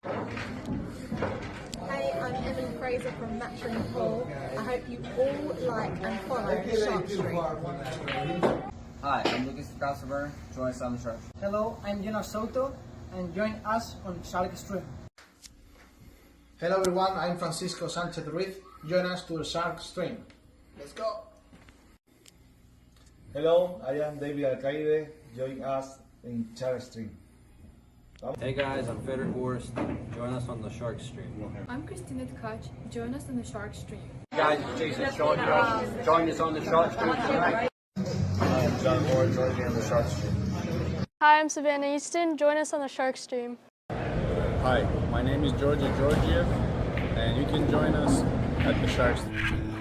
Hey, I'm Emily Fraser from McDermott Cues. I hope you all like and follow Shark Street. Hi, I'm Lucas Casaver. Join us on the Shark Street. Hello, I'm Salotto, and join us on Shark Stream. Hello everyone, I'm Francisco Sanchez Ruiz. Join us to the Shark Stream. Let's go! Hello, I am David Alcaide. Join us in Shark Stream. Hey guys, I'm Feder Horst. Join us on the Shark Stream. I'm Christina Tkach. Join us on the Shark Stream. Hey guys, it's Jason Shaw. Join us on the Shark Stream tonight. I'm John Moore. Join me on the Shark Stream. Hi, I'm Savannah Easton. Join us on the Shark Stream. Hi, my name is Georgia Georgiev, and you can join us at the Shark Stream.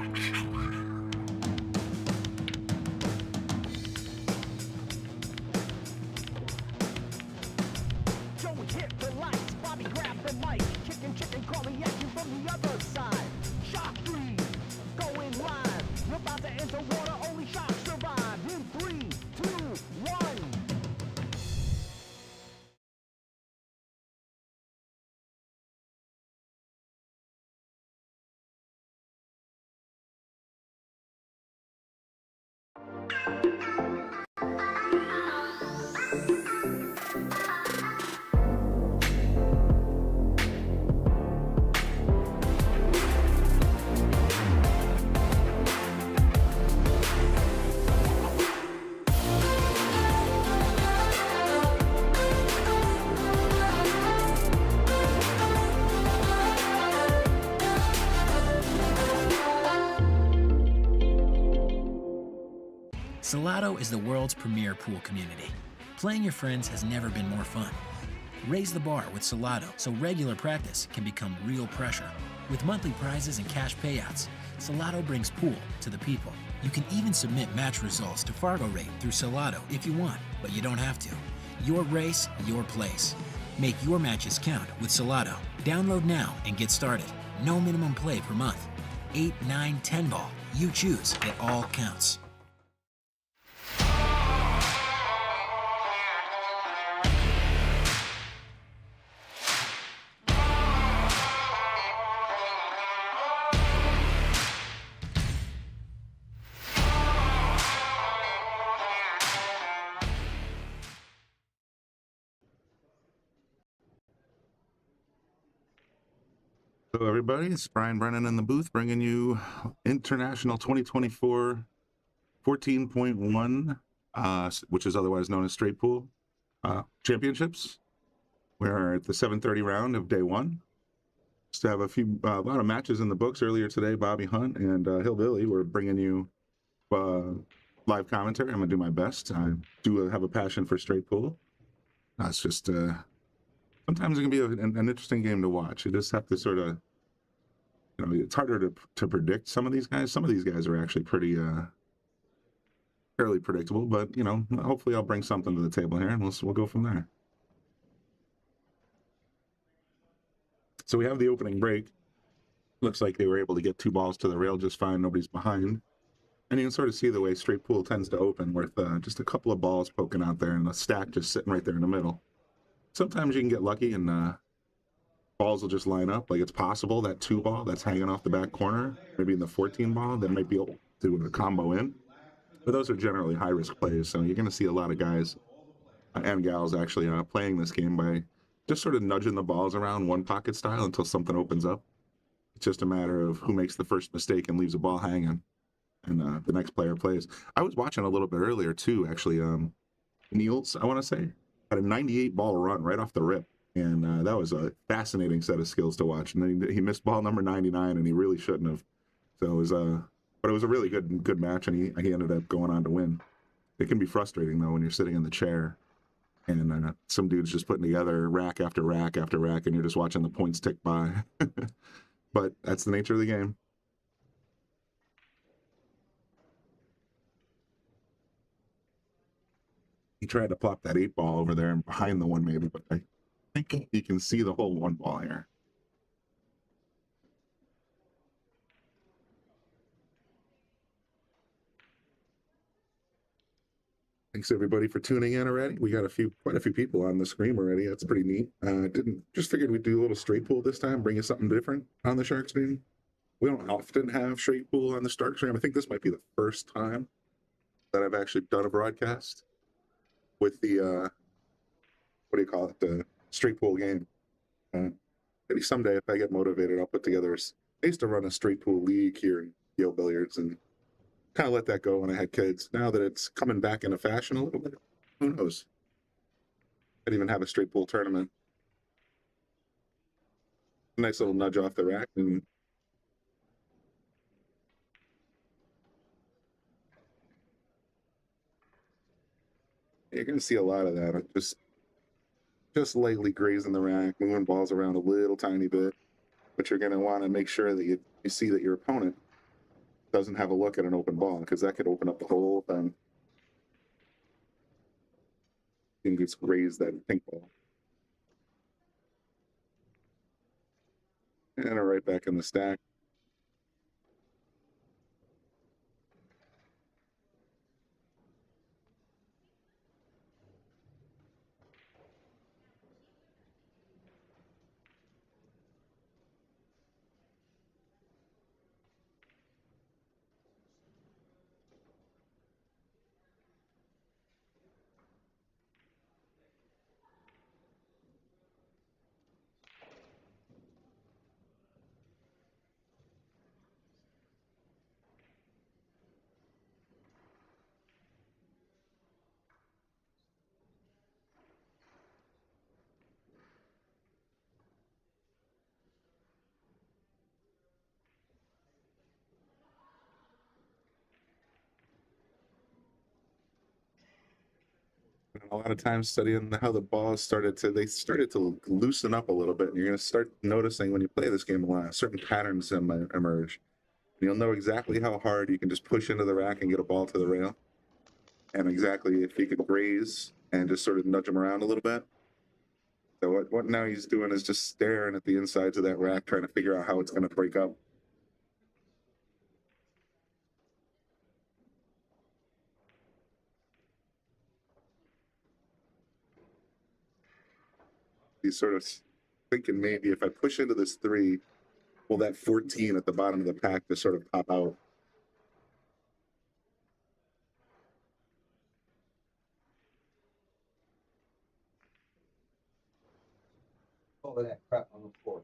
Chicken calling at you from the other side. Shark Stream, going live. You're about to enter water, only sharks survive. In 3, 2, 1. Solato is the world's premier pool community. Playing your friends has never been more fun. Raise the bar with Solato so regular practice can become real pressure. With monthly prizes and cash payouts, Solato brings pool to the people. You can even submit match results to Fargo Rate through Solato if you want, but you don't have to. Your race, your place. Make your matches count with Solato. Download now and get started. No minimum play per month. 8, 9, 10 ball. You choose. It all counts. Hello everybody, it's Brian Brennan in the booth bringing you International 2024 14.1, which is otherwise known as Straight Pool Championships. We're at the 7:30 round of day one. Just have a lot of matches in the books earlier today. Bobby Hunt and Hillbilly were bringing you live commentary. I'm gonna do my best. I do have a passion for straight pool. It's just sometimes it can be an interesting game to watch. You just have to sort of, it's harder to predict some of these guys. Some of these guys are actually pretty fairly predictable, but hopefully I'll bring something to the table here, and we'll go from there. So we have the opening break. Looks like they were able to get 2 balls to the rail just fine. Nobody's behind. And you can sort of see the way straight pool tends to open with just a couple of balls poking out there and a stack just sitting right there in the middle. Sometimes you can get lucky and balls will just line up. Like it's possible that 2 ball that's hanging off the back corner, maybe in the 14 ball, that might be able to do a combo in. But those are generally high-risk plays, so you're going to see a lot of guys and gals actually playing this game by just sort of nudging the balls around one pocket style until something opens up. It's just a matter of who makes the first mistake and leaves the ball hanging, and the next player plays. I was watching a little bit earlier, too, actually. Niels, I want to say, had a 98 ball run right off the rip, and that was a fascinating set of skills to watch. And then he missed ball number 99, and he really shouldn't have. So it was but it was a really good match, and he ended up going on to win. It can be frustrating though when you're sitting in the chair, and some dude's just putting together rack after rack after rack, and you're just watching the points tick by. But that's the nature of the game. He tried to plop that 8 ball over there and behind the one maybe, but I think you can see the whole 1 ball here. Thanks everybody for tuning in already. We got quite a few people on the screen already. That's pretty neat. Just figured we'd do a little straight pool this time, bring you something different on the shark stream. We don't often have straight pool on the shark stream. I think this might be the first time that I've actually done a broadcast with the what do you call it, the straight pool game. Maybe someday if I get motivated, I'll put together. I used to run a straight pool league here in Yale Billiards and kind of let that go when I had kids. Now that it's coming back into fashion a little bit, who knows? I'd even have a straight pool tournament. Nice little nudge off the rack, and you're going to see a lot of that. Just lightly grazing the rack, moving balls around a little tiny bit. But you're going to want to make sure that you see that your opponent doesn't have a look at an open ball, because that could open up the whole thing. You can just graze that pink ball. And right back in the stack. And a lot of times studying how the balls started to loosen up a little bit, and you're going to start noticing when you play this game a lot, certain patterns emerge. And you'll know exactly how hard you can just push into the rack and get a ball to the rail, and exactly if you could graze and just sort of nudge them around a little bit. So what now he's doing is just staring at the insides of that rack, trying to figure out how it's going to break up. He's sort of thinking maybe if I push into this 3, will that 14 at the bottom of the pack just sort of pop out? All of that crap on the floor.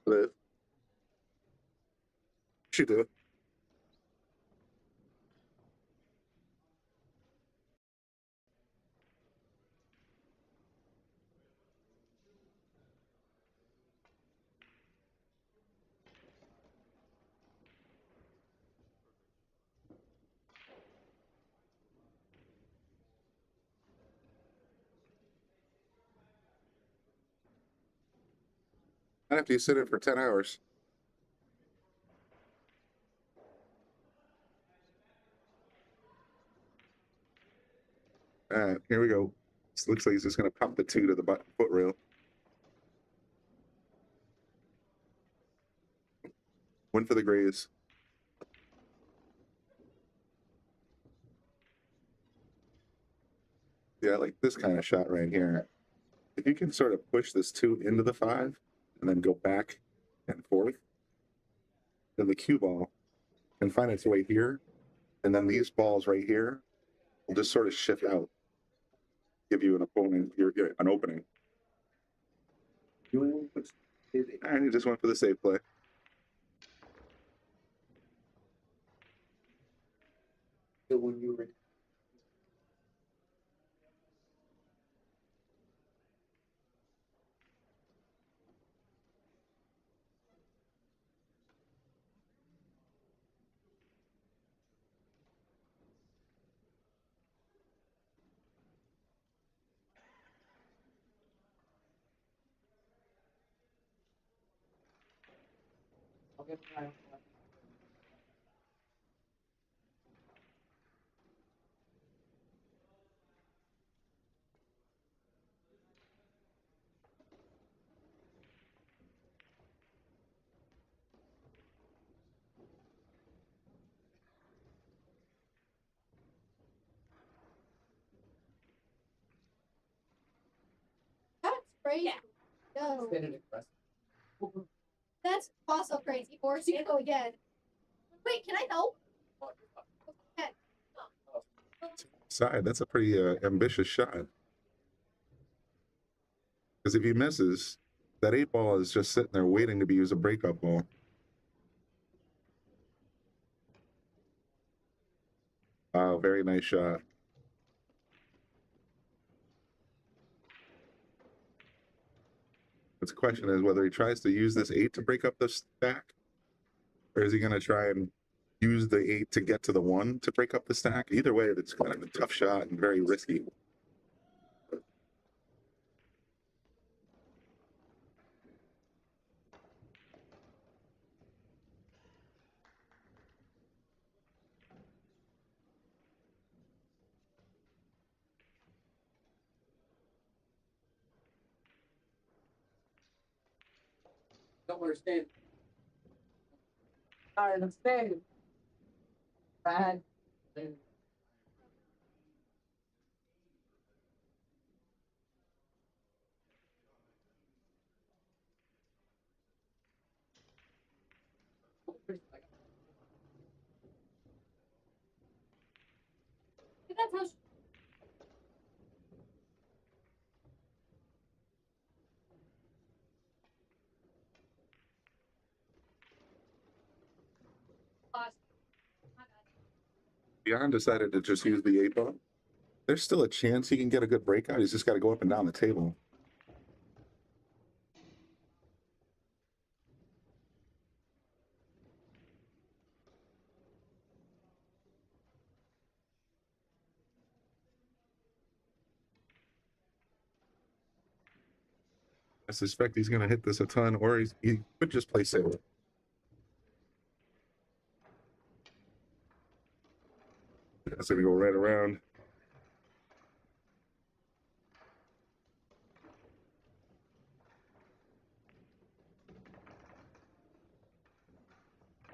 But she do. I'd have to sit in for 10 hours. All right, here we go. This looks like he's just going to pump the 2 to the foot rail. One for the graze. Yeah, I like this kind of shot right here. If you can sort of push this 2 into the 5 and then go back and forth, then the cue ball can find its way here, and then these balls right here will just sort of shift out, give you an an opening. And he just went for the safe play. So when you were crazy. Go. That's also crazy. Horse, you go again. Wait, can I help? Side, that's a pretty ambitious shot. Because if he misses, that 8-ball is just sitting there waiting to be used a breakup ball. Wow, very nice shot. The question is whether he tries to use this 8 to break up the stack, or is he going to try and use the 8 to get to the 1 to break up the stack? Either way, it's kind of a tough shot and very risky. Don't understand. I understand. Bad. That's how. Jan decided to just use the 8-ball. There's still a chance he can get a good breakout. He's just got to go up and down the table. I suspect he's going to hit this a ton, or he could just play safe. That's going to go right around.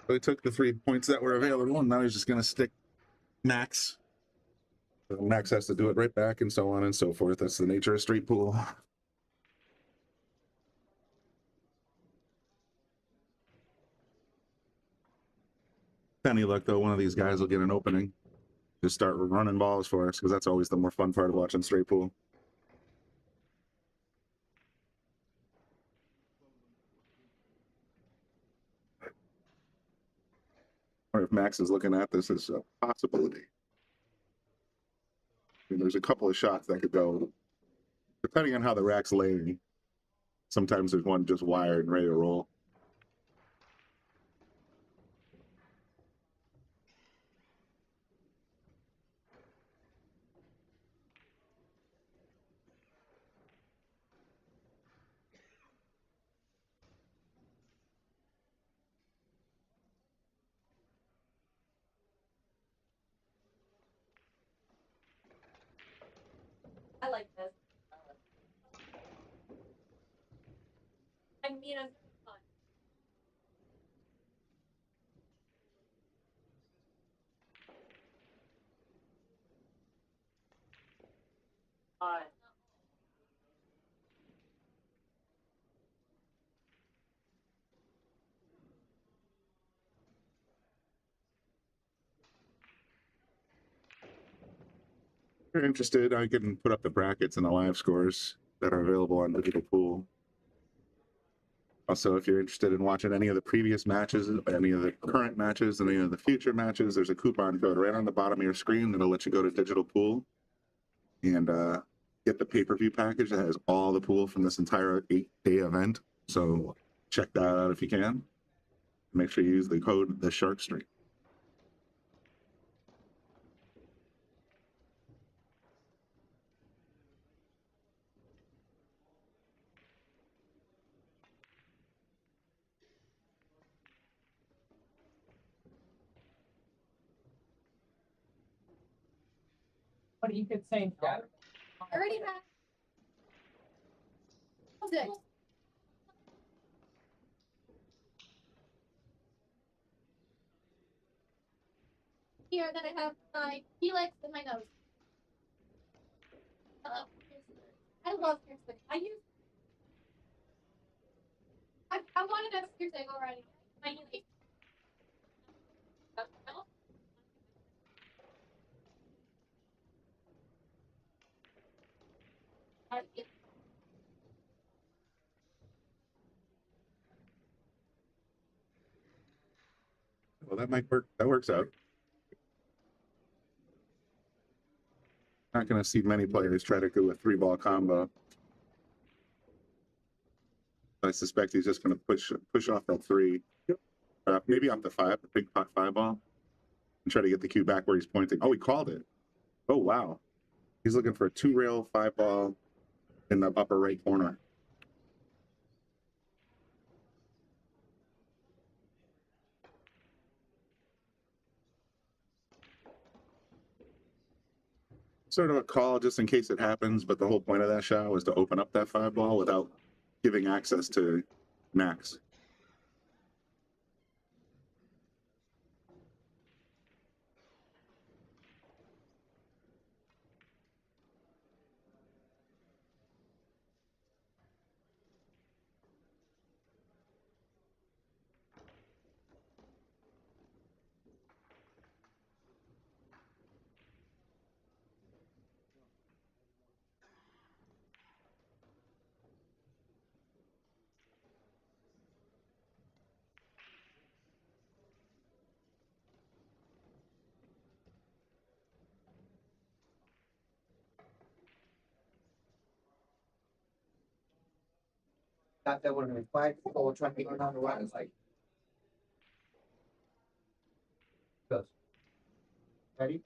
So he took the 3 points that were available, and now he's just going to stick max. So max has to do it right back, and so on and so forth. That's the nature of street pool. Any luck, though, one of these guys will get an opening. Just start running balls for us, because that's always the more fun part of watching straight pool. Or if Max is looking at this as a possibility. I mean, there's a couple of shots that could go, depending on how the rack's laying. Sometimes there's one just wired and ready to roll. I like this. I mean, it's fun. If you're interested, I can put up the brackets and the live scores that are available on Digital Pool. Also, if you're interested in watching any of the previous matches, any of the current matches, and any of the future matches, there's a coupon code right on the bottom of your screen that'll let you go to Digital Pool and get the pay-per-view package that has all the pool from this entire 8-day event. So check that out if you can. Make sure you use the code The Shark Stream. What you could say? I already have. What's it? Here, then I have my helix and my nose. I love piercing. I use that's what you're saying already. Finally. Well, that might work. That works out. Not going to see many players try to go a 3-ball combo. I suspect he's just going to push off that 3. Maybe off the 5, the big pot 5-ball, and try to get the cue back where he's pointing. Oh, he called it. Oh, wow. He's looking for a 2-rail 5-ball in the upper right corner. Sort of a call just in case it happens, but the whole point of that shot was to open up that 5-ball without giving access to Max. That there would be 5 or traffic around the one side. Good. Ready?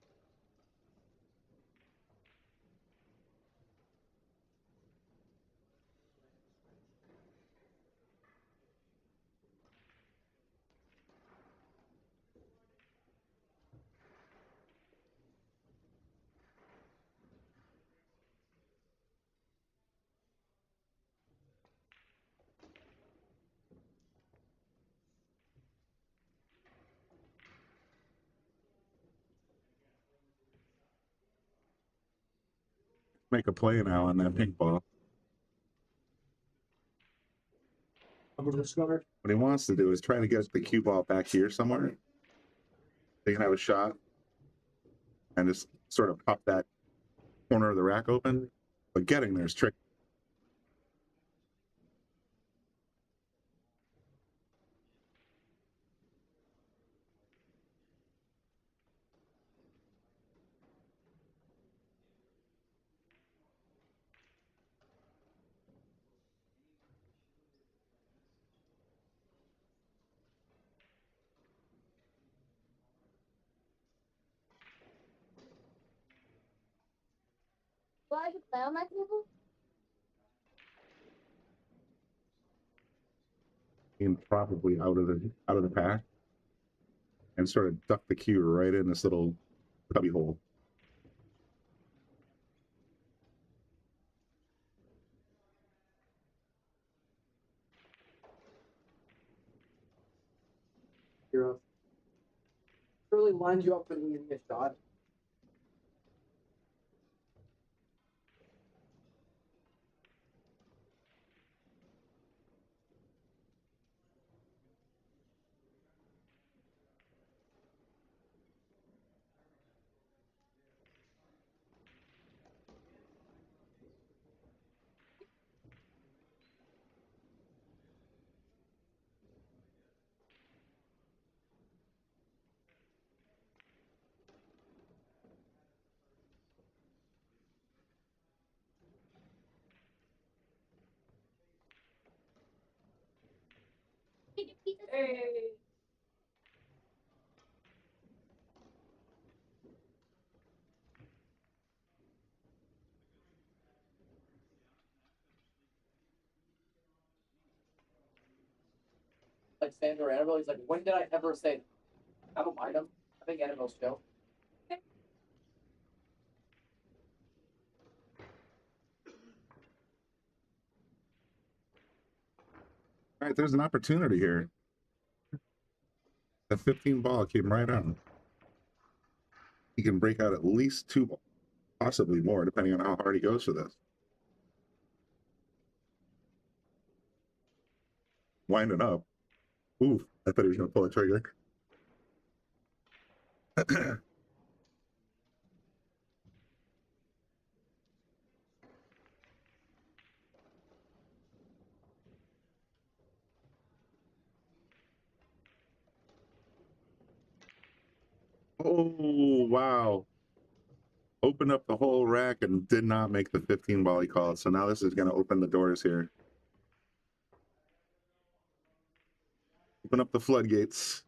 Make a play now on that pink ball. What he wants to do is try to get the cue ball back here somewhere. They can have a shot and just sort of pop that corner of the rack open. But getting there is tricky. Will I just play on that table? Being probably out of the pack and sort of duck the cue right in this little cubby hole. Lierop. Really lines you up for the easiest shot. Hey. Like Sandra Annabelle, he's like, when did I ever say, I don't mind him? I think Annabelle's chill. All right, there's an opportunity here. The 15 ball came right on. He can break out at least 2 balls, possibly more, depending on how hard he goes for this. Winding up. Ooh, I thought he was going to pull a trigger. Oh, wow. Opened up the whole rack and did not make the 15 ball he called. So now this is going to open the doors here. Open up the floodgates.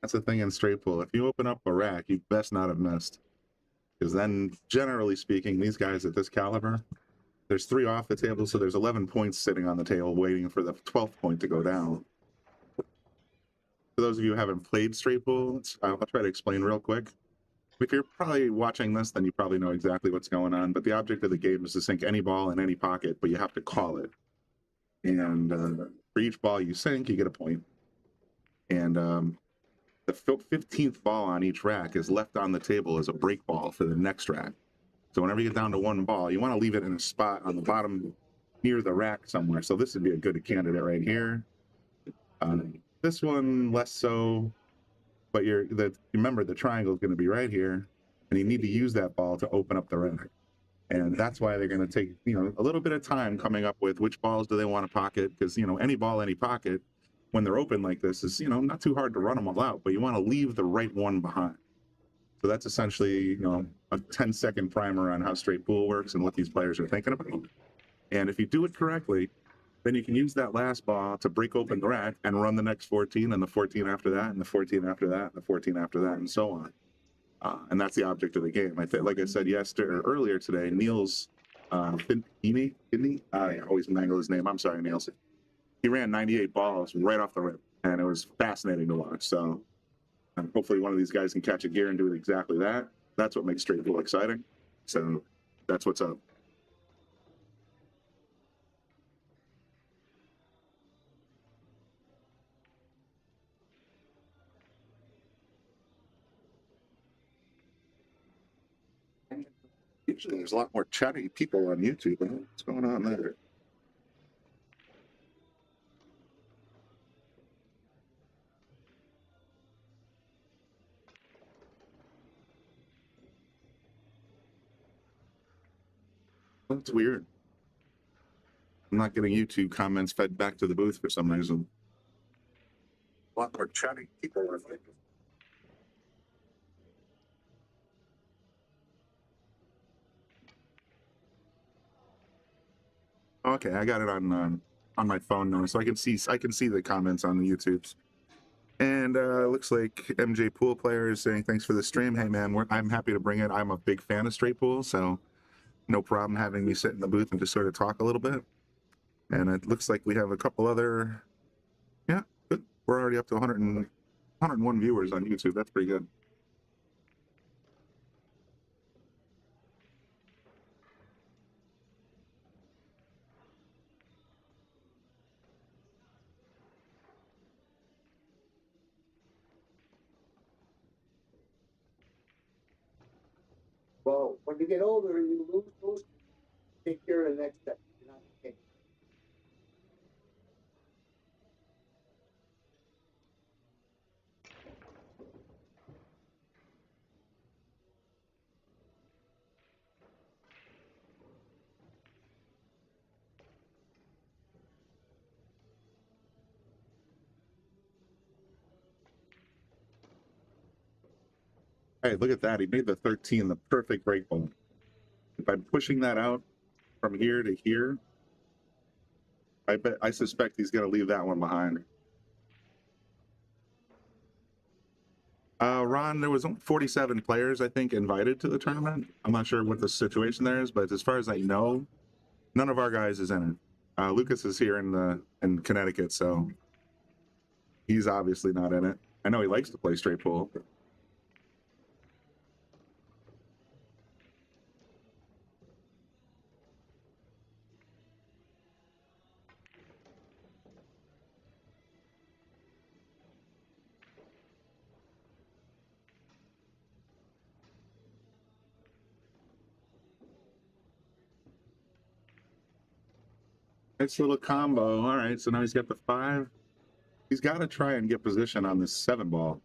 That's the thing in straight pool. If you open up a rack, you best not have missed. Because then, generally speaking, these guys at this caliber, there's 3 off the table, so there's 11 points sitting on the table waiting for the 12th point to go down. For those of you who haven't played straight pool, I'll try to explain real quick. If you're probably watching this, then you probably know exactly what's going on. But the object of the game is to sink any ball in any pocket, but you have to call it. And for each ball you sink, you get a point. And the 15th ball on each rack is left on the table as a break ball for the next rack. So whenever you get down to 1 ball, you want to leave it in a spot on the bottom near the rack somewhere. So this would be a good candidate right here. This one, less so. But remember, the triangle is going to be right here, and you need to use that ball to open up the rack. And that's why they're going to take, a little bit of time coming up with which balls do they want to pocket, because, any ball, any pocket, when they're open like this is, not too hard to run them all out, but you want to leave the right one behind. So that's essentially, a 10-second primer on how straight pool works and what these players are thinking about. And if you do it correctly, then you can use that last ball to break open the rack and run the next 14 and the 14 after that and the 14 after that and the 14 after that and so on. And that's the object of the game. Like I said earlier today, Niels Finney, I always mangle his name. I'm sorry, Niels. He ran 98 balls right off the rip, and it was fascinating to watch. So hopefully one of these guys can catch a gear and do exactly that. That's what makes straight pool exciting. So that's what's up. Usually there's a lot more chatty people on YouTube. What's going on there? That's weird. I'm not getting YouTube comments fed back to the booth for some reason. A lot more chatty people are like. Okay, I got it on my phone now, so I can see the comments on the YouTubes. And looks like MJ Pool Player is saying thanks for the stream. Hey man, I'm happy to bring it. I'm a big fan of straight pool, so no problem having me sit in the booth and just sort of talk a little bit. And it looks like we have a couple other. Yeah, good. We're already up to 101 viewers on YouTube. That's pretty good. Well, when you get older and you lose those, take care of the next step. You're not okay. Hey, look at that. He made the 13 the perfect break ball. If I'm pushing that out from here to here, I suspect he's going to leave that one behind. Ron, there was 47 players, I think, invited to the tournament. I'm not sure what the situation there is, but as far as I know, none of our guys is in it. Lucas is here in Connecticut, so he's obviously not in it. I know he likes to play straight pool. Nice little combo. All right, so now he's got the 5. He's got to try and get position on this 7 ball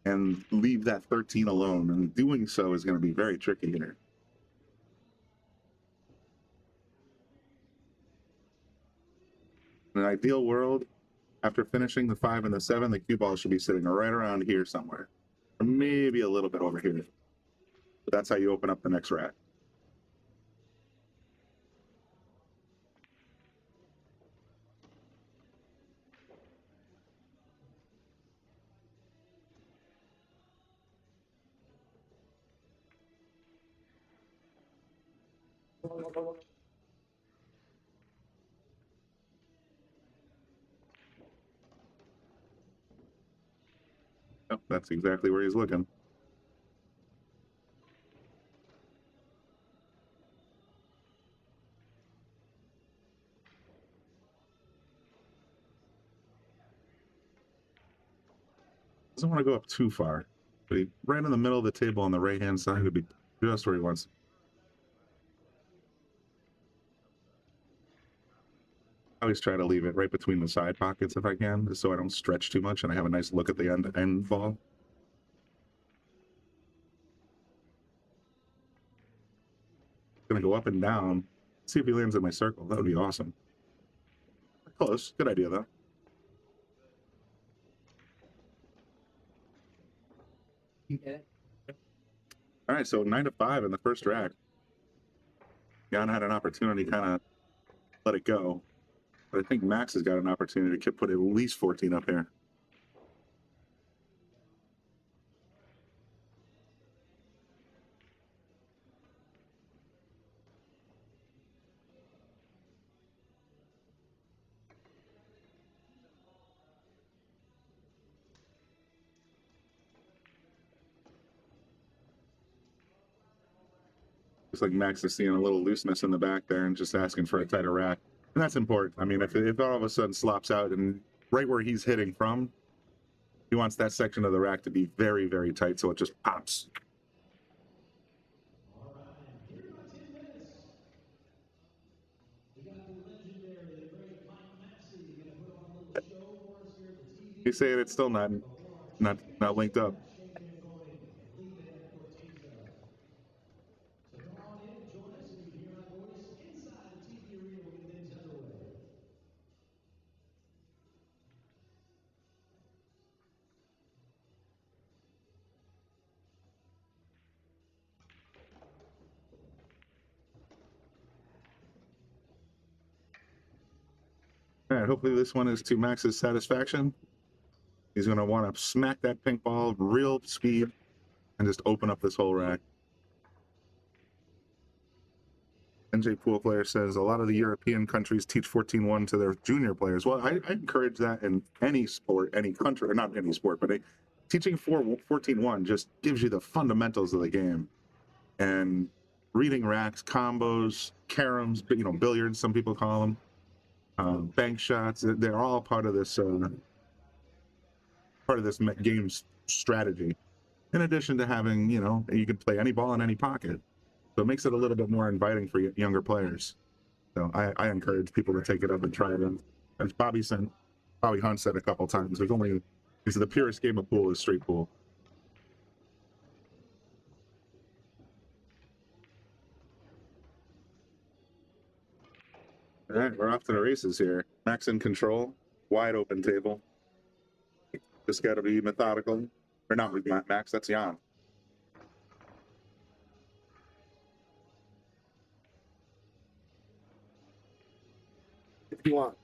and leave that 13 alone. And doing so is going to be very tricky here. In an ideal world, after finishing the 5 and the 7, the cue ball should be sitting right around here somewhere, or maybe a little bit over here. But that's how you open up the next rack. Yep, that's exactly where he's looking. Doesn't want to go up too far, but he right in the middle of the table on the right-hand side would be just where he wants. I always try to leave it right between the side pockets if I can, just so I don't stretch too much and I have a nice look at the end ball. Gonna go up and down, see if he lands in my circle. That would be awesome. Close. Good idea though. All right, so 9 to 5 in the first rack. Jan had an opportunity, kind of let it go, but I think Max has got an opportunity to put at least 14 up here. Looks like Max is seeing a little looseness in the back there and just asking for a tighter rack. And that's important. I mean, if all of a sudden slops out and right where he's hitting from, he wants that section of the rack to be very, very tight so it just pops. He's saying it's still not linked up. All right, hopefully this one is to Max's satisfaction. He's going to want to smack that pink ball real speed and just open up this whole rack. NJ Pool Player says a lot of the European countries teach 14-1 to their junior players. Well, I encourage that in any sport, any country, or not any sport, but teaching 14-1 just gives you the fundamentals of the game. And reading racks, combos, caroms, billiards, some people call them, bank shots, they're all part of this game's strategy. In addition to having, you can play any ball in any pocket. So it makes it a little bit more inviting for younger players. So I encourage people to take it up and try it. As Bobby Hunt said a couple times, the purest game of pool is street pool. All right, we're off to the races here. Max in control, wide open table. Just got to be methodical. Or not with Max, that's Jan. If you want.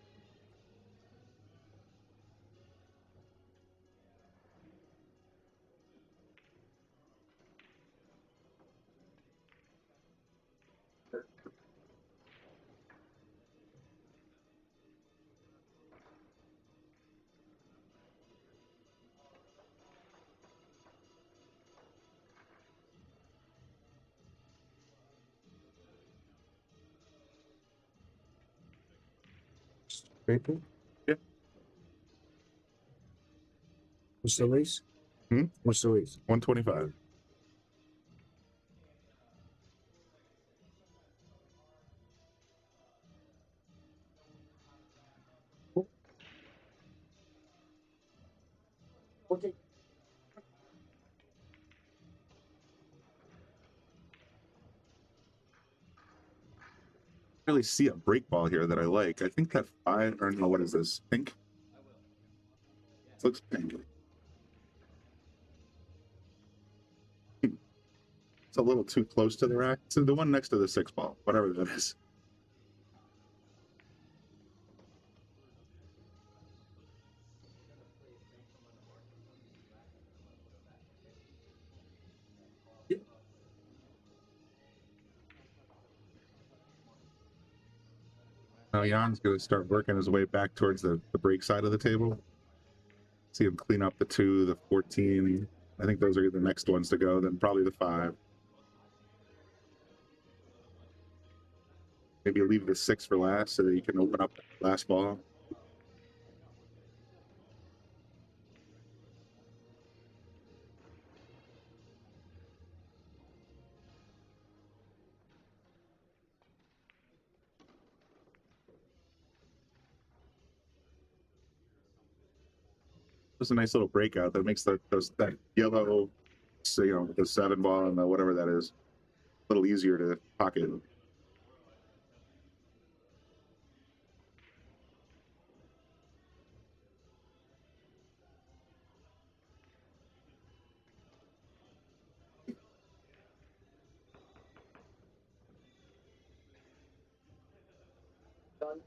Paper? Yeah. What's the race? What's the race? 125. Okay. Really see a break ball here that I like. I think that 5, or no, what is this? Pink? This looks pink. It's a little too close to the rack. So the one next to the 6 ball, whatever that is. Now Jan's going to start working his way back towards the break side of the table. See him clean up the 2, the 14. I think those are the next ones to go, then probably the 5. Maybe leave the 6 for last so that you can open up the last ball. Just a nice little breakout that makes that yellow, so, you know, the 7 ball and the whatever that is, a little easier to pocket. Done.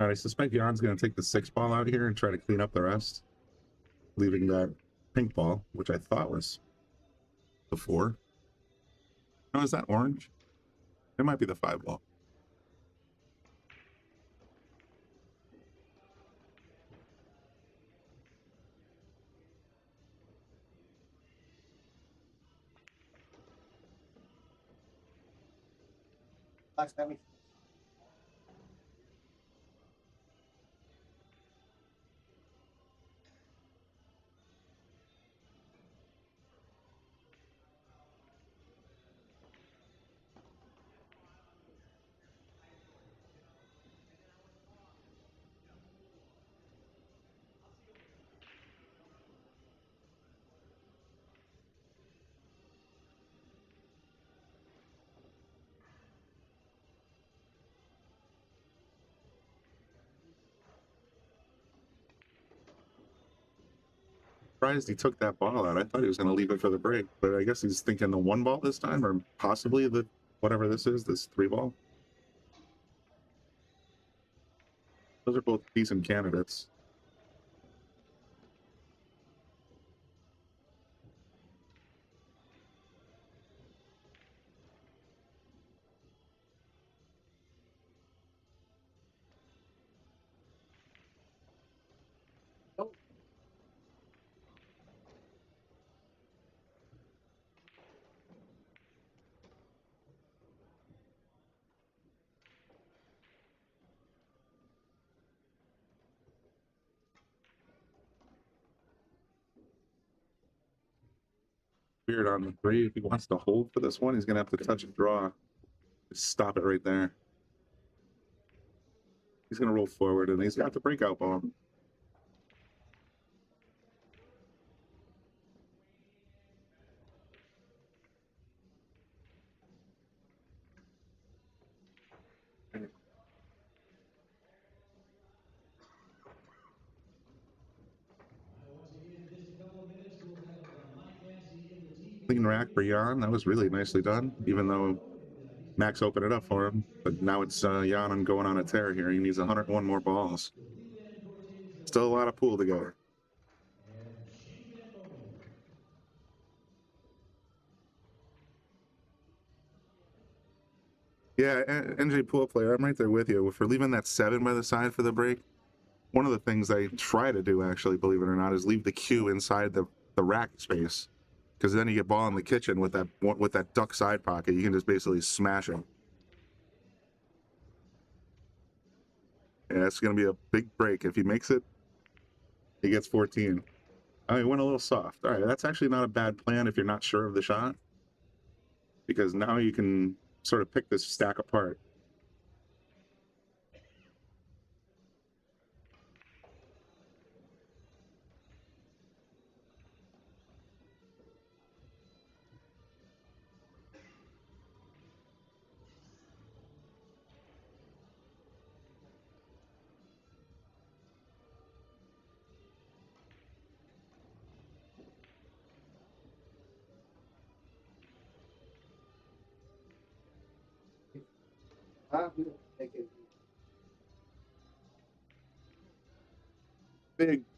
All right, I suspect Jan's going to take the 6 ball out here and try to clean up the rest, leaving that pink ball, which I thought was the 4. No, is that orange? It might be the 5 ball. Thanks, Sammy. Surprised he took that ball out. I thought he was going to leave it for the break, but I guess he's thinking the 1 ball this time, or possibly the whatever this is, this 3 ball. Those are both decent candidates. Weird on the 3. If he wants to hold for this one, he's going to have to touch and draw. Just stop it right there. He's going to roll forward, and he's got the breakout ball. Clean rack for Jan. That was really nicely done, even though Max opened it up for him. But now it's Jan going on a tear here. He needs 101 more balls. Still a lot of pool to go. Yeah, NJ pool player, I'm right there with you. If we're leaving that 7 by the side for the break, one of the things I try to do, actually, believe it or not, is leave the cue inside the rack space, because then you get ball in the kitchen with that duck side pocket. You can just basically smash him. Yeah, it's going to be a big break. If he makes it, he gets 14. Oh, he went a little soft. All right, that's actually not a bad plan if you're not sure of the shot, because now you can sort of pick this stack apart.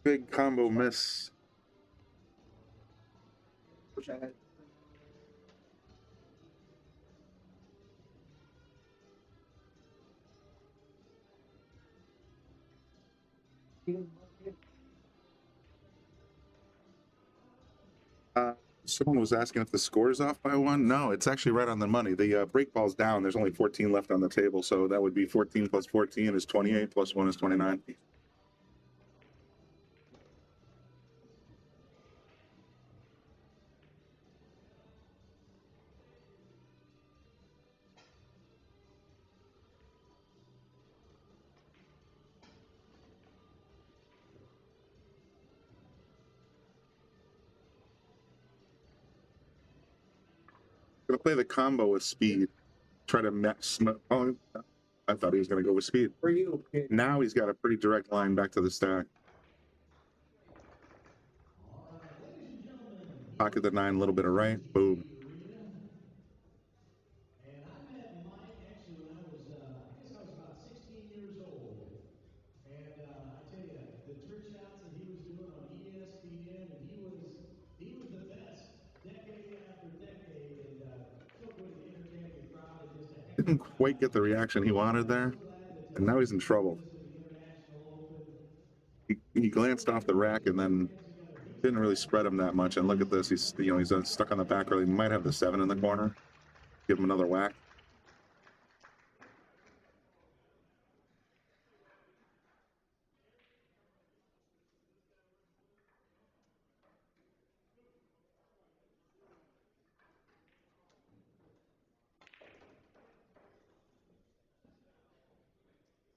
Big combo miss. Wish I had. Someone was asking if the score's off by 1. No, it's actually right on the money. The break ball's down. There's only 14 left on the table, so that would be 14 plus 14 is 28, plus 1 is 29. Gonna play the combo with speed. Try to mess. Oh, I thought he was gonna go with speed. For you. Now he's got a pretty direct line back to the stack. Pocket the 9, a little bit of right. Boom. Didn't quite get the reaction he wanted there, and now he's in trouble. He glanced off the rack and then didn't really spread him that much. And look at this, he's stuck on the back row. He might have the 7 in the corner. Give him another whack.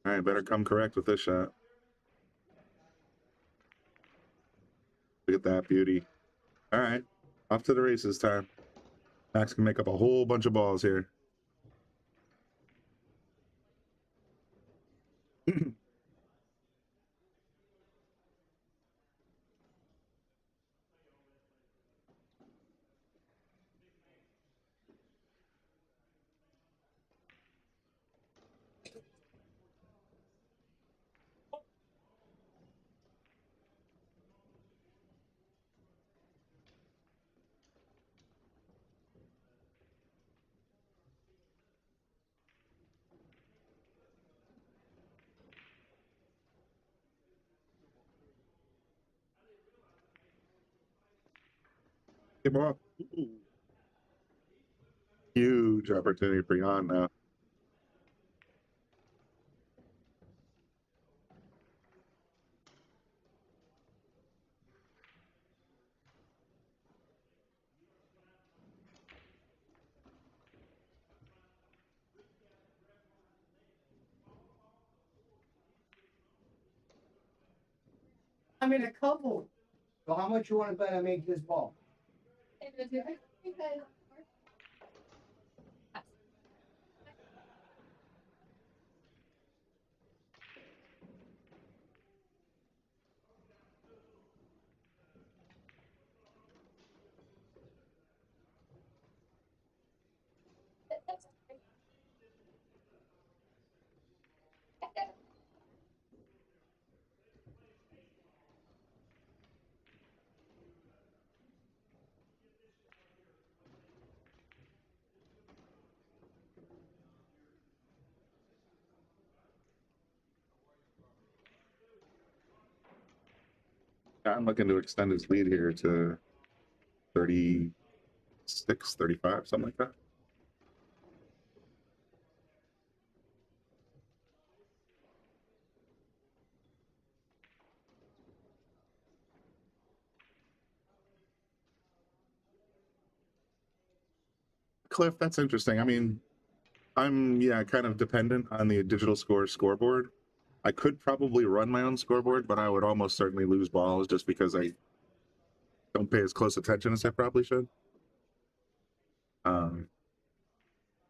All right, better come correct with this shot. Look at that beauty. All right, off to the races time. Max can make up a whole bunch of balls here. Get more. Huge opportunity for Jan now. I'm in a couple. So how much you want to bet I make this ball? I'm looking to extend his lead here to 36, 35, something like that. Cliff, that's interesting. I mean, I'm, yeah, kind of dependent on the digital scoreboard. I could probably run my own scoreboard, but I would almost certainly lose balls just because I don't pay as close attention as I probably should. But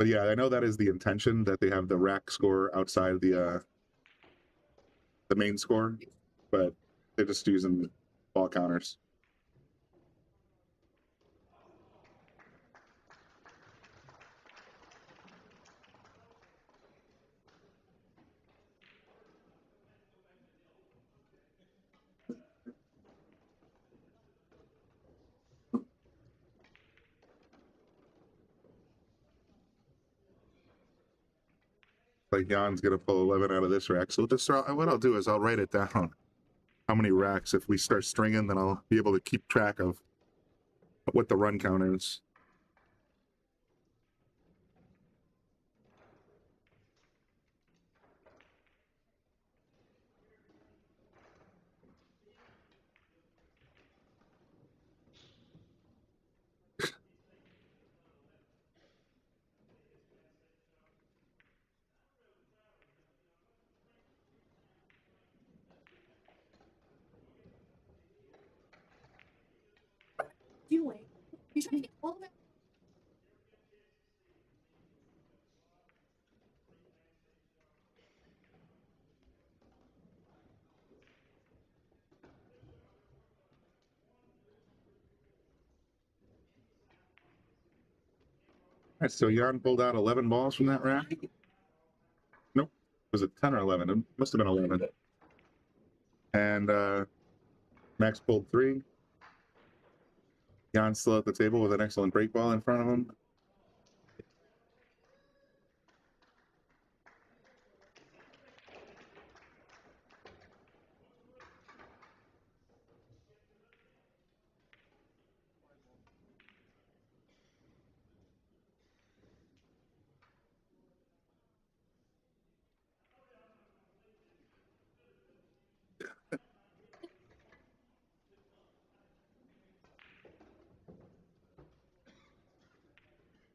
yeah, I know that is the intention, that they have the rack score outside the main score, but they're just using ball counters. Like Jan's gonna pull 11 out of this rack. So just what I'll do is I'll write it down. How many racks? If we start stringing, then I'll be able to keep track of what the run count is. Doing. You're trying to get all the way. All right, so Jan pulled out 11 balls from that rack. Nope. Was it 10 or 11? It must have been 11. And Max pulled 3. Jan's still at the table with an excellent break ball in front of him.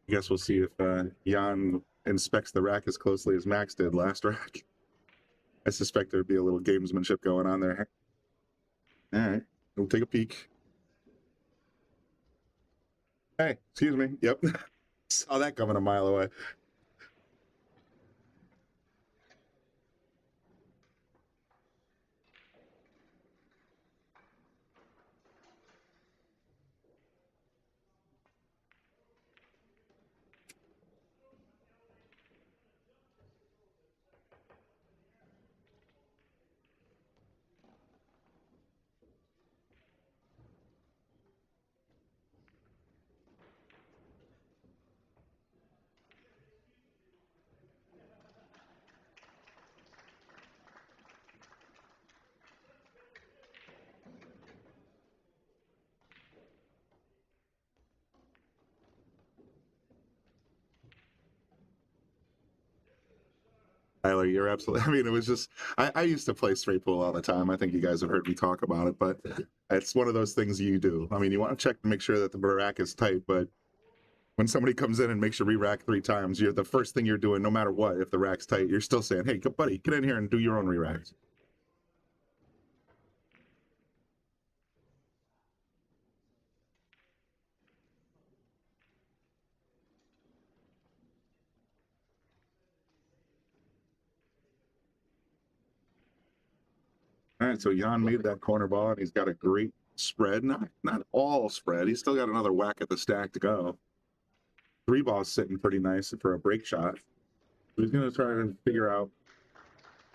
I guess we'll see if Jan inspects the rack as closely as Max did last rack. I suspect there'd be a little gamesmanship going on there. All right, we'll take a peek. Hey, excuse me. Yep. Saw that coming a mile away. Tyler, you're absolutely, I mean, it was just, I used to play straight pool all the time. I think you guys have heard me talk about it, but it's one of those things you do. I mean, you want to check to make sure that the rack is tight, but when somebody comes in and makes you re-rack 3 times, you're the first thing you're doing, no matter what, if the rack's tight, you're still saying, hey, buddy, get in here and do your own re-racks. All right, so Jan made that corner ball, and he's got a great spread. Not all spread. He's still got another whack at the stack to go. 3 balls sitting pretty nice for a break shot. He's going to try to figure out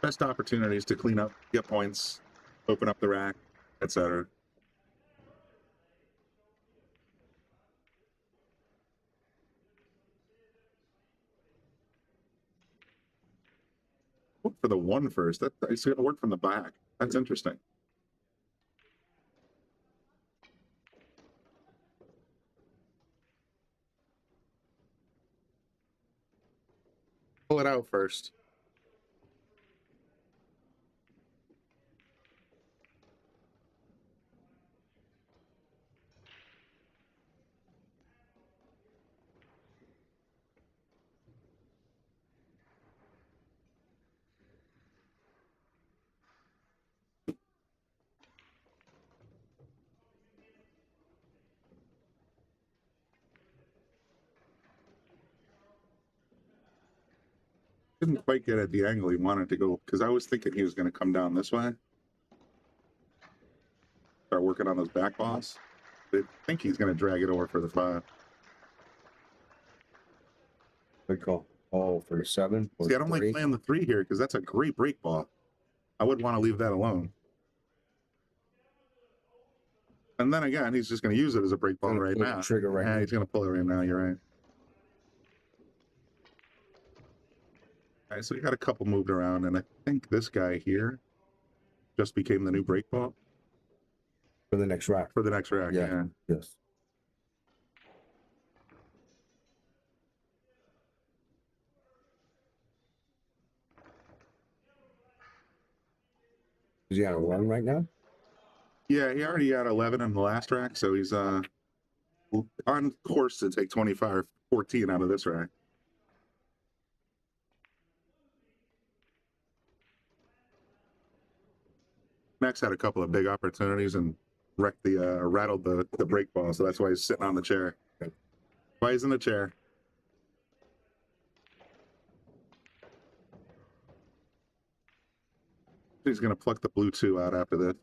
best opportunities to clean up, get points, open up the rack, etc. For the 1 first, he's going to work from the back. That's interesting. Pull it out first. Didn't quite get at the angle he wanted to go, because I was thinking he was going to come down this way. Start working on those back balls. I think he's going to drag it over for the 5. Good call. Oh, for 7? See, I don't like playing the 3 here, because that's a great break ball. I wouldn't want to leave that alone. And then again, he's just going to use it as a break ball right now. Trigger right now. He's going to pull it right now. You're right. All right, so we got a couple moved around, and I think this guy here just became the new break ball For the next rack. for the next rack. Yeah. Yes. Is he on a run right now? Yeah, he already had 11 in the last rack, so he's on course to take 25 or 14 out of this rack. Max had a couple of big opportunities and wrecked the rattled the break ball, so that's why he's sitting on the chair. Why he's in the chair. He's gonna pluck the blue 2 out after this.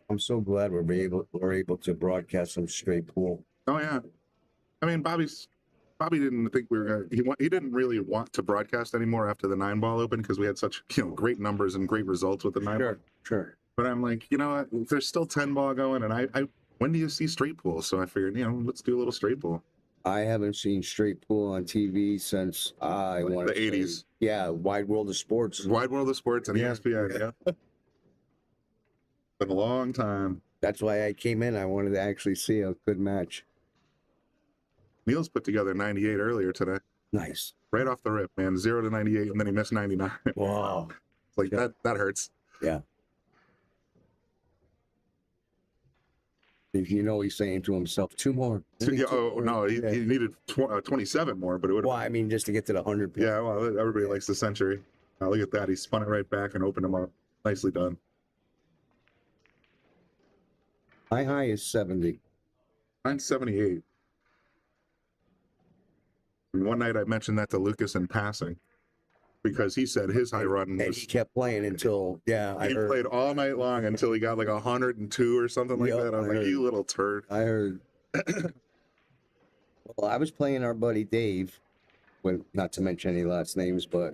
I'm so glad we're able to broadcast some straight pool. Oh yeah, I mean Bobby didn't think we were gonna. He didn't really want to broadcast anymore after the 9-ball open because we had such great numbers and great results with the 9-ball. Sure. But I'm like, you know what? There's still 10-ball going, and I when do you see straight pool? So I figured, let's do a little straight pool. I haven't seen straight pool on TV since The 80s. Yeah, Wide World of Sports. Wide World of Sports and ESPN. Yeah. Been a long time. That's why I came in. I wanted to actually see a good match. Neil's put together 98 earlier today. Nice. Right off the rip, man. 0 to 98, and then he missed 99. Wow. It's like that hurts. Yeah. He's saying to himself, 2 more. No, he needed 27 more, but it would. Well, I mean, just to get to the 100. Yeah, well, everybody likes the century. Look at that. He spun it right back and opened him up. Nicely done. My high is 70. Mine's 78. And one night I mentioned that to Lucas in passing because he said his high run was... And he kept playing until, he played all night long until he got like 102 or something like that. I was like, you little turd. I heard. Well, I was playing our buddy Dave, not to mention any last names, but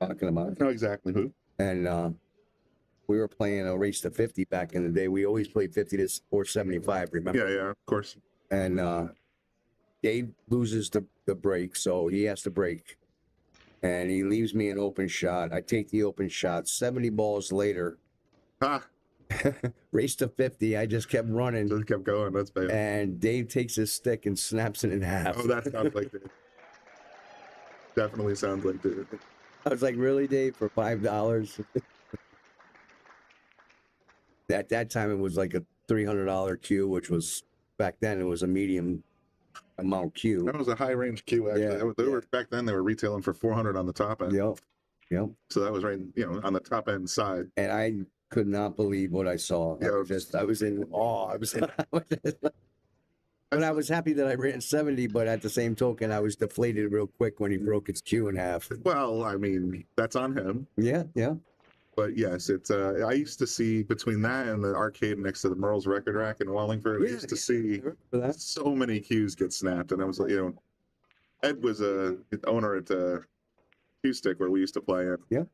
talking about. I know exactly who. And we were playing a race to 50 back in the day. We always played 50 to 475, remember? Yeah, of course. And Dave loses the break, so he has to break. And he leaves me an open shot. I take the open shot. 70 balls later. Race to 50. I just kept running. Just kept going. That's bad. And Dave takes his stick and snaps it in half. Oh, that sounds like Dave. Definitely sounds like Dave. I was like, really, Dave, for $5? At that time, it was like a $300 cue, which was, back then, it was a medium amount cue. That was a high range cue, actually. Yeah, they were back then, they were retailing for $400 on the top end. Yep. So that was right, on the top end side. And I could not believe what I saw. Yeah, I was in awe. But I was happy that I ran 70, but at the same token, I was deflated real quick when he broke his cue in half. Well, I mean, that's on him. Yeah. But yes, it's I used to see between that and the arcade next to the Merle's record rack in Wallingford, I used to see so many cues get snapped. And I was like, Ed was a owner at Cue Stick where we used to play in. Yeah.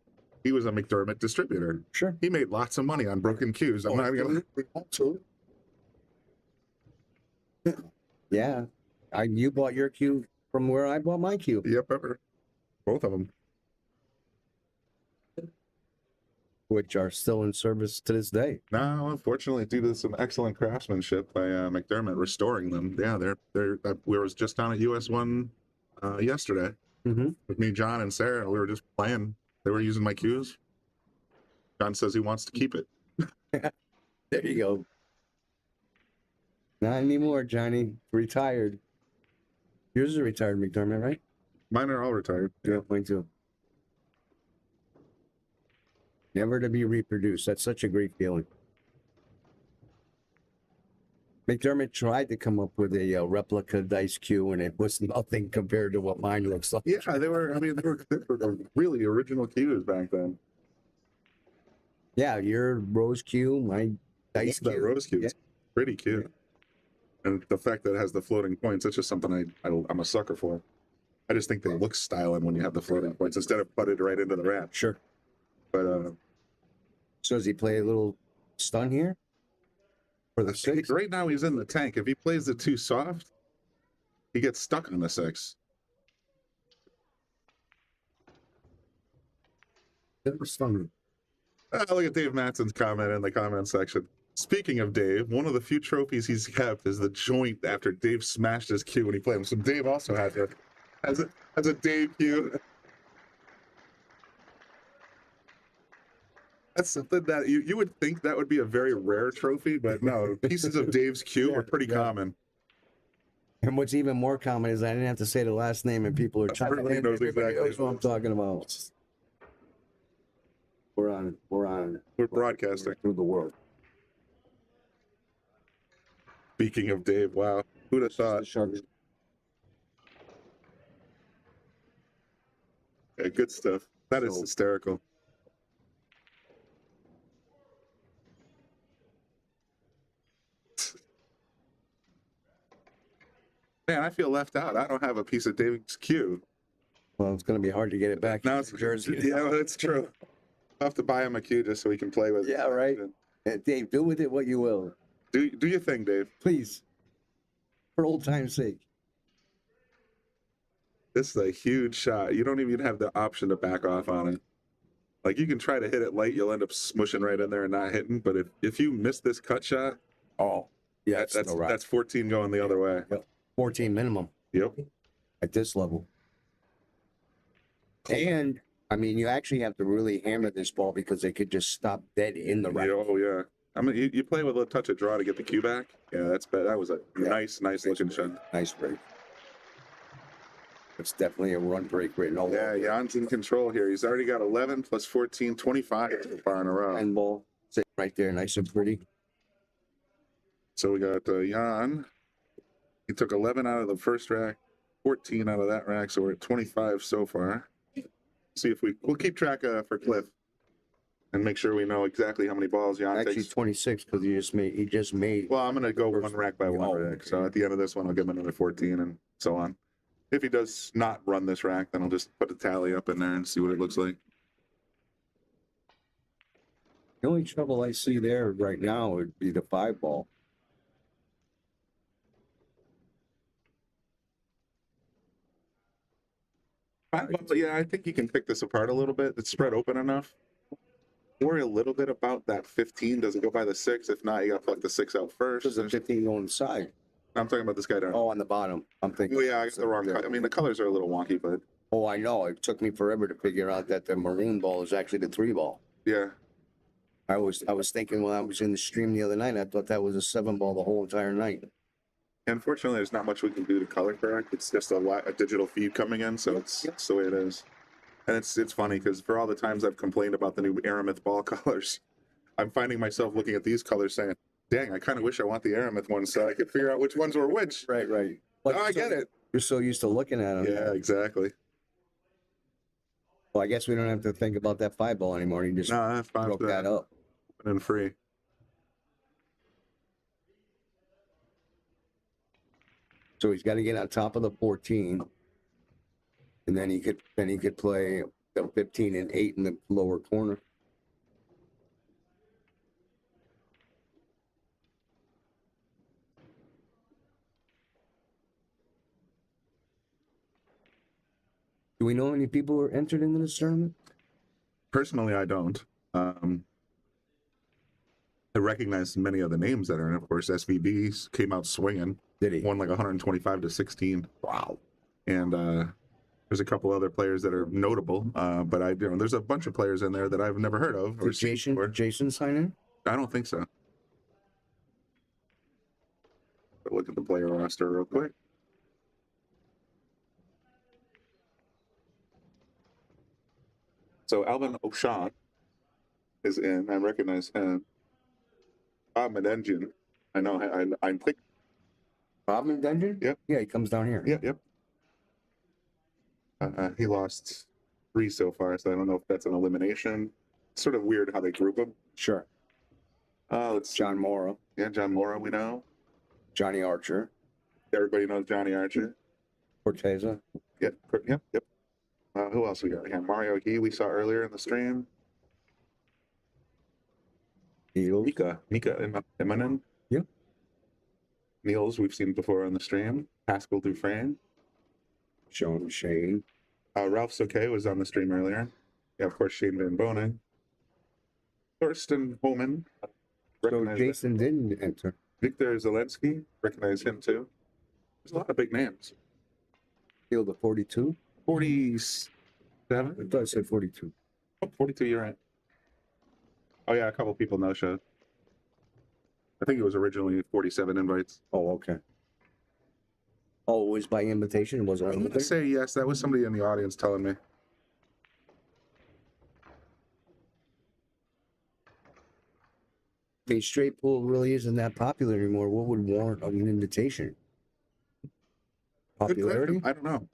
He was a McDermott distributor. Sure. He made lots of money on broken cues. I'm not even gonna. Yeah. You bought your cue from where I bought my cue. Yep, both of them. Which are still in service to this day. No, unfortunately, due to some excellent craftsmanship by McDermott restoring them. Yeah, they're we was just down at US 1 yesterday with me, John, and Sarah. We were just playing. They were using my cues. John says he wants to keep it. There you go. Not anymore, Johnny. Retired. Yours is a retired McDermott, right? Mine are all retired. Yeah, mine too. Never to be reproduced. That's such a great feeling. McDermott tried to come up with a replica dice cue, and it was nothing compared to what mine looks like. Yeah, they were really original cues back then. Yeah, your rose cue, my dice cue. That rose cue is pretty cute. And the fact that it has the floating points, it's just something I'm a sucker for. I just think they look styling when you have the floating points instead of putted right into the rack. Sure. But so does he play a little stun here? For the 6? Right now he's in the tank. If he plays it too soft, he gets stuck on the 6. Stun. Look at Dave Matson's comment in the comment section. Speaking of Dave, one of the few trophies he's kept is the joint after Dave smashed his cue when he played him. So Dave also has a Dave cue. That's something that you would think that would be a very rare trophy, but no, pieces of Dave's cue are pretty common. And what's even more common is I didn't have to say the last name, and people are trying to knows exactly knows what I'm talking about. We're broadcasting through the world. Speaking of Dave, wow, who'd have thought? Yeah, good stuff. That is hysterical. Man, I feel left out. I don't have a piece of Dave's cue. Well, it's going to be hard to get it back. Now it's Jersey. Yeah, that's true. I'll have to buy him a cue just so he can play with it. Yeah, right. And Dave, do with it what you will. Do your thing, Dave. Please. For old time's sake. This is a huge shot. You don't even have the option to back off on it. Like, you can try to hit it light, you'll end up smushing right in there and not hitting. But if you miss this cut shot, yeah, that's 14 going the other way. Yep. 14 minimum. Yep. At this level. And I mean, you actually have to really hammer this ball because they could just stop dead in the rack. Oh yeah. I mean, you play with a touch of draw to get the cue back. Yeah, that's bad. That was a nice looking shot. Nice break. It's definitely a run break written all over. Yeah, Jan's in control here. He's already got 11 plus 14, 25 so far in a row. And ball sitting right there, nice and pretty. So we got Jan. He took 11 out of the first rack, 14 out of that rack, so we're at 25 so far. See if we'll keep track for Cliff and make sure we know exactly how many balls Jan Actually, takes. 26 because he just made. Well, I'm gonna go one rack by one rack. Okay. So at the end of this one, I'll give him another 14 and so on. If he does not run this rack, then I'll just put the tally up in there and see what it looks like. The only trouble I see there right now would be the 5 ball. Yeah, I think you can pick this apart a little bit. It's spread open enough. Worry a little bit about that 15. Does it go by the 6? If not, you got to pluck the 6 out first. There's a 15 going inside. I'm talking about this guy down. Oh, on the bottom. I'm thinking. Oh, yeah, I got the wrong color. I mean, the colors are a little wonky, but. Oh, I know. It took me forever to figure out that the maroon ball is actually the 3 ball. Yeah. I was thinking when I was in the stream the other night, I thought that was a 7 ball the whole entire night. Unfortunately, there's not much we can do to color correct. It's just a digital feed coming in, so it's the way it is. And it's funny because for all the times I've complained about the new Aramith ball colors, I'm finding myself looking at these colors saying, dang, I kind of wish I want the Aramith ones so I could figure out which ones were which. Right. Like, I get it. You're so used to looking at them. Yeah, exactly. Well, I guess we don't have to think about that 5 ball anymore. You just broke that up. And free. So he's got to get on top of the 14, and then he could play the 15 and 8 in the lower corner. Do we know any people who are entered into this tournament? Personally, I don't. I recognize many of the names that are in. Of course, SVB came out swinging. Did he? Won like 125 to 16. Wow. and there's a couple other players that are notable. But there's a bunch of players in there that I've never heard of. Did Jason sign in? I don't think so. But look at the player roster real quick. So Alvin O'Shawn is in. I recognize him. Bob Medengian. I know. I'm quick. Bob Medengian? Yep. Yeah, he comes down here. Yep. He lost 3 so far, so I don't know if that's an elimination. It's sort of weird how they group them. Sure. It's John Morrow. Yeah, John Morrow, we know. Johnny Archer. Everybody knows Johnny Archer. Corteza. Yep. Who else we got? We got Mario He we saw earlier in the stream. Mika Emanen. Yep. Niels, we've seen before on the stream. Pascal Dufresne. Sean Shane. Ralph Soke was on the stream earlier. Yeah, of course, Shane Van Bonen. Thorsten Holman. So Jason didn't enter. Victor Zelensky. Recognize him too. There's a lot of big names. Field of 42? 47? I thought I said 42. Oh, 42, you're right. Oh, yeah, a couple people no-showed. I think it was originally 47 invites. Oh, okay. Oh, it was by invitation? It wasn't. I'm going to say yes. That was somebody in the audience telling me. If straight pool really isn't that popular anymore, what would warrant an invitation? Popularity? I don't know.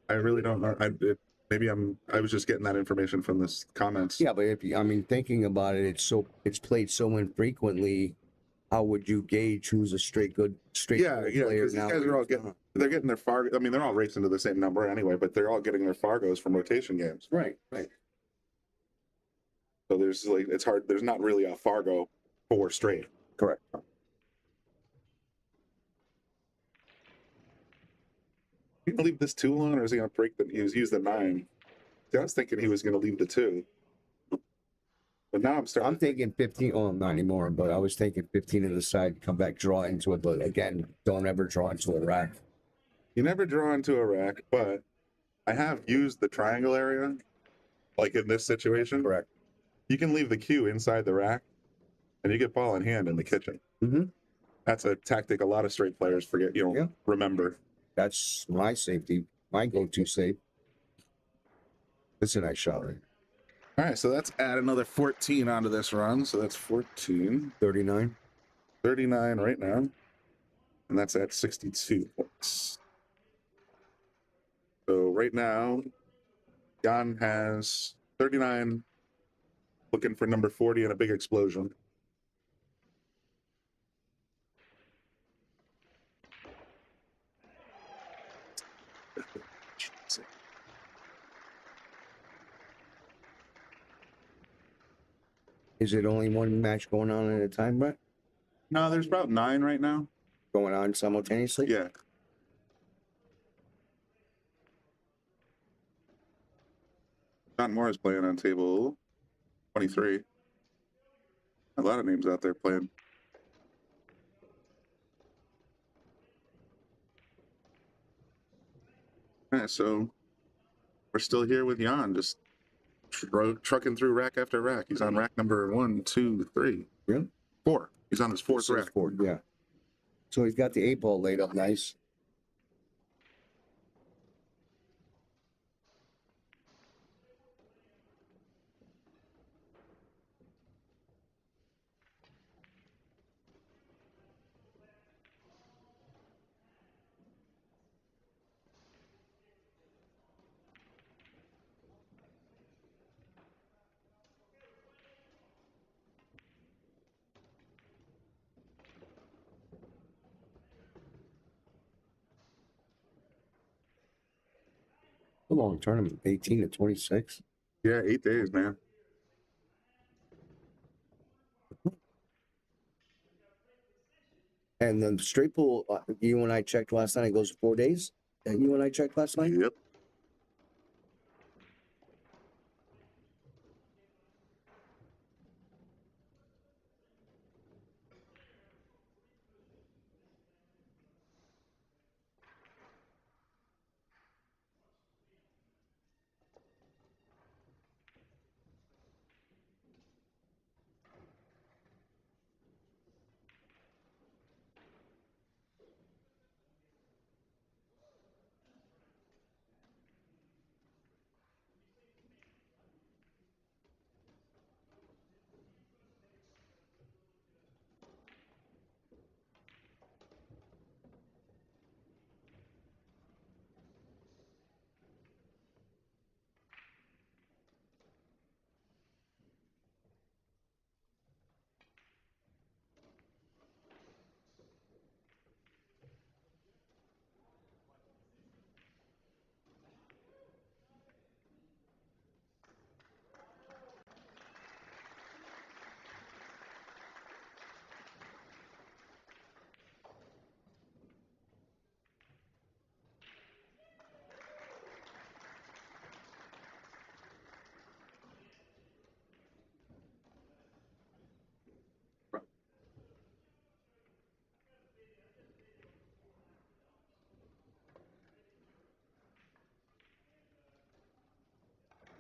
I really don't know. I was just getting that information from this comments. Yeah, but thinking about it, it's played so infrequently. How would you gauge who's a straight pool player these now? guys are all getting their Fargo. I mean, they're all racing to the same number anyway, but they're all getting their Fargos from rotation games. Right. So it's hard. There's not really a Fargo 4 straight. Correct. He gonna leave this 2 alone, or is he gonna break use the 9? See, I was thinking he was gonna leave the 2. But now I'm thinking 15. Oh, not anymore. But I was thinking 15 to the side, come back, draw into it. But again, don't ever draw into a rack. You never draw into a rack, but I have used the triangle area, like in this situation. Correct. You can leave the cue inside the rack, and you get ball in hand in the kitchen. Mm-hmm. That's a tactic a lot of straight players forget. Remember. That's my safety, my go-to safe. It's a nice shot, right? All right, so let's add another 14 onto this run. So that's 14. 39. 39 right now. And that's at 62 points. So right now, Jan has 39, looking for number 40 and a big explosion. Is it only one match going on at a time, Brett? No, there's about 9 right now. Going on simultaneously? Yeah. John Moore is playing on table 23. A lot of names out there playing. All right, so we're still here with Jan, just trucking through rack after rack. He's on rack number 1, 2, 3. Really? 4. He's on his 4th rack. 4, yeah. So he's got the 8-ball laid up nice. A long tournament, 18 to 26. Yeah, 8 days, man. And the straight pool, you and I checked last night, it goes 4 days. And you and I checked last night? Yep.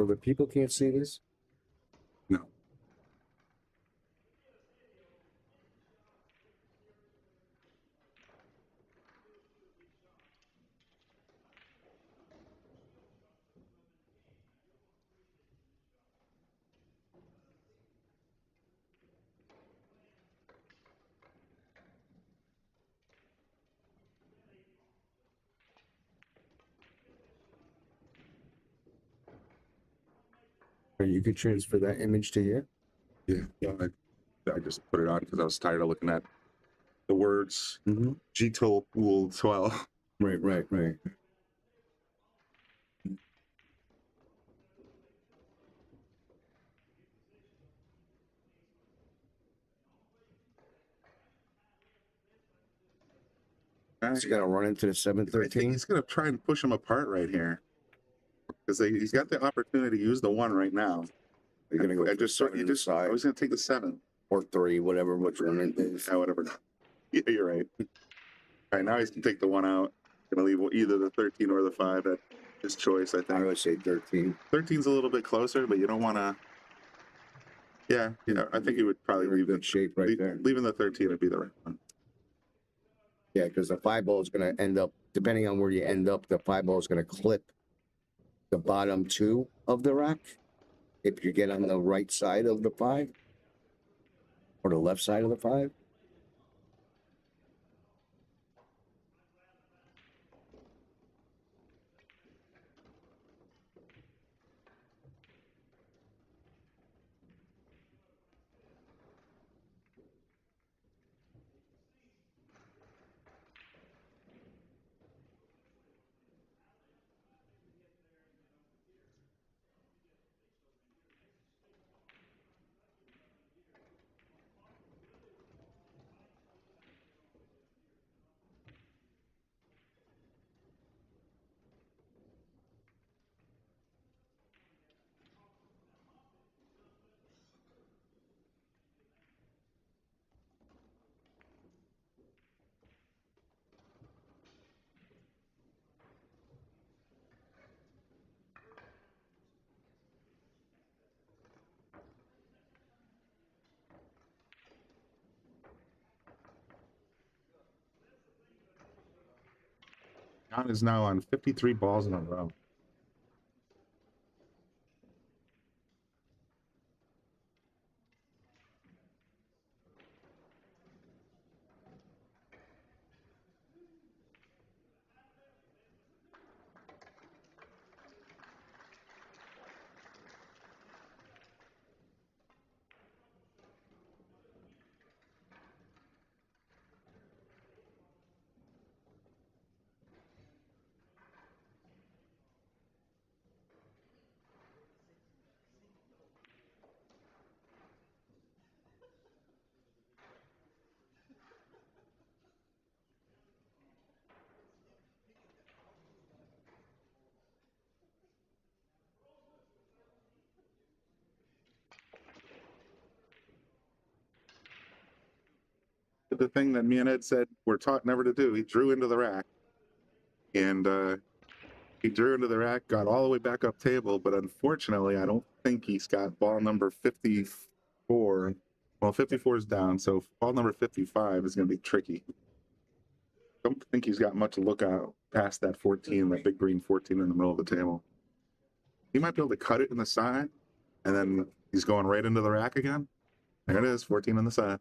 So the people can't see this? No. Or you could transfer that image to here? Yeah, I just put it on because I was tired of looking at the words Gito Pool 12. Right. He's got to run into the I think 713. he's going to try and push them apart right here because he's got the opportunity to use the 1 right now. You're going to go I was going to take the 7 or 3, whatever, which one it is. Yeah, whatever. Yeah, you're right. All right, now he's going to take the 1 out. Going to leave either the 13 or the 5 at his choice, I think. I would say 13. 13's a little bit closer, but you don't want to. Yeah, I think he would probably leave it shape right there. Leaving the 13 would be the right one. Yeah, because the 5 ball is going to end up, depending on where you end up, the 5 ball is going to clip the bottom 2 of the rack. If you get on the right side of the 5 or the left side of the 5. John is now on 53 balls in a row. The thing that me and Ed said we're taught never to do, he drew into the rack. And he drew into the rack, got all the way back up table, but unfortunately, I don't think he's got ball number 54. Well, 54 is down, so ball number 55 is going to be tricky. Don't think he's got much to look out past that 14, that big green 14 in the middle of the table. He might be able to cut it in the side, and then he's going right into the rack again. There it is, 14 on the side.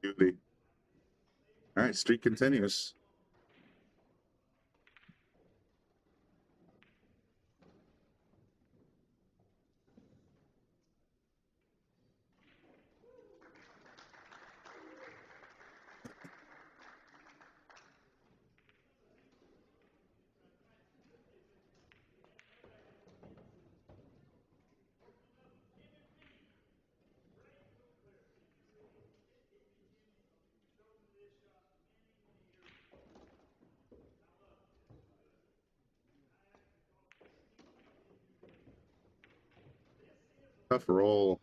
Beauty. All right, streak continues. Tough roll.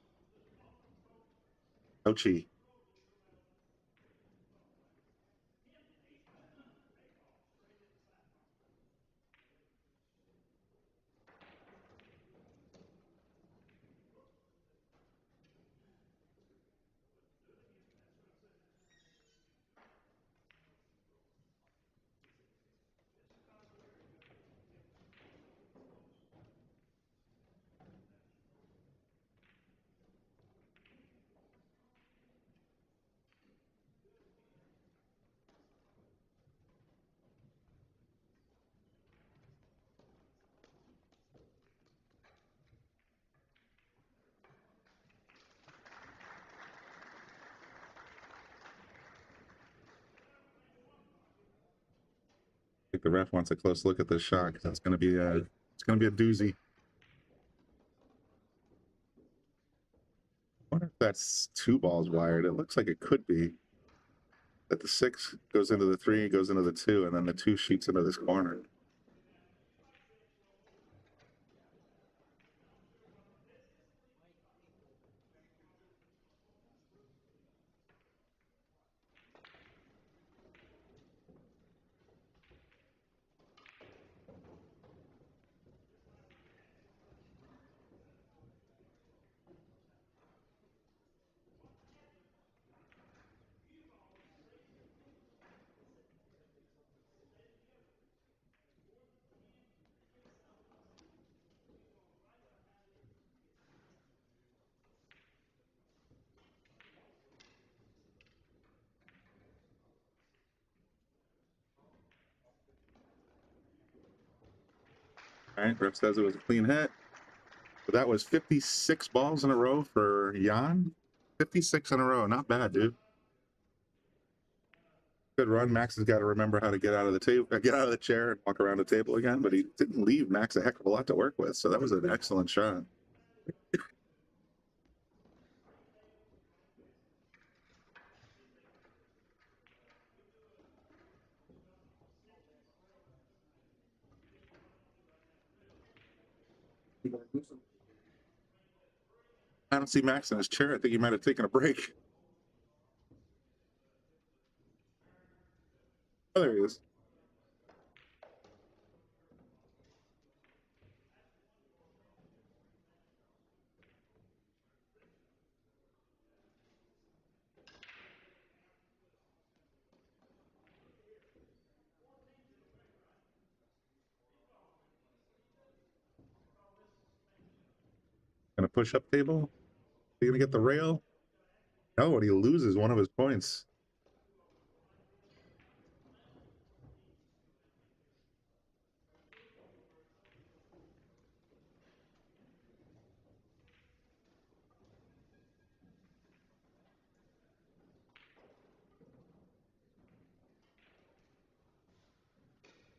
Ouchie. I think the ref wants a close look at this shot. That's going to be a doozy. I wonder if that's 2 balls wired. It looks like it could be. That the 6 goes into the 3, goes into the 2, and then the 2 shoots into this corner. All right, ref says it was a clean hit. But that was 56 balls in a row for Jan. 56 in a row. Not bad, dude. Good run. Max has got to remember how to get out of the table, get out of the chair and walk around the table again, but he didn't leave Max a heck of a lot to work with. So that was an excellent shot. I don't see Max in his chair. I think he might have taken a break. Oh, there he is. Gonna push up table. Are you gonna get the rail? No, and he loses one of his points.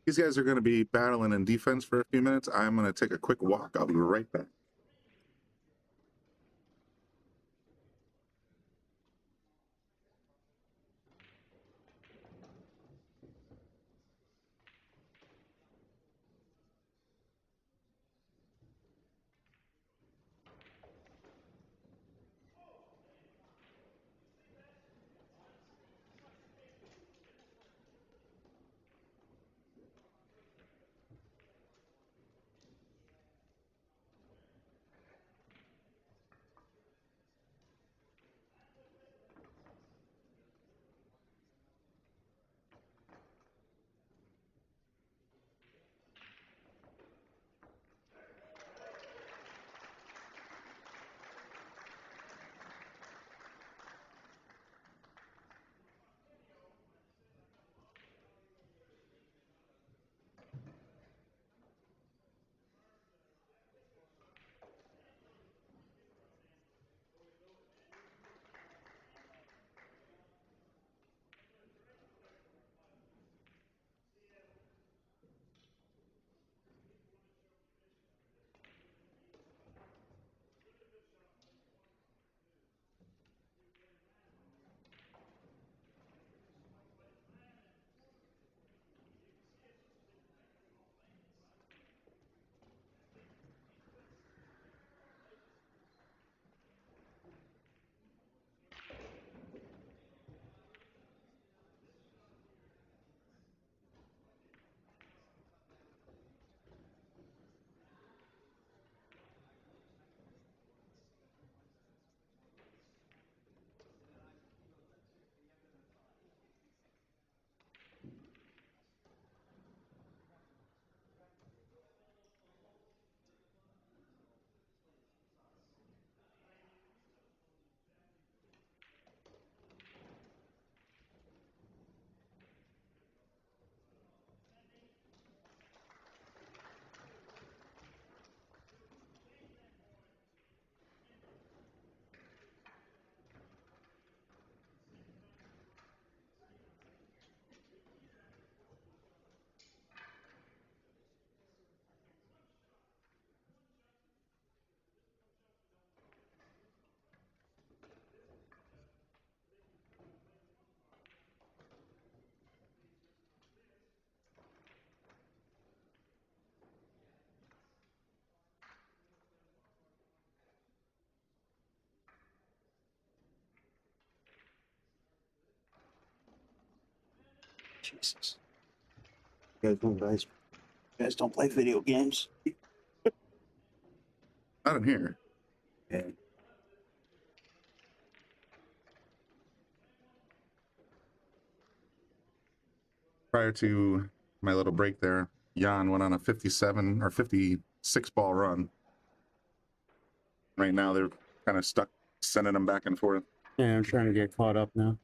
These guys are going to be battling in defense for a few minutes. I'm going to take a quick walk. I'll be right back. Jesus. You guys don't play video games? Not in here. Yeah. Prior to my little break there, Jan went on a 57 or 56 ball run. Right now they're kind of stuck sending them back and forth. Yeah, I'm trying to get caught up now.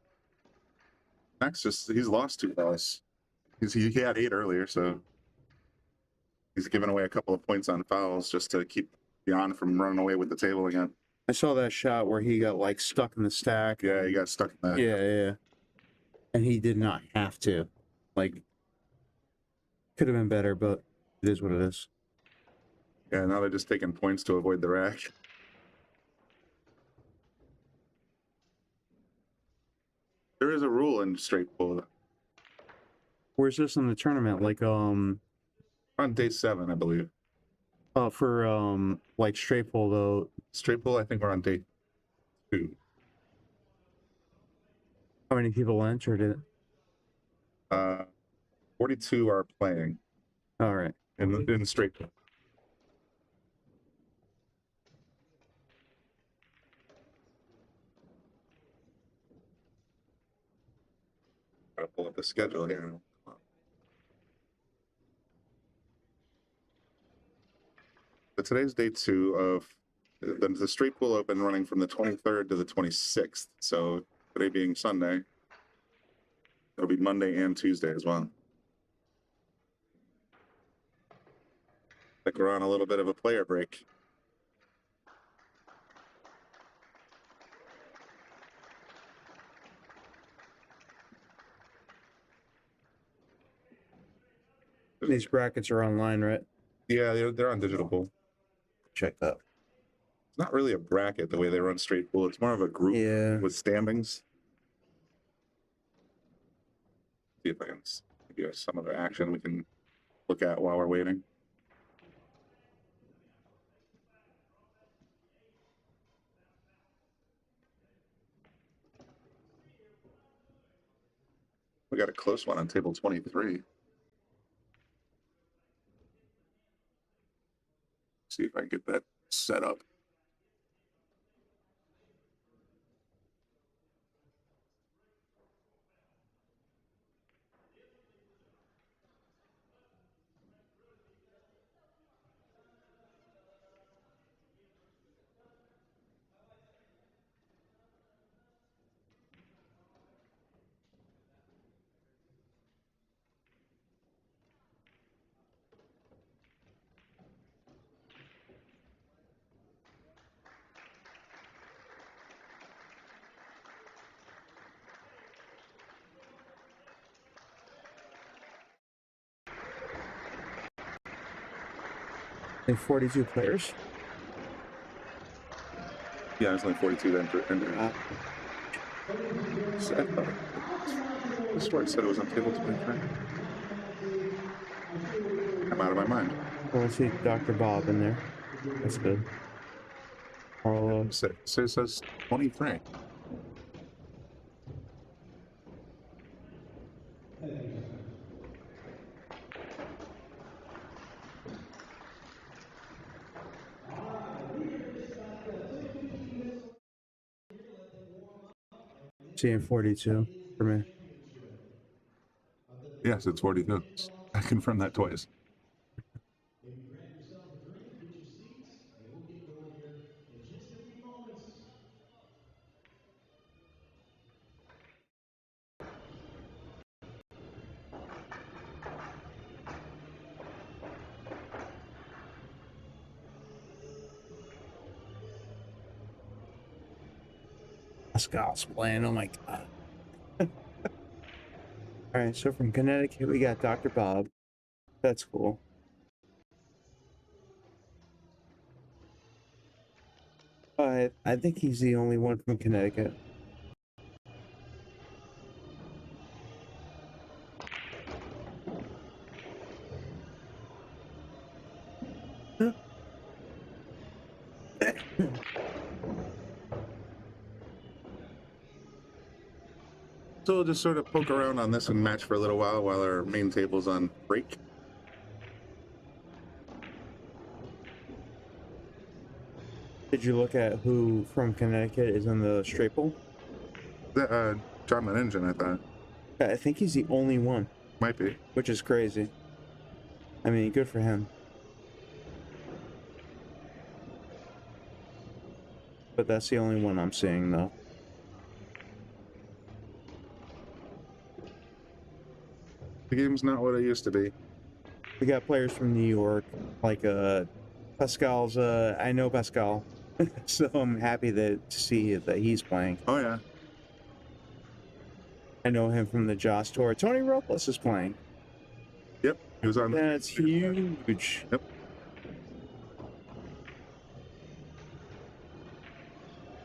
Max he's lost 2 balls. He had 8 earlier, so he's given away a couple of points on fouls just to keep Jan from running away with the table again. I saw that shot where he got like stuck in the stack. Yeah, he got stuck in that. Yeah. And he did not have to. Like, could have been better, but it is what it is. Yeah, now they're just taking points to avoid the rack. There is a rule in straight pool. Where's this in the tournament? Like, on day 7, I believe. For like straight pool though. Straight pool, I think we're on day 2. How many people entered it? 42 are playing. All right. In straight pool. Gotta pull up the schedule here. But today's day 2 of the straight pool open, running from the 23rd to the 26th. So today being Sunday, it'll be Monday and Tuesday as well. Like we're on a little bit of a player break. These brackets are online, right? Yeah, they're on digital pool. Check that. It's not really a bracket the way they run straight pool. It's more of a group with standings. See if I can give you some other action we can look at while we're waiting. We got a close one on table 23. See if I can get that set up. And 42 players. Yeah, there's only 42 then. I swear it said it was on table 23. I'm out of my mind. Well, I see Dr. Bob in there. That's good. It says 23. Seeing 42 for me. Yes, it's 42. I confirmed that twice. Pascal's playing. Oh my god. All right, so from Connecticut we got Dr. Bob. That's cool. I think he's the only one from Connecticut. So we'll just sort of poke around on this and match for a little while our main table's on break. Did you look at who from Connecticut is in the straight pool? John the Engine, I thought. I think he's the only one. Might be. Which is crazy. I mean, good for him. But that's the only one I'm seeing, though. The game's not what it used to be. We got players from New York, like Pascal's. I know Pascal, so I'm happy to see that he's playing. Oh yeah. I know him from the Joss tour. Tony Robles is playing. Yep, he was on. That's huge. Yep.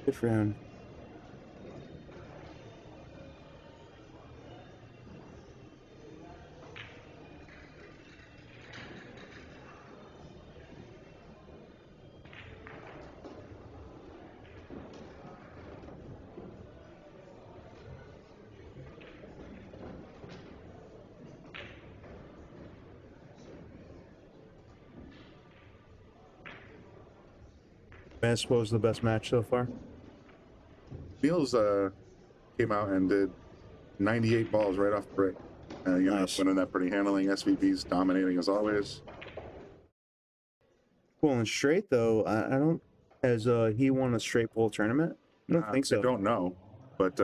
Good for him. I suppose the best match so far. Niels came out and did 98 balls right off the break. You know, winning that pretty handling. SVP's dominating as always. Pulling straight though, I don't. Has he won a straight pool tournament? I don't think so. I don't know, but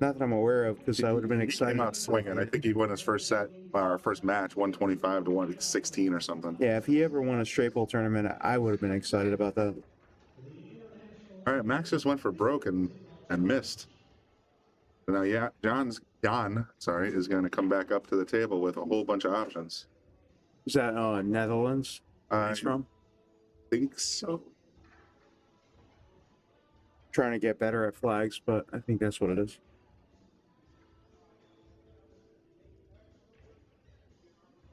not that I'm aware of, because I would have been excited. He came out swinging. I think he won his first set, our first match, 125 to 116 or something. Yeah, if he ever won a straight pool tournament, I would have been excited about that. All right, Max just went for broke and missed. So now, yeah, John is going to come back up to the table with a whole bunch of options. Is that Netherlands? He's from? Think so. Trying to get better at flags, but I think that's what it is.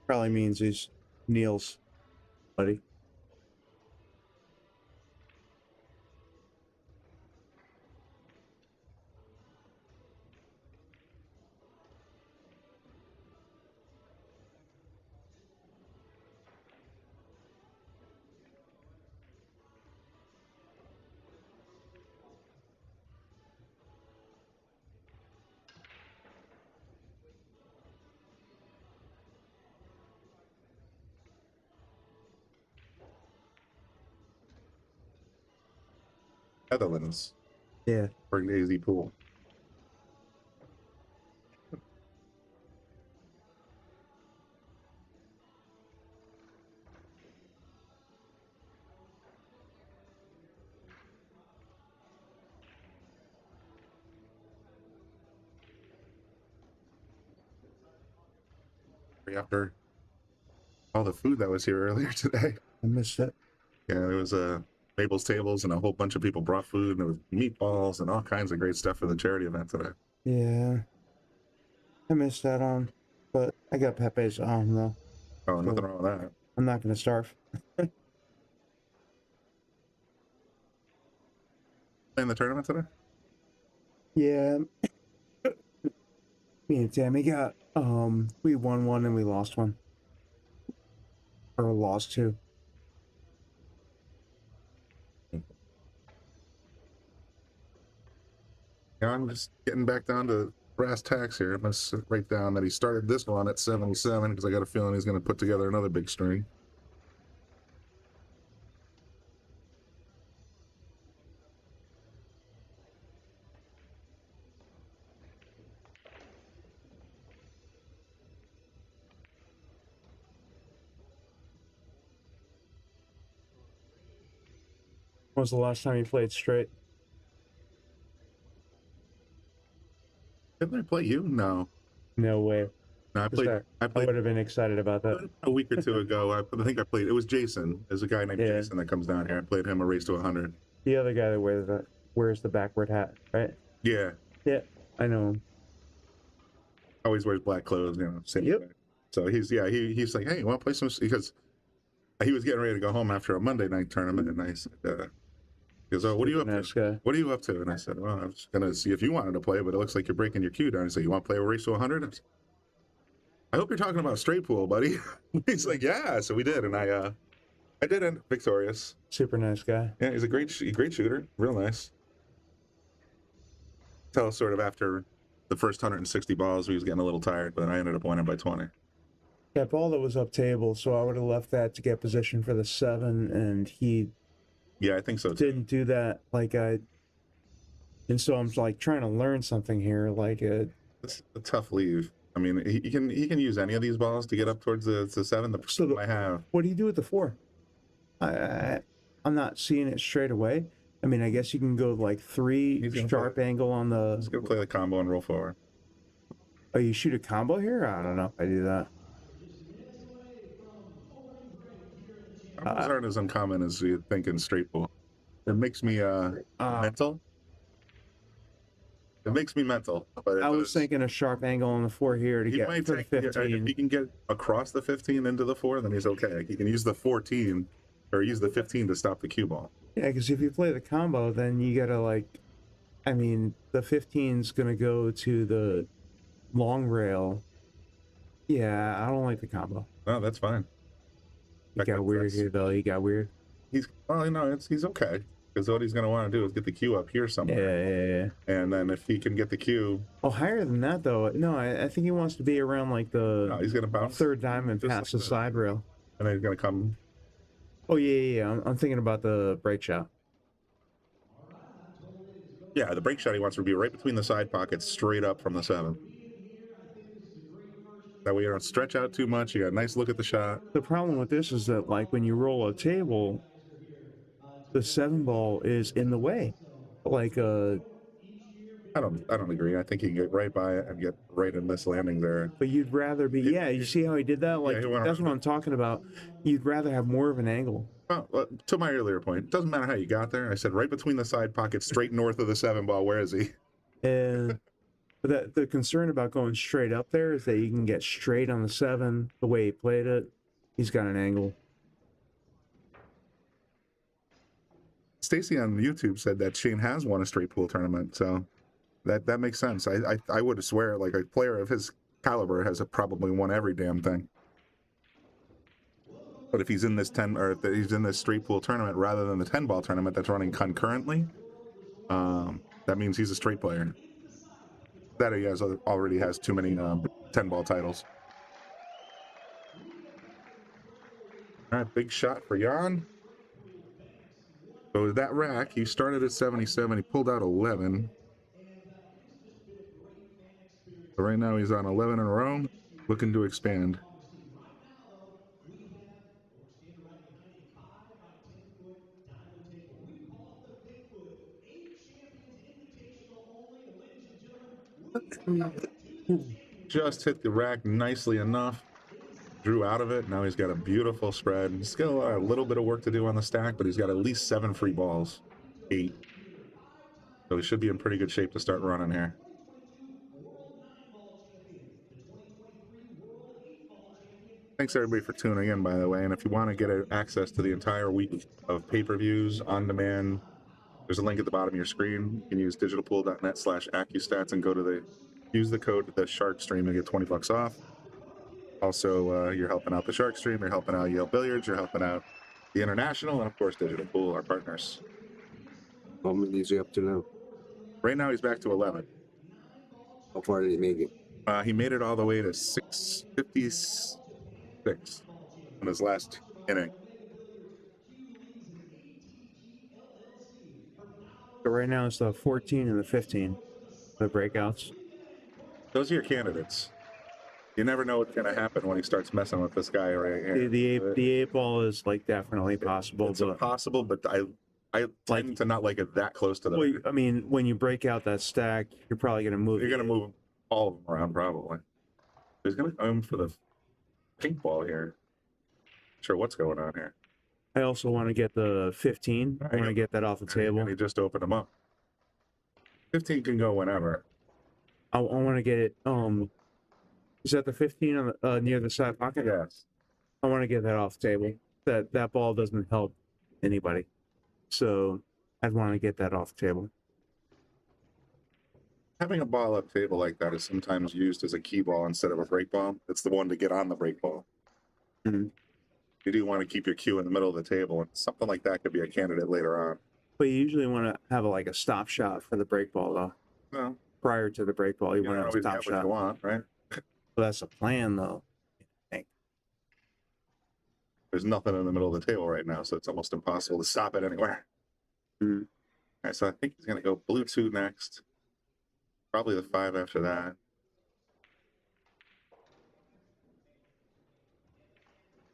Probably means he's Niels, buddy. Netherlands. Yeah. For an easy pool. After all the food that was here earlier today. I missed it. Yeah, there was Mabel's tables and a whole bunch of people brought food, and there was meatballs and all kinds of great stuff for the charity event today. Yeah. I missed that on, but I got Pepe's on though. Oh, nothing wrong with that. I'm not gonna starve. Playing the tournament today? Yeah. Me and Tammy got we won one and we lost one. Or lost two. Yeah, I'm just getting back down to brass tacks here. I'm gonna write down that he started this one at 77 because I got a feeling he's gonna put together another big string. When was the last time you played straight? Didn't I play you? No. No way. No, I played. I would have been excited about that. A week or two ago. I think I played. It was Jason. There's a guy named Jason that comes down here. I played him a race to 100. The other guy that wears the backward hat, right? Yeah. Yeah, I know him. Always wears black clothes, you know. Same guy. So he's like, hey, you want to play some? Because he was getting ready to go home after a Monday night tournament, and I said, goes, "Oh, what are you up Nice to? guy. What are you up to?" And I said, "Well, I'm just gonna see if you wanted to play, but it looks like you're breaking your cue down." He said, "You want to play a race to 100?" I hope you're talking about straight pool, buddy. He's like, "Yeah." So we did, and I did end up victorious. Super nice guy. Yeah, he's a great shooter, real nice. Tell us sort of after the first 160 balls, he was getting a little tired, but I ended up winning by 20. That ball that was up table, so I would have left that to get position for the 7, and he Yeah, I think so too. didn't do that. And so I'm like trying to learn something here. It's a tough leave. I mean, he can use any of these balls to get up towards the 7. The problem I have. What do you do with the 4? I'm not seeing it straight away. I mean, I guess you can go like 3 sharp angle on the. Let's go play the combo and roll forward. Oh, you shoot a combo here? I don't know if I do that. Combos aren't as uncommon as you think in straight pool. It makes me mental. It makes me mental. But I was thinking a sharp angle on the 4 here to get to the 15. If he can get across the 15 into the 4, then he's okay. He can use the 14 or use the 15 to stop the cue ball. Yeah, because if you play the combo, then you gotta the 15's gonna go to the long rail. Yeah, I don't like the combo. No, that's fine. He got weird here, though. He got weird. He's okay. Because what he's going to want to do is get the cue up here somewhere. Yeah. And then if he can get the cue. Oh, higher than that, though. No, I think he wants to be around the he's going to bounce. 3rd diamond past the side rail. And then he's going to come. Oh, yeah. I'm thinking about the break shot. Yeah, the break shot he wants to be right between the side pockets, straight up from the 7. That way you don't stretch out too much. You got a nice look at the shot. The problem with this is that, when you roll a table, the 7 ball is in the way. I don't agree. I think he can get right by it and get right in this landing there. But you'd rather be. You see how he did that? That's what I'm talking about. You'd rather have more of an angle. Well, to my earlier point, it doesn't matter how you got there. I said right between the side pockets, straight north of the 7 ball. Where is he? And but the concern about going straight up there is that you can get straight on the 7 the way he played it. He's got an angle. Stacy on YouTube said that Shane has won a straight pool tournament, so that makes sense. I would swear a player of his caliber has probably won every damn thing. But if he's in this he's in this straight pool tournament rather than the 10 ball tournament that's running concurrently, that means he's a straight player. That he already has too many 10 ball titles. All right, big shot for Jan. So that rack, he started at 77. He pulled out 11. So right now he's on 11 in a row, looking to expand. Just hit the rack nicely enough. Drew out of it. Now he's got a beautiful spread. He's still a little bit of work to do on the stack, but he's got at least 7 free balls. 8. So he should be in pretty good shape to start running here. Thanks everybody for tuning in, by the way. And if you want to get access to the entire week of pay-per-views on demand, there's a link at the bottom of your screen. You can use digitalpool.net/accustats and use the code the Shark Stream and get $20 off. Also, you're helping out the Shark Stream, you're helping out Yale Billiards, you're helping out the International, and of course Digital Pool, our partners. How many is he up to now? Right now he's back to 11. How far did he make it? He made it all the way to 656 in his last inning. So right now it's the 14 and the 15, the breakouts. Those are your candidates. You never know what's going to happen when he starts messing with this guy right here. The 8 ball is definitely possible. It's impossible, but I tend to not like it that close to the. Well, I mean, when you break out that stack, you're probably going to move. You're going to move all of them around probably. He's going to come for the pink ball here. Not sure what's going on here. I also want to get the 15. I want to get that off the table. And he just opened them up. 15 can go whenever. I want to get it. Is that the 15 on near the side pocket? Yes. I want to get that off the table. That ball doesn't help anybody. So I'd want to get that off the table. Having a ball up table like that is sometimes used as a key ball instead of a break ball. It's the one to get on the break ball. Mm-hmm. You do want to keep your cue in the middle of the table, and something like that could be a candidate later on. But you usually want to have like a stop shot for the break ball, though. No, Prior to the break ball, you want to have a always stop get what shot. you want, right? Well, that's a plan, though. There's nothing in the middle of the table right now, so it's almost impossible to stop it anywhere. Mm-hmm. All right, so I think he's going to go blue 2 next. Probably the 5 after that.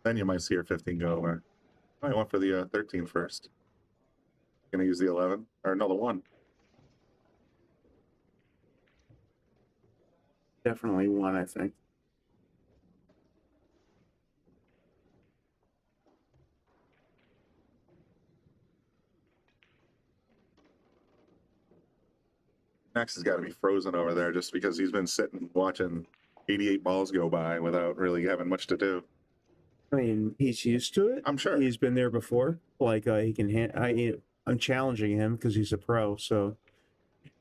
Then you might see your 15 go away. I went for the 13 first. Going to use the 11, or no, the 1. Definitely 1, I think. Max has got to be frozen over there just because he's been sitting watching 88 balls go by without really having much to do. I mean, he's used to it. I'm sure he's been there before. Like he can. I'm challenging him because he's a pro. So,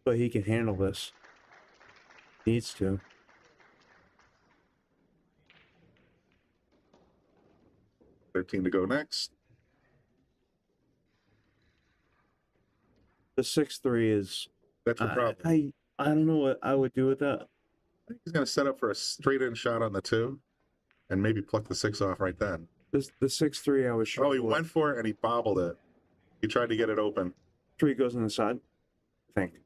but he can handle this. Needs to. $13 to go next. The 6-3 is. That's the problem. I don't know what I would do with that. I think he's going to set up for a straight in shot on the 2 and maybe pluck the 6 off right then. The 6-3 I was sure. Oh, he went for it and he bobbled it. He tried to get it open. 3 goes on the side, I think.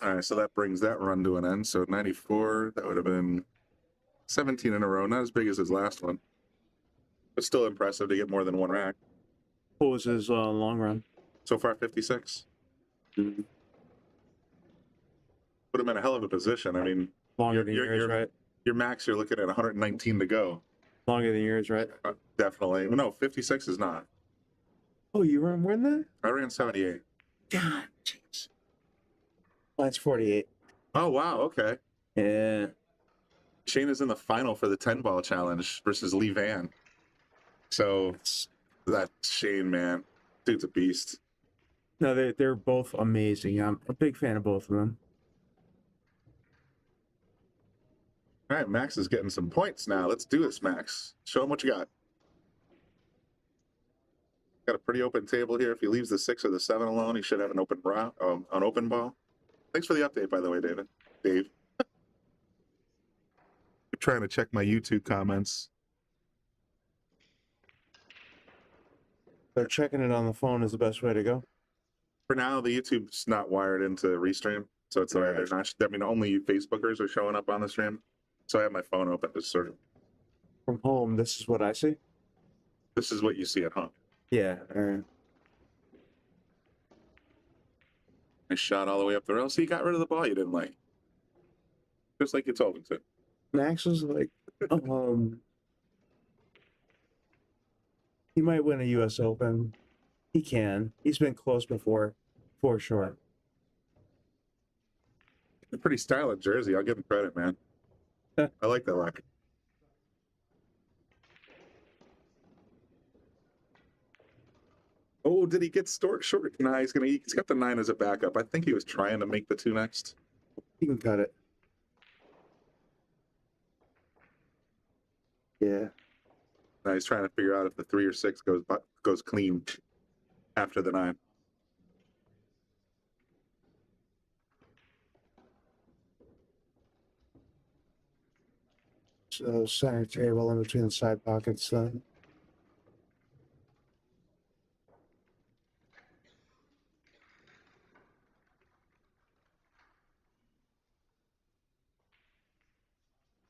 All right, so that brings that run to an end. So 94, that would have been 17 in a row. Not as big as his last one, but still impressive to get more than 1 rack. What was his long run? So far, 56. Mm-hmm. Put him in a hell of a position. I mean, longer than yours, right? Your max, you're looking at 119 to go. Longer than yours, right? Definitely. No, 56 is not. Oh, you ran more than that? I ran 78. God, jeez. Mine's 48. Oh, wow. Okay. Yeah. Shane is in the final for the 10-ball challenge versus Lee Van. So that Shane, man, dude's a beast. No, they're both amazing. I'm a big fan of both of them. All right, Max is getting some points now. Let's do this, Max. Show him what you got. Got a pretty open table here. If he leaves the 6 or the 7 alone, he should have an open ball. Thanks for the update, by the way, David. Dave. I'm trying to check my YouTube comments. So checking it on the phone is the best way to go. For now, the YouTube's not wired into Restream, so it's they're not. I mean, only Facebookers are showing up on the stream. So I have my phone open to sort of. From home, this is what I see. This is what you see at home. Yeah. All right. Nice shot all the way up the rail. So you got rid of the ball you didn't like, just like you told him to. Max was like, he might win a U.S. Open. He can. He's been close before, for sure. A pretty stylish jersey. I'll give him credit, man. I like that lock. Oh, did he get short? No, he's got the 9 as a backup. I think he was trying to make the 2 next. He can cut it. Yeah. Now he's trying to figure out if the 3 or 6 goes clean after the 9. So center table in between the side pockets.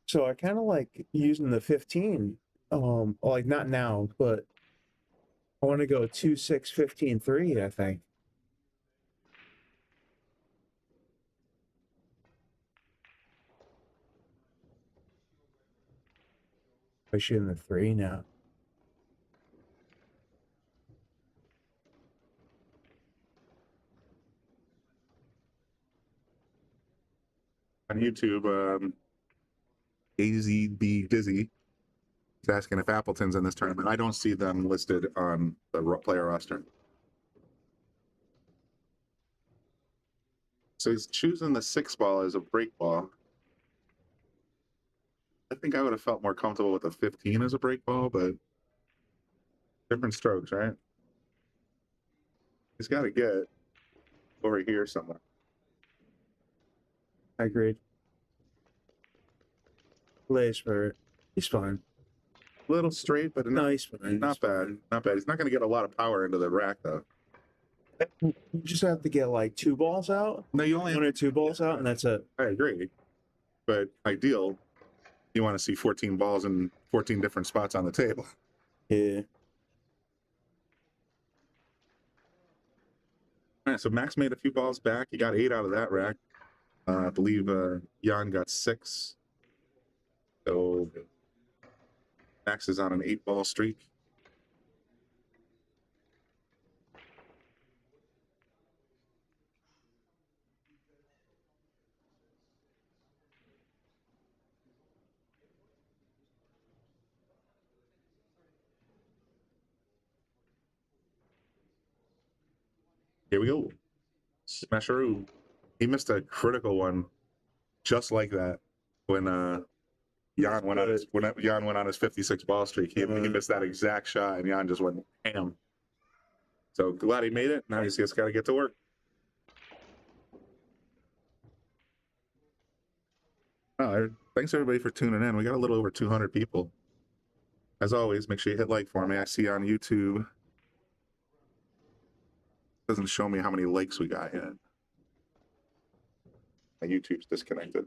So I kind of like using the 15. Like not now, but I want to go 2, 6, 15, 3, I think. I'm shooting the 3 now. On YouTube, AZB Dizzy is asking if Appleton's in this tournament. I don't see them listed on the player roster. so he's choosing the 6 ball as a break ball. I think I would have felt more comfortable with the 15 as a break ball, but different strokes, right? He's got to get over here somewhere. I agreed. Lays for it. He's fine. A little straight, but No, he's fine. not bad. Not bad. He's not going to get a lot of power into the rack, though. You just have to get like 2 balls out. No, you only 1 or 2 balls out, and that's it. I agree. But ideal, you want to see 14 balls in 14 different spots on the table. Yeah. All right, so Max made a few balls back. He got 8 out of that rack. I believe Jan got 6. So Max is on an 8-ball streak. Here we go. Smasheroo. He missed a critical one just like that when Jan went on his 56 ball streak. He missed that exact shot, and Jan just went ham. So glad he made it. Now he's just got to get to work. Oh, thanks everybody for tuning in. We got a little over 200 people. As always, make sure you hit like for me. I see on YouTube. Doesn't show me how many likes we got yet. My YouTube's disconnected.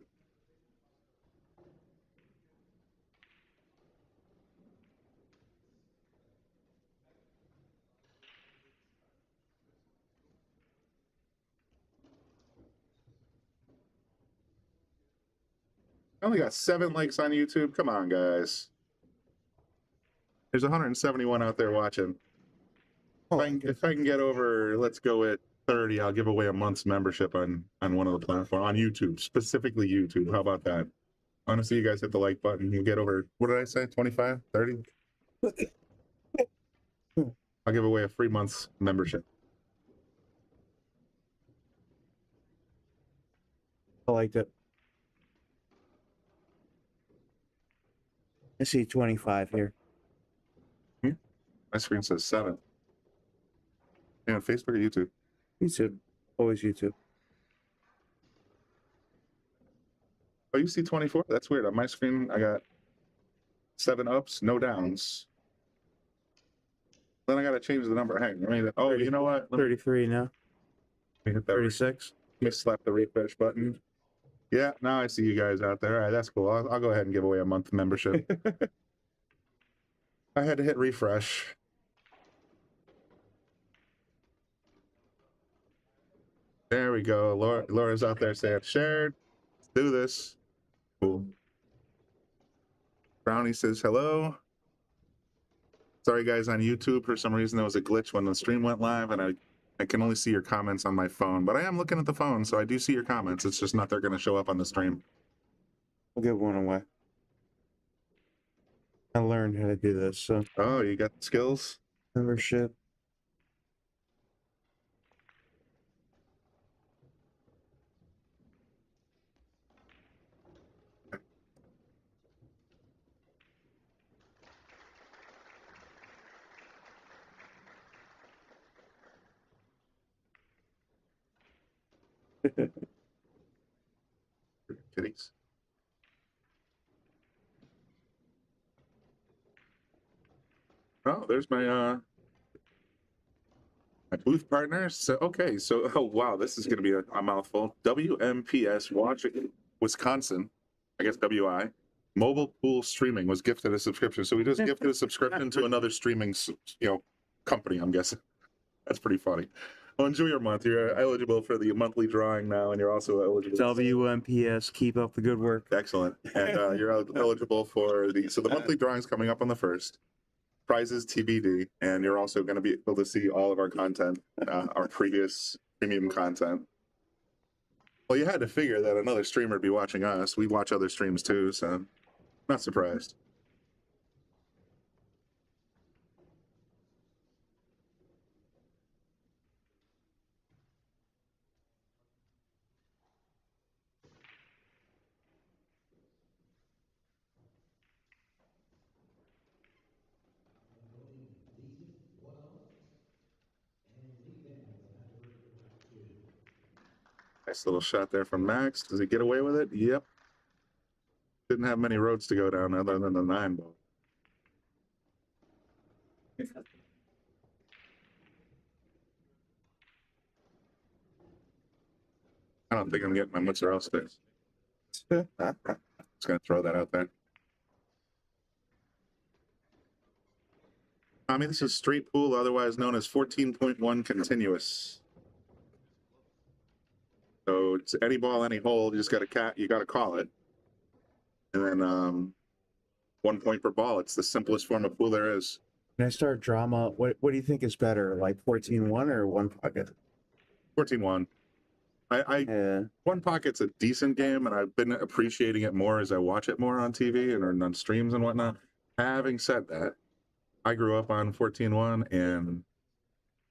I only got 7 likes on YouTube. Come on, guys. There's 171 out there watching. If I can get over, let's go at 30, I'll give away a month's membership on one of the platforms, on YouTube, specifically YouTube. How about that? Honestly, you guys hit the like button. You get over, what did I say, 25, 30? I'll give away a free month's membership. I liked it. I see 25 here. My screen says 7. Yeah, Facebook or YouTube? YouTube. Always YouTube. Oh, you see 24? That's weird. On my screen, I got 7 ups, no downs. Then I got to change the number. Hang on. Oh, you know what? 33 now. Let me hit that 36. Let me slap the refresh button. Yeah, now I see you guys out there. All right, that's cool. I'll go ahead and give away a month membership. I had to hit refresh. There we go. Laura's out there saying, shared. Let's do this. Cool. Brownie says hello. Sorry, guys, on YouTube. For some reason, there was a glitch when the stream went live, and I can only see your comments on my phone. But I am looking at the phone, so I do see your comments. It's just not they're going to show up on the stream. I'll give one away. I learned how to do this, so. Oh, you got skills? Membership. Kitties. Oh, there's my booth partner. So okay, so oh wow, this is gonna be a mouthful. WMPS Watching Wisconsin, I guess WI. Mobile Pool Streaming was gifted a subscription. So we just gifted a subscription to another streaming company, I'm guessing. That's pretty funny. Well, enjoy your month. You're eligible for the monthly drawing now, and you're also eligible. WMPS, keep up the good work. Excellent. And you're eligible for the monthly drawing's coming up on the 1st. Prizes TBD, and you're also going to be able to see all of our content, our previous premium content. Well, you had to figure that another streamer would be watching us. We watch other streams too, so not surprised. Nice little shot there from Max. Does he get away with it? Yep. Didn't have many roads to go down other than the 9 ball. I don't think I'm getting my mozzarella sticks. Just gonna throw that out there. I mean, this is straight pool, otherwise known as 14.1 continuous. So it's any ball, any hole. You just got to call it, and then 1 point per ball. It's the simplest form of pool there is. When I start drama, what do you think is better, like 14-1 or 1 pocket? 14-1. One pocket's a decent game, and I've been appreciating it more as I watch it more on TV and on streams and whatnot. Having said that, I grew up on 14-1, and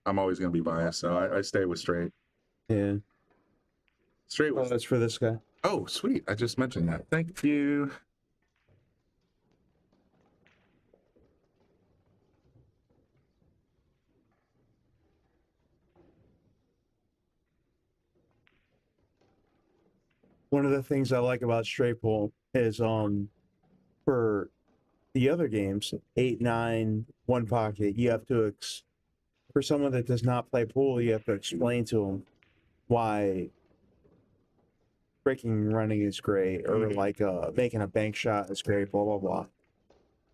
I'm always going to be biased, so I stay with straight. Yeah. Straight was. Oh, that's for this guy. Oh, sweet. I just mentioned that. Thank you. One of the things I like about straight pool is for the other games, 8, 9, 1 pocket, you have to for someone that does not play pool, you have to explain to them why breaking running is great, or like making a bank shot is great, blah blah blah.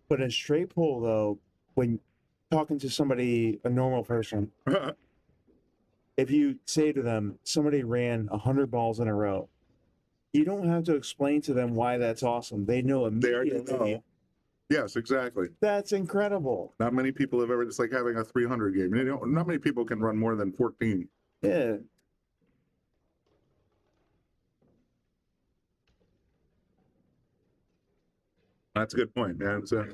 But in straight pool though, when talking to somebody, a normal person, if you say to them somebody ran 100 balls in a row, you don't have to explain to them why that's awesome. They know immediately. They already know. Yes, exactly. That's incredible. Not many people have ever. It's like having a 300 game. You know, not many people can run more than 14. Yeah. That's a good point, man. So,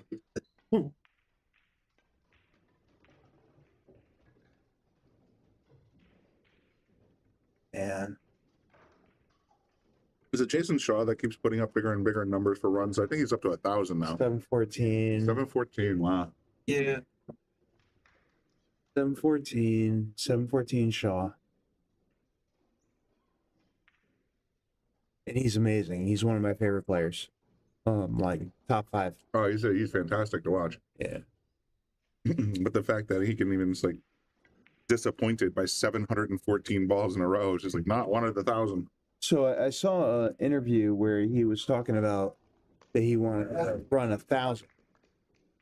man. Is it Jason Shaw that keeps putting up bigger and bigger numbers for runs? I think he's up to 1,000 now. 714. 714. Wow. Yeah. 714 Shaw. And he's amazing. He's one of my favorite players. Like top 5. Oh, he's fantastic to watch. Yeah. But the fact that he can even just like disappointed by 714 balls in a row is just like not one of the 1,000. So I saw an interview where he was talking about that he wanted to run 1,000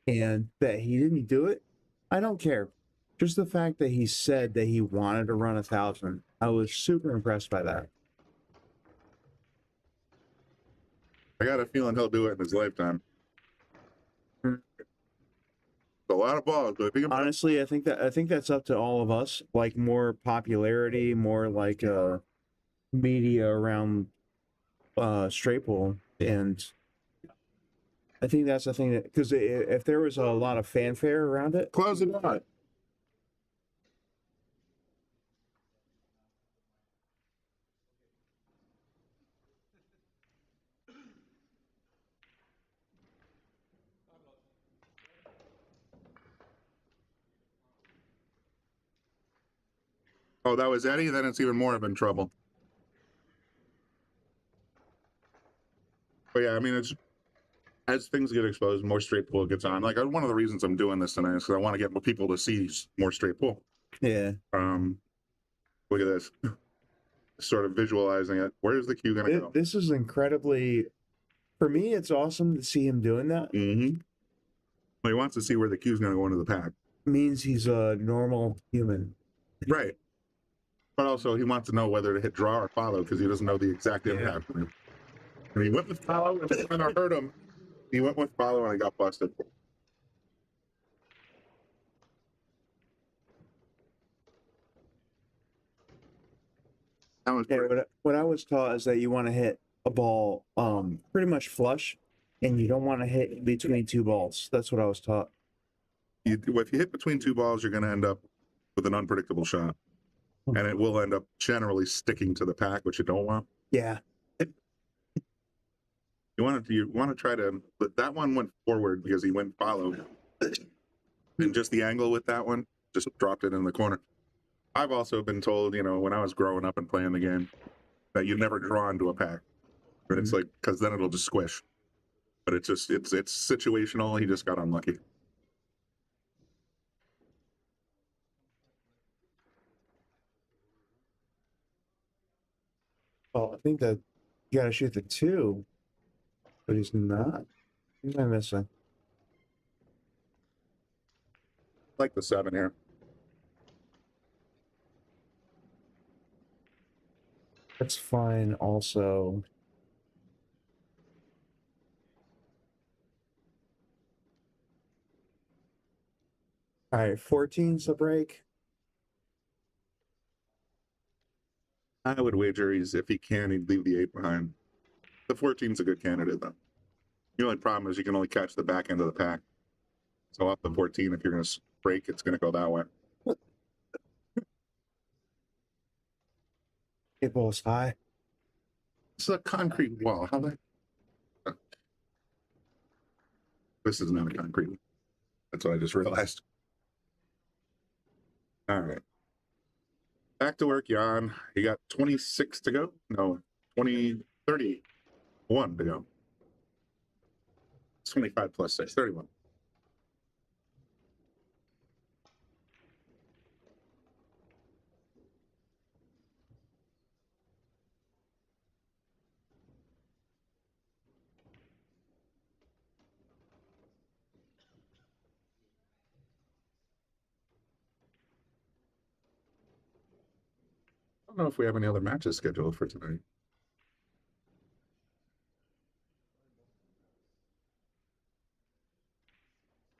and that he didn't do it. I don't care. Just the fact that he said that he wanted to run 1,000, I was super impressed by that. I got a feeling he'll do it in his lifetime. It's a lot of balls, but I think honestly, I think that's up to all of us. Like more popularity, more like media around straight pool, and I think that's the thing that, because if there was a lot of fanfare around it, close it out. Oh, that was Eddie? Then it's even more of in trouble. But yeah, I mean, it's as things get exposed, more straight pool gets on. Like one of the reasons I'm doing this tonight is because I want to get more people to see more straight pool. Yeah. Look at this. Sort of visualizing it. Where's the cue gonna go? This is incredibly, for me, it's awesome to see him doing that. Mm-hmm. Well, he wants to see where the cue's gonna go into the pack. Means he's a normal human. Right. But also he wants to know whether to hit draw or follow because he doesn't know the exact impact. Yeah. And he went with follow, and when I heard him, he went with follow and I got busted. Yeah, what I was taught is that you want to hit a ball pretty much flush, and you don't want to hit between 2 balls. That's what I was taught. If you hit between 2 balls, you're going to end up with an unpredictable shot. And it will end up generally sticking to the pack, which you don't want. Yeah. You want to try to, but that one went forward because he went follow. And just the angle with that one, just dropped it in the corner. I've also been told, when I was growing up and playing the game, that you never draw into a pack. But it's like, because then it'll just squish. But it's just, it's situational. He just got unlucky. Well, I think that you got to shoot the 2, but he's not. What am I missing? Like the 7 here. That's fine also. All right, 14's the break. I would wager if he can, he'd leave the 8 behind. The 14's a good candidate, though. The only problem is you can only catch the back end of the pack. So off the 14, if you're going to break, it's going to go that way. 8 balls high. It's a concrete wall. How that? This is not a concrete wall. That's what I just realized. All right. Back to work, Jan. You got 26 to go? No, 31 to go. It's 25 plus 6, 31. I don't know if we have any other matches scheduled for tonight.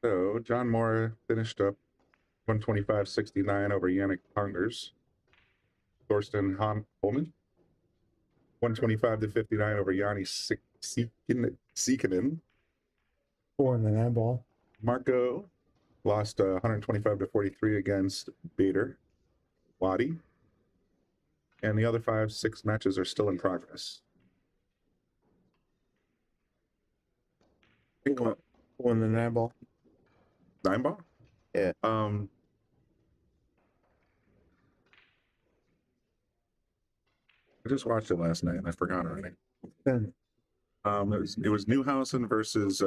So, John Moore finished up 125.69 over Yannick Pongers. Thorsten Holman, 125 to 59 over Yanni Sikinen. 4 in the 9 ball. Marco lost 125 to 43 against Bader. Wadi. And the other 5-6 matches are still in progress. 4 in the 9 ball. 9 ball? Yeah. I just watched it last night and I forgot already. It was Newhausen versus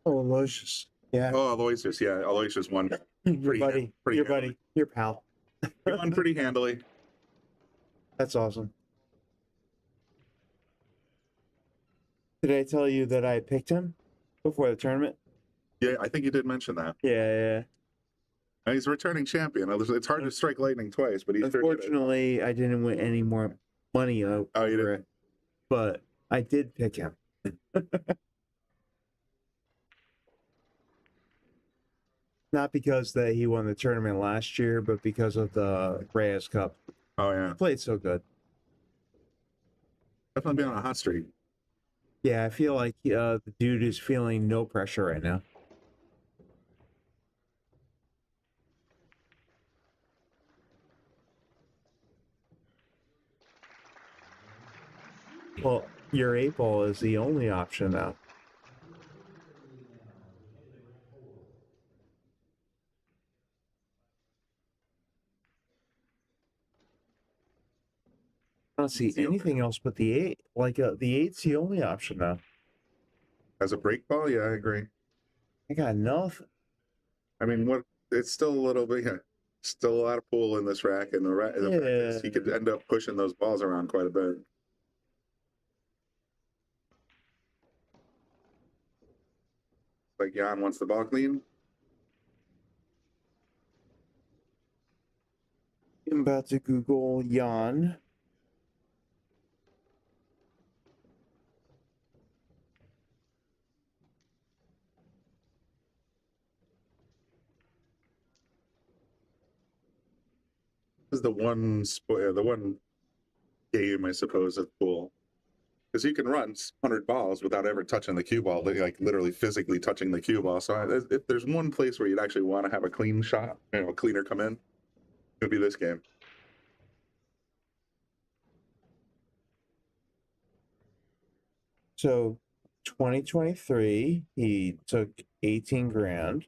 Aloysius. Yeah. Oh, Aloysius, yeah. Aloysius won. Your buddy. Your handily. buddy. Your pal. He won pretty handily. That's awesome. Did I tell you that I picked him before the tournament? Yeah, I think you did mention that. Yeah. And he's a returning champion. It's hard to strike lightning twice, but he's Unfortunately, I didn't win any more money over it, but I did pick him. Not because that he won the tournament last year, but because of the Reyes Cup. Oh, yeah. He played so good. Definitely been on a hot streak. Yeah, I feel like the dude is feeling no pressure right now. Well, your 8 ball is the only option now. I don't see anything else but the 8. Like, the 8's the only option now. As a break ball, yeah, I agree. I got nothing. I mean, it's still a little bit, yeah, still a lot of pool in this rack, and the fact is he could end up pushing those balls around quite a bit. Like Jan wants the ball clean. I'm about to Google Jan. This is the one game, I suppose, of pool. Because you can run 100 balls without ever touching the cue ball, like literally physically touching the cue ball. So if there's one place where you'd actually want to have a clean shot, a cleaner come in, it would be this game. So 2023, he took 18 grand.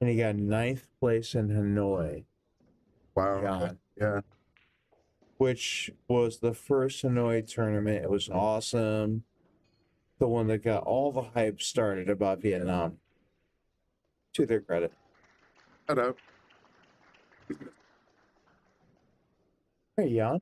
and he got 9th place in Hanoi. Wow. God. Yeah. Which was the first Hanoi tournament. It was awesome. The one that got all the hype started about Vietnam. To their credit. Shut up. Hey, Jan.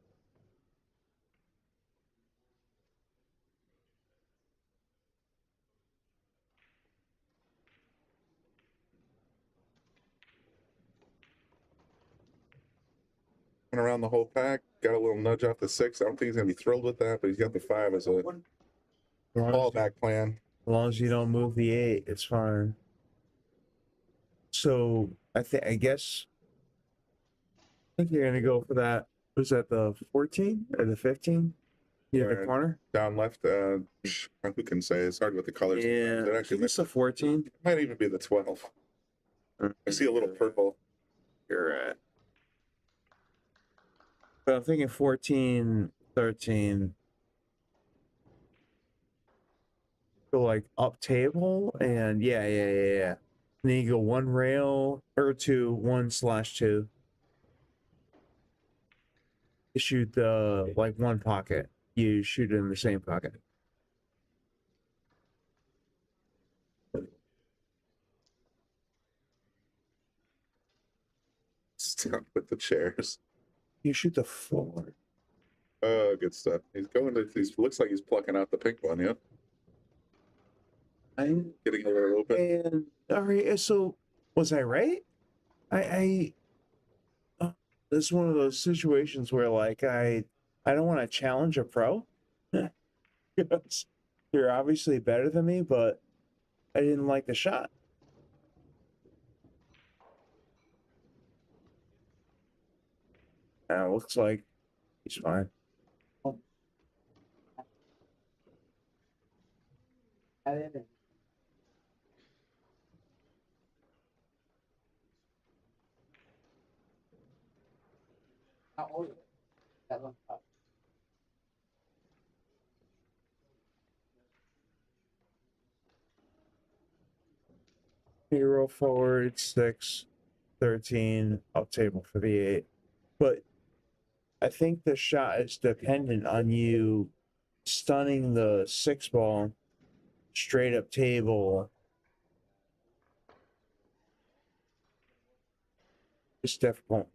Went around the whole pack, got a little nudge off the 6. I don't think he's gonna be thrilled with that, but he's got the 5 as a fallback plan. As long as you don't move the 8, it's fine. So I guess you're gonna go for that. Was that the 14 or the 15? Yeah, the corner down left. Who can say? It's hard with the colors. Yeah, It actually it's a 14. It might even be the 12. I see a little purple. You're right. But I'm thinking 14, 13. Go like up table and yeah. And then you go 1 rail or 2, 1/2. You shoot the like 1 pocket. You shoot it in the same pocket. Stuck with the chairs. You shoot the 4. Oh, good stuff. He's going to. He looks like he's plucking out the pink one. Yeah. I'm getting a little open. And all right, so was I right? I this is one of those situations where like I don't want to challenge a pro because they're obviously better than me, but I didn't like the shot. Looks like he's fine. Hero forward 6, 13, up table for the 8. But I think the shot is dependent on you stunning the 6 ball straight up table. It's difficult.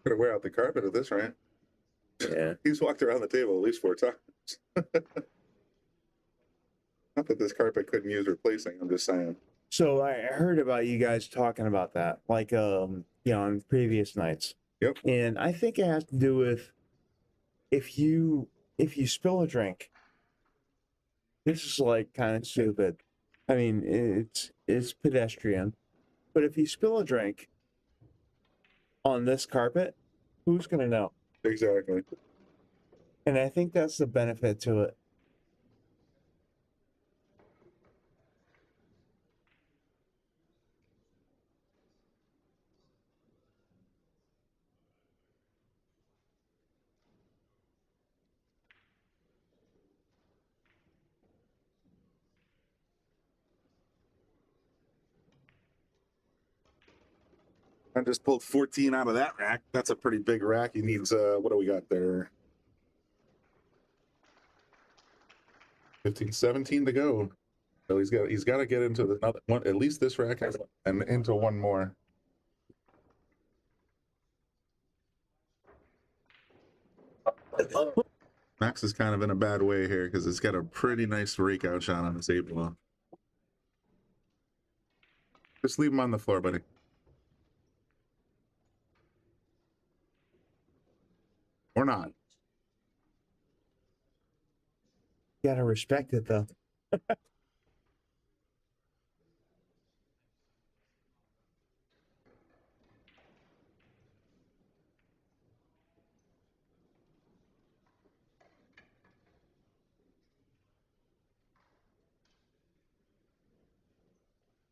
Gonna wear out the carpet at this rate. Yeah. He's walked around the table at least 4 times. Not that this carpet couldn't use replacing, I'm just saying. So I heard about you guys talking about that, like on previous nights. Yep. And I think it has to do with if you spill a drink. This is like kind of stupid. I mean, it's pedestrian. But if you spill a drink on this carpet, who's gonna know? Exactly. And I think that's the benefit to it. I just pulled 14 out of that rack. That's a pretty big rack. He needs what do we got there? 15, 17 to go. So he's got to get into the another one, at least this rack and into one more. Max is kind of in a bad way here because it's got a pretty nice rake out shot on this 8 ball. Just leave him on the floor, buddy. Or not. You gotta respect it though.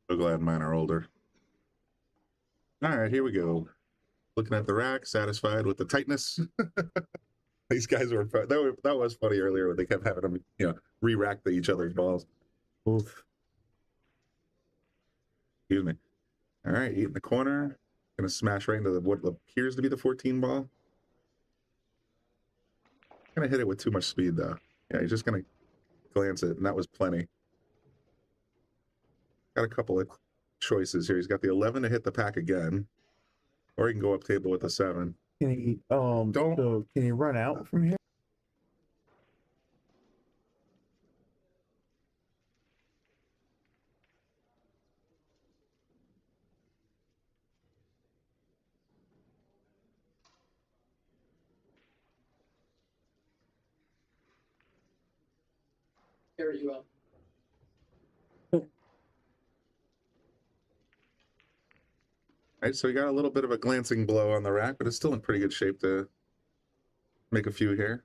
So glad mine are older. All right, here we go. Looking at the rack, satisfied with the tightness. These guys were that was funny earlier when they kept having them, re-rack each other's balls. Oof. Excuse me. All right, 8 in the corner. Gonna smash right into what appears to be the 14 ball. Gonna hit it with too much speed though. Yeah, he's just gonna glance it, and that was plenty. Got a couple of choices here. He's got the 11 to hit the pack again, or he can go up table with the 7. Can he so can he run out from here? Here you go. All right, so he got a little bit of a glancing blow on the rack, but it's still in pretty good shape to make a few here.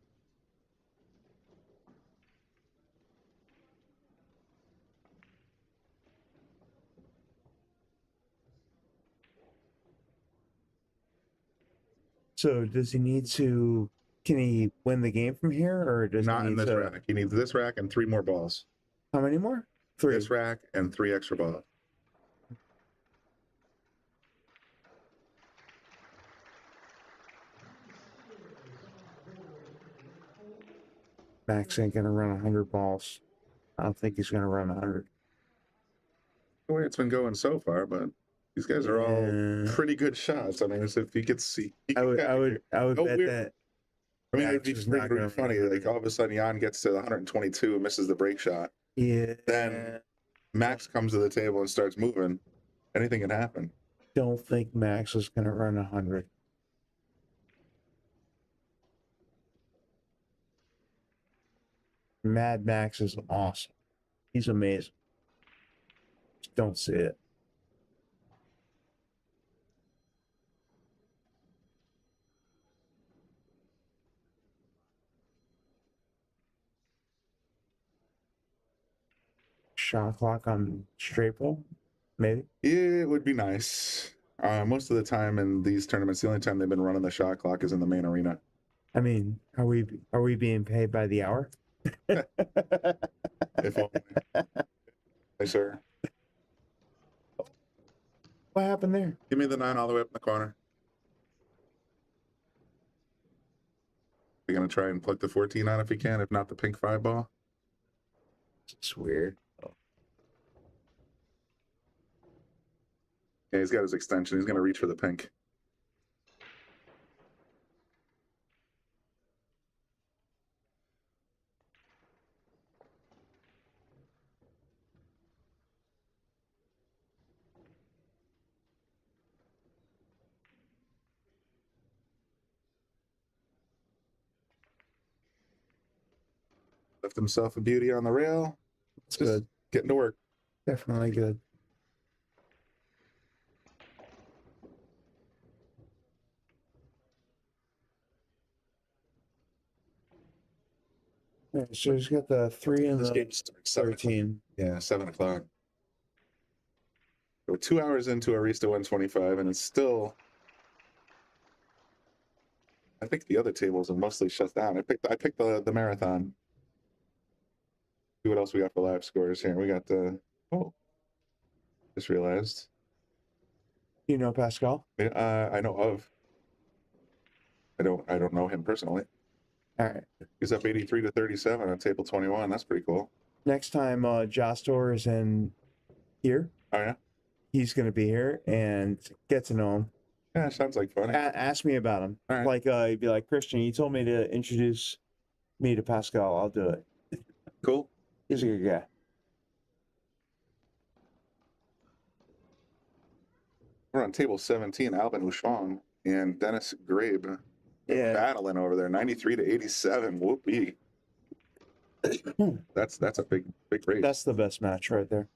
So does he need to? Can he win the game from here, or does Not he in need this to? rack. He needs this rack and 3 more balls. How many more? 3. This rack and 3 extra balls. Max ain't gonna run 100 balls. I don't think he's gonna run 100. The way it's been going so far, but these guys are all pretty good shots. I mean, if you could see, I would bet weird. that. I mean, it'd be Max is not pretty gonna funny. Like all of a sudden, Jan gets to 122 and misses the break shot. Yeah. Then Max comes to the table and starts moving. Anything can happen. Don't think Max is gonna run 100. Mad Max is awesome. He's amazing. Just don't see it. Shot clock on straight pull, maybe. Yeah, it would be nice. Most of the time in these tournaments, the only time they've been running the shot clock is in the main arena. I mean, are we being paid by the hour? If only. Hey, sir. What happened there? Give me the 9 all the way up in the corner. You're gonna try and plug the 14 on if you can, if not the pink 5 ball. It's weird. Yeah, he's got his extension. He's gonna reach for the pink. Left himself a beauty on the rail. It's Just good. getting to work. Definitely good. Yeah, so he's got the 3 and This the game starts 13. Yeah, 7 o'clock. We're 2 hours into Arista 125, and it's still. I think the other tables are mostly shut down. I picked the marathon. See what else we got for live scores here. We got the just realized. You know Pascal? Yeah, I know of. I don't know him personally. All right. He's up 83 to 37 on table 21. That's pretty cool. Next time Jostor is in here. Oh yeah. He's gonna be here and get to know him. Yeah, sounds like fun. Ask me about him. All right. Like he'd be like, Christian, you told me to introduce me to Pascal. I'll do it. Cool. He's a good guy. We're on table 17. Albin Ushong and Dennis Grabe. Yeah. Battling over there, 93 to 87. Whoopee. That's a big race. That's the best match right there.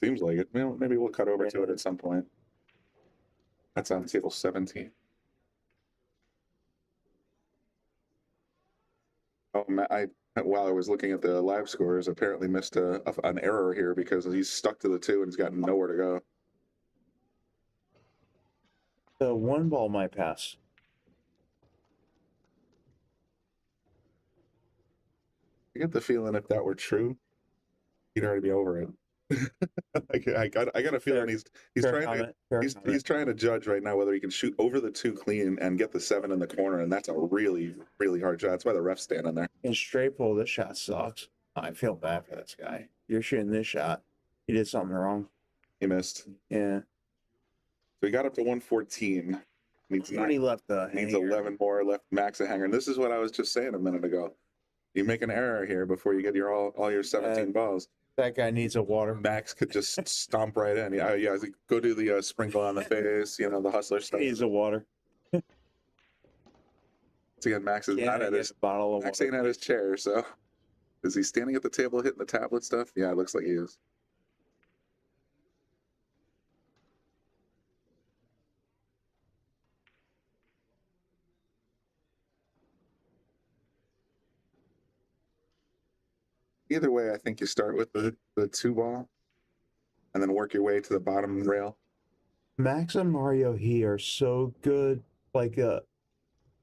Seems like it. Maybe we'll cut over to it at some point. That's on table 17. Oh, while I was looking at the live scores, apparently missed an error here because he's stuck to the 2 and he's got nowhere to go. The 1 ball might pass. I get the feeling if that were true, he'd already be over it. I got a feeling he's trying he's trying to judge right now whether he can shoot over the 2 clean and get the 7 in the corner, and that's a really hard shot. That's why the ref's standing there. In straight pull, this shot sucks. I feel bad for this guy. You're shooting this shot. He did something wrong. He missed. Yeah. So he got up to 114. Needs 11 more left. Max a hanger. And this is what I was just saying a minute ago. You make an error here before you get your all your 17 balls. That guy needs a water. Max could just stomp right in. Yeah. Go do the sprinkle on the face. You know, the hustler stuff. He needs a water. So again, Max is not at his bottle of Max water. ain't at his chair. So is he standing at the table hitting the tablet stuff? Yeah, it looks like he is. Either way, I think you start with the 2 ball and then work your way to the bottom rail. Max and Mario He are so good. Like,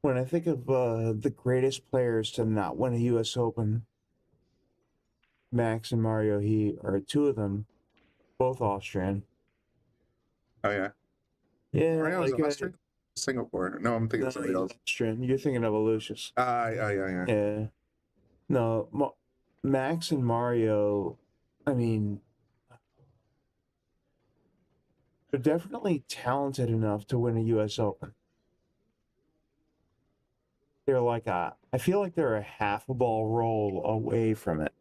when I think of the greatest players to not win a U.S. Open, Max and Mario He are 2 of them, both Austrian. Oh, yeah? Yeah, Mario's like, Austrian? Singapore. No, I'm thinking of somebody else. Austrian. You're thinking of Aloysius. Yeah. Yeah. No, Max and Mario, I mean, they're definitely talented enough to win a U.S. Open. They're like I feel like they're a half a ball roll away from it.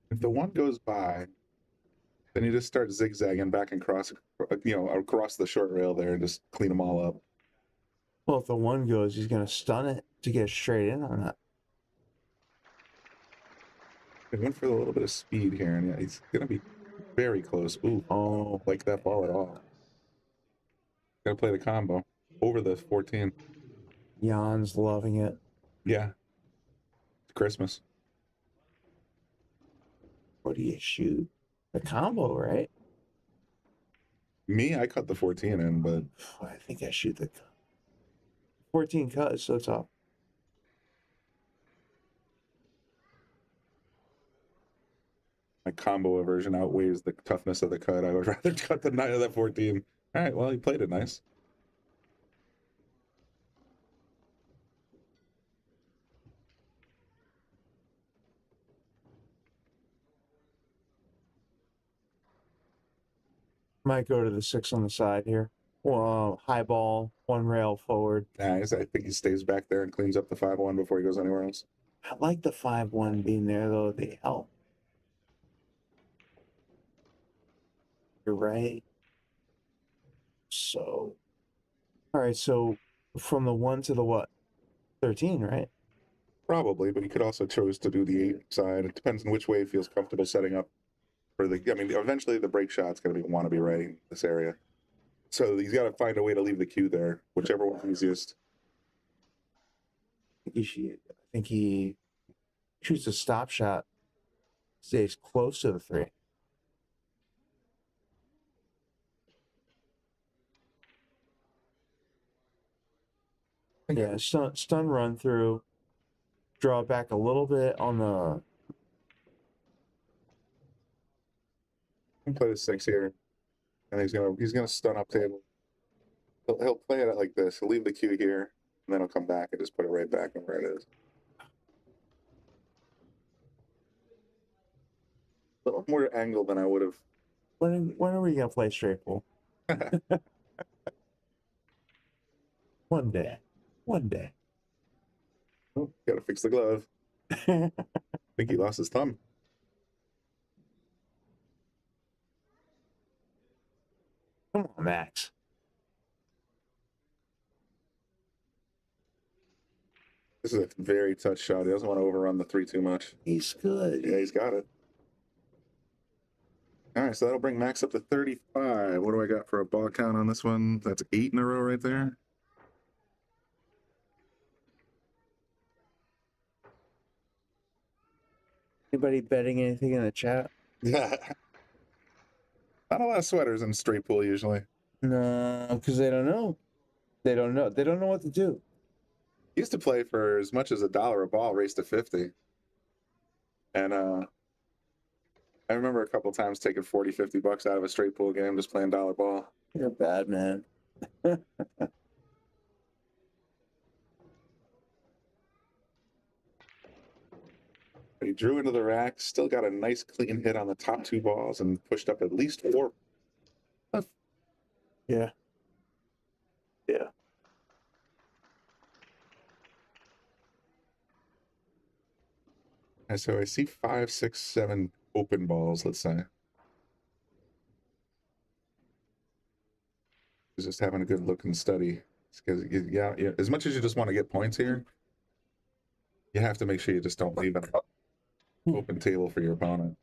If the 1 goes by, then you just start zigzagging back and across the short rail there and just clean them all up. Well, if the 1 goes, he's going to stun it to get straight in on that. He went for a little bit of speed here, and yeah, he's going to be very close. Ooh, oh, like that ball at all. Got to play the combo over the 14. Jan's loving it. Yeah. It's Christmas. What do you shoot? The combo, right? Me, I cut the 14 in, but I think I shoot the 14 cut is so tough. my combo aversion outweighs the toughness of the cut. I would rather cut the 9 of that 14. All right, well, he played it nice. Might go to the 6 on the side here. Well, high ball, 1 rail forward. Nice. I think he stays back there and cleans up the 5-1 before he goes anywhere else. I like the 5-1 being there, though. They help. You're right. So, all right. So, from the 1 to the what? 13, right? Probably, but he could also choose to do the 8 side. It depends on which way he feels comfortable setting up for the. I mean, eventually the break shot's going to want to be right in this area. So he's got to find a way to leave the cue there, whichever one's easiest. I think he shoots a stop shot, stays close to the 3. Yeah, stun run through, draw it back a little bit on the. He can play the 6 here, and he's gonna stun up table. He'll play it like this. He'll leave the cue here, and then he'll come back and just put it right back in where it is. A little more angle than I would have. When are we gonna play straight pool? One day. One day. Oh, gotta fix the glove. I think he lost his thumb. Come on, Max. This is a very touch shot. He doesn't want to overrun the 3 too much. He's good. Yeah, he's got it. All right, so that'll bring Max up to 35. What do I got for a ball count on this one? That's 8 in a row right there. Anybody betting anything in the chat? Not a lot of sweaters in straight pool usually. No, because they don't know. They don't know. They don't know what to do. Used to play for as much as $1 a ball, race to 50. And I remember a couple times taking 40, 50 bucks out of a straight pool game just playing dollar ball. You're bad, man. He drew into the rack, still got a nice clean hit on the top 2 balls and pushed up at least 4. Yeah. Yeah. And so I see 5, 6, 7 open balls, let's say. He's just having a good look and study. Because yeah, as much as you just want to get points here, you have to make sure you just don't leave an open table for your opponent.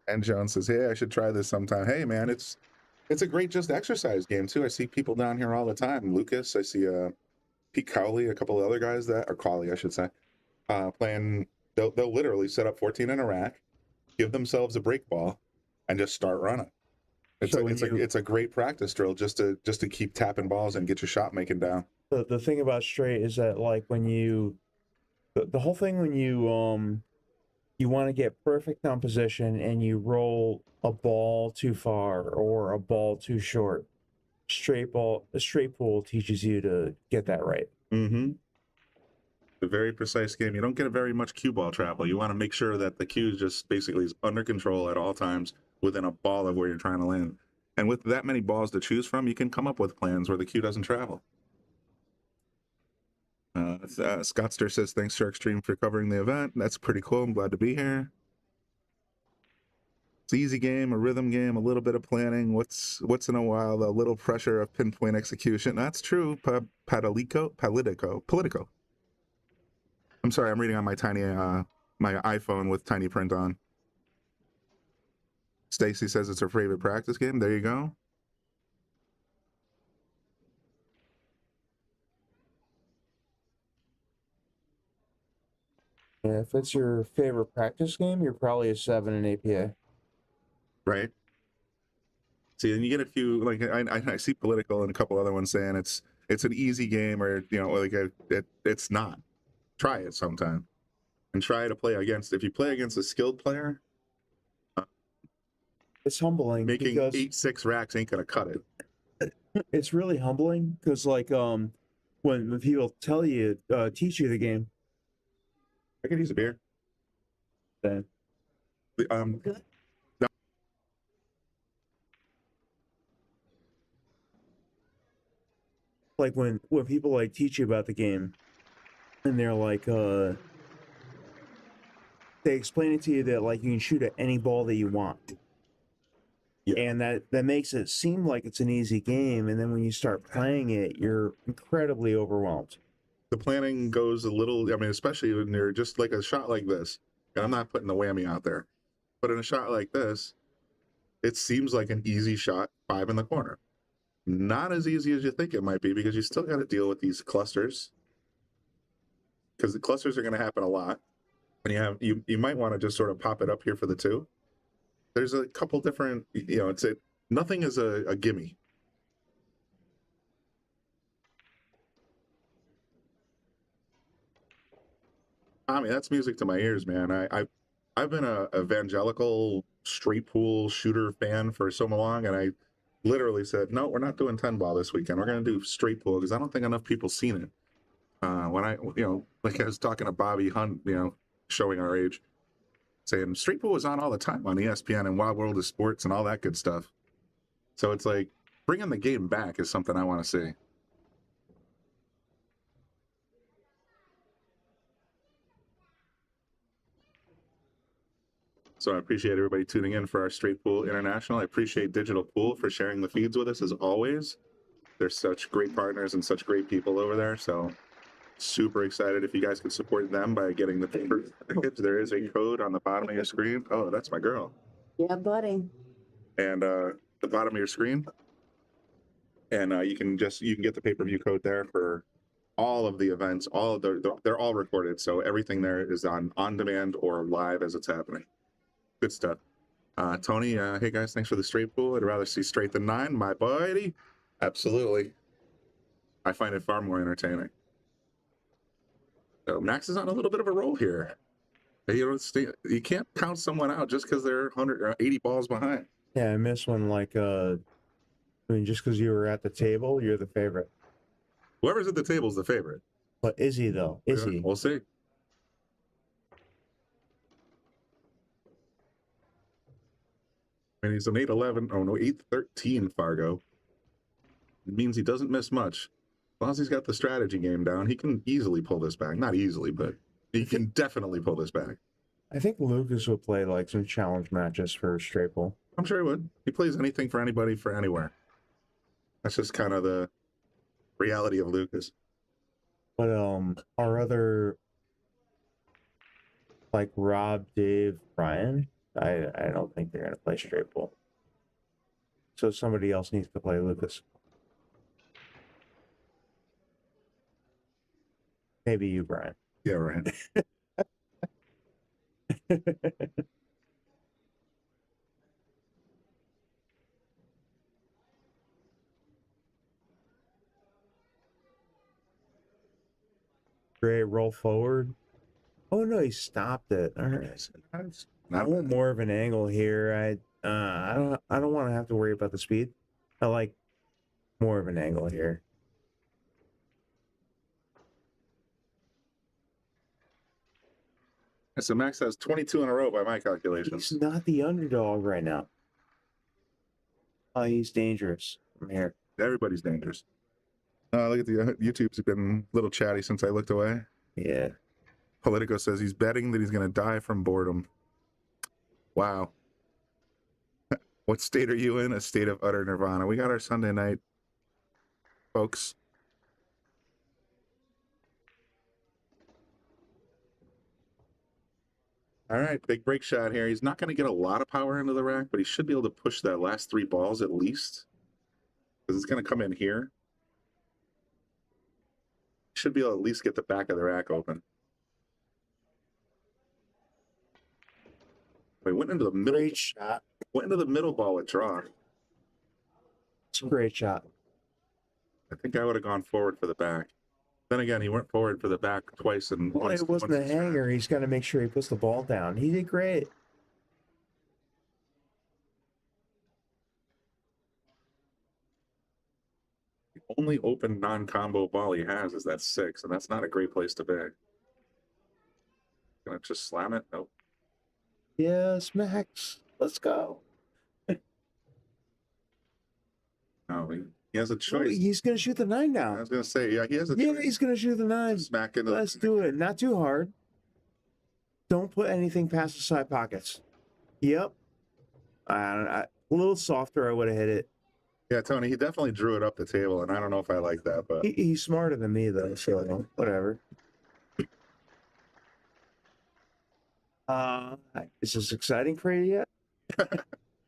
And John says, hey, I should try this sometime. Hey, man, it's a great just exercise game, too. I see people down here all the time. Lucas, I see Pete Cowley, a couple of other guys that, or Cawley, I should say, playing. They'll literally set up 14 in a rack, give themselves a break ball, and just start running. It's a great practice drill just to keep tapping balls and get your shot making down. The thing about straight is that, like, when you the whole thing when you want to get perfect on position and you roll a ball too far or a ball too short, straight pool teaches you to get that right. Mm-hmm. A very precise game. You don't get a very much cue ball travel. You want to make sure that the cue just basically is under control at all times within a ball of where you're trying to land. And with that many balls to choose from, you can come up with plans where the cue doesn't travel. Scottster says, thanks, Shark Stream, for covering the event. That's pretty cool. I'm glad to be here. It's an easy game, a rhythm game, a little bit of planning. What's in a while, a little pressure of pinpoint execution. That's true. Politico. I'm sorry, I'm reading on my tiny, my iPhone with tiny print on. Stacy says it's her favorite practice game. There you go. Yeah, if it's your favorite practice game, you're probably a 7 in APA. Right. See, and you get a few, like I see Political and a couple other ones saying it's an easy game, or like it's not. Try it sometime, and try to play against. If you play against a skilled player, it's humbling. Making 8-6 racks ain't gonna cut it. It's really humbling because, like, when people tell you, teach you the game. I could use a beer. Then. Like when people like teach you about the game, and they're like, they explain it to you that, like, you can shoot at any ball that you want. Yeah. And that makes it seem like it's an easy game, and then when you start playing it, you're incredibly overwhelmed. The planning goes a little, I mean, especially when you're just like a shot like this, and I'm not putting the whammy out there, but in a shot like this, it seems like an easy shot, 5 in the corner. Not as easy as you think it might be, because you still got to deal with these clusters, because the clusters are going to happen a lot, and you might want to just sort of pop it up here for the 2. There's a couple different, nothing is a gimme. I mean, that's music to my ears, man. I've been a evangelical straight pool shooter fan for so long, and I literally said, no, we're not doing 10 ball this weekend. We're going to do straight pool, because I don't think enough people seen it. When I, like I was talking to Bobby Hunt, showing our age, saying straight pool was on all the time on ESPN and Wild World of Sports and all that good stuff. So it's like, bringing the game back is something I want to see. So I appreciate everybody tuning in for our Straight Pool International. I appreciate Digital Pool for sharing the feeds with us as always. They're such great partners and such great people over there. So super excited if you guys could support them by getting the paper tickets. There is a code on the bottom of your screen. Oh, that's my girl. Yeah, buddy. And the bottom of your screen. And you can get the pay-per-view code there for all of the events, all of they're all recorded, so everything there is on demand or live as it's happening. Good stuff. Tony, hey guys, thanks for the straight pool. I'd rather see straight than 9, my buddy. Absolutely. I find it far more entertaining. So Max is on a little bit of a roll here. You can't count someone out just because they're 180 balls behind. Yeah, I missed one. Like, I mean, just because you were at the table, you're the favorite. Whoever's at the table is the favorite. But is he though? Is he? We'll see. And he's an 8-11. Oh no, 8-13 Fargo. It means he doesn't miss much. As long as he's got the strategy game down, he can easily pull this back. Not easily, but he can definitely pull this back. I think Lucas would play like some challenge matches for straight pull. I'm sure he would. He plays anything for anybody for anywhere. That's just kind of the reality of Lucas. But our other, like Rob, Dave, Brian, I don't think they're gonna play straight pull. So somebody else needs to play Lucas. Maybe you, Brian. Yeah, right. Great, roll forward. Oh no, he stopped it. All right. I want more of an angle here. I don't want to have to worry about the speed. I like more of an angle here. So Max has 22 in a row by my calculations. He's not the underdog right now. Oh, he's dangerous from here. Everybody's dangerous. Look at the YouTube's been a little chatty since I looked away. Yeah. Politico says he's betting that he's going to die from boredom. Wow. What state are you in? A state of utter nirvana. We got our Sunday night, folks. All right, big break shot here. He's not going to get a lot of power into the rack, but he should be able to push that last 3 balls at least. Because it's going to come in here. Should be able to at least get the back of the rack open. He went into the middle. Great shot. Went into the middle ball with draw. It's a great shot. I think I would have gone forward for the back. Then again, he went forward for the back twice. And Well, it wasn't a hanger. He's got to make sure he puts the ball down. He did great. The only open non-combo ball he has is that 6, and that's not a great place to be. Gonna just slam it? Nope. Yes, Max. Let's go. No, he has a Oh, choice. he's going to shoot the 9 down. I was gonna say, yeah, he has a Yeah, choice. he's going to shoot the 9. Smack into Let's do it. Not too hard. Don't put anything past the side pockets. Yep. A little softer, I would have hit it. Yeah, Tony, he definitely drew it up the table, and I don't know if I like that, but He's smarter than me, though, so whatever. Is this exciting for you yet?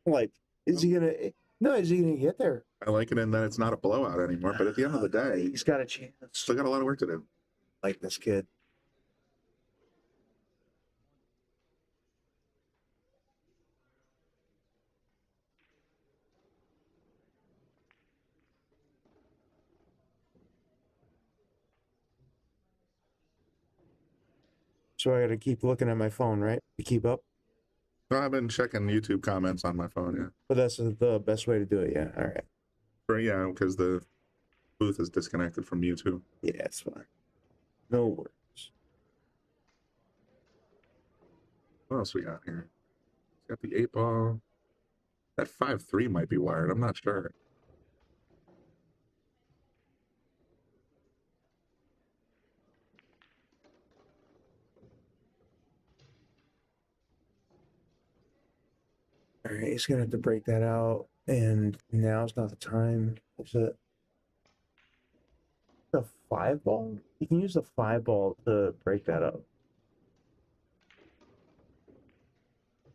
Like, is he gonna? No, is he gonna get there? I like it in that it's not a blowout anymore. But at the end of the day, He's got a chance. still got a lot of work to do. Like this kid. So I got to keep looking at my phone, right? To keep up. No, I've been checking YouTube comments on my phone. Yeah, But that's the best way to do it. Yeah. All right. yeah, because the booth is disconnected from YouTube. Yeah, it's fine. No worries. What else we got here? Got the 8 ball. That 5-3 might be wired. I'm not sure. All right, he's gonna have to break that out, and now's not the time. Is it the 5 ball? You can use the 5 ball to break that up.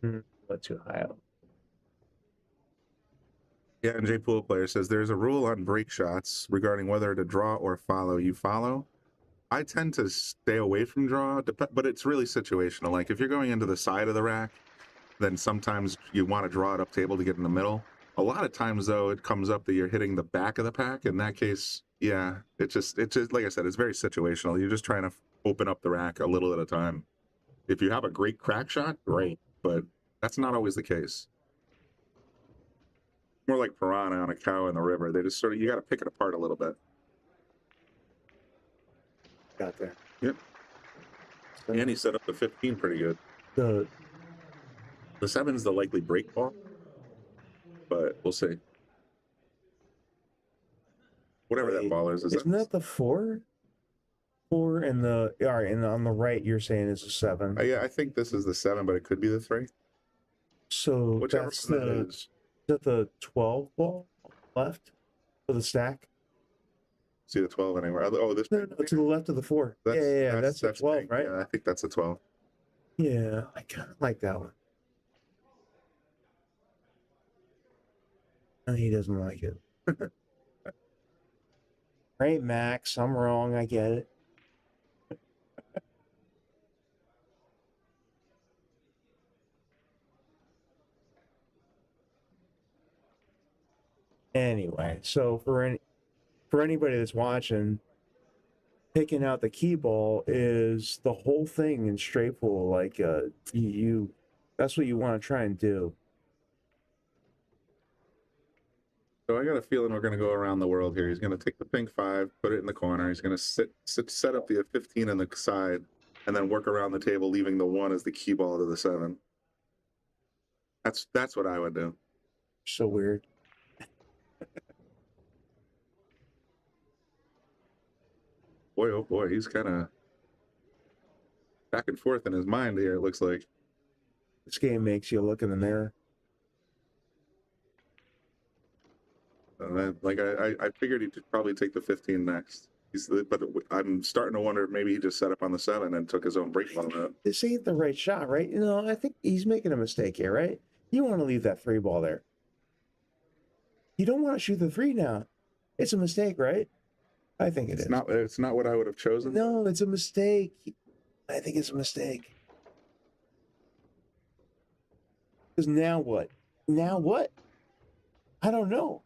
But too high up. Yeah, and J Pool Player says there's a rule on break shots regarding whether to draw or follow. You follow. I tend to stay away from draw, but it's really situational. Like if you're going into the side of the rack, then sometimes you want to draw it up table to get in the middle. A lot of times, though, it comes up that you're hitting the back of the pack. In that case, yeah, it's just like I said, it's very situational. You're just trying to open up the rack a little at a time. If you have a great crack shot, great, but that's not always the case. More like piranha on a cow in the river. They just sort of, you got to pick it apart a little bit. Got there. Yep. And he set up the 15 pretty good. The 7's the likely break ball, but we'll see. Whatever that ball is isn't that the 4? 4 and the all right, and on the right you're saying is a 7. Yeah, I think this is the 7, but it could be the 3. So whichever that's one that the is. Is that the 12 ball left for the stack? See the 12 anywhere? Oh, this. No, to the left of the 4. That's the 12, right? Yeah, I think that's a 12. Yeah, I kind of like that one. No, he doesn't like it. Right, Max, I'm wrong. I get it. Anyway, so for anybody that's watching, picking out the key ball is the whole thing in straight pool. Like you that's what you want to try and do. So I got a feeling we're going to go around the world here. He's going to take the pink 5, put it in the corner. He's going to set up the 15 on the side, and then work around the table, leaving the 1 as the key ball to the 7. That's what I would do. So weird. Boy, oh boy, he's kind of back and forth in his mind here, it looks like. This game makes you look in the mirror. And then, like, I figured he'd probably take the 15 next. But I'm starting to wonder if maybe he just set up on the 7 and took his own break ball out. This ain't the right shot, right? You know, I think he's making a mistake here, right? You want to leave that 3 ball there. You don't want to shoot the 3 now. It's a mistake, right? I think it is. It's not what I would have chosen. No, it's a mistake. I think it's a mistake. Because now what? Now what? I don't know.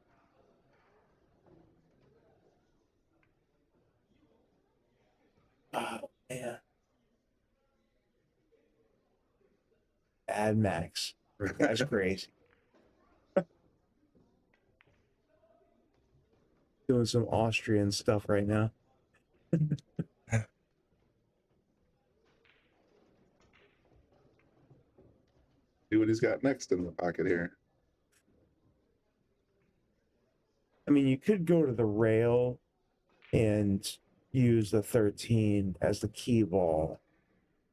Oh, man. Bad Max. That guy's crazy. Doing some Austrian stuff right now. See what he's got next in the pocket here. I mean, you could go to the rail and use the 13 as the key ball.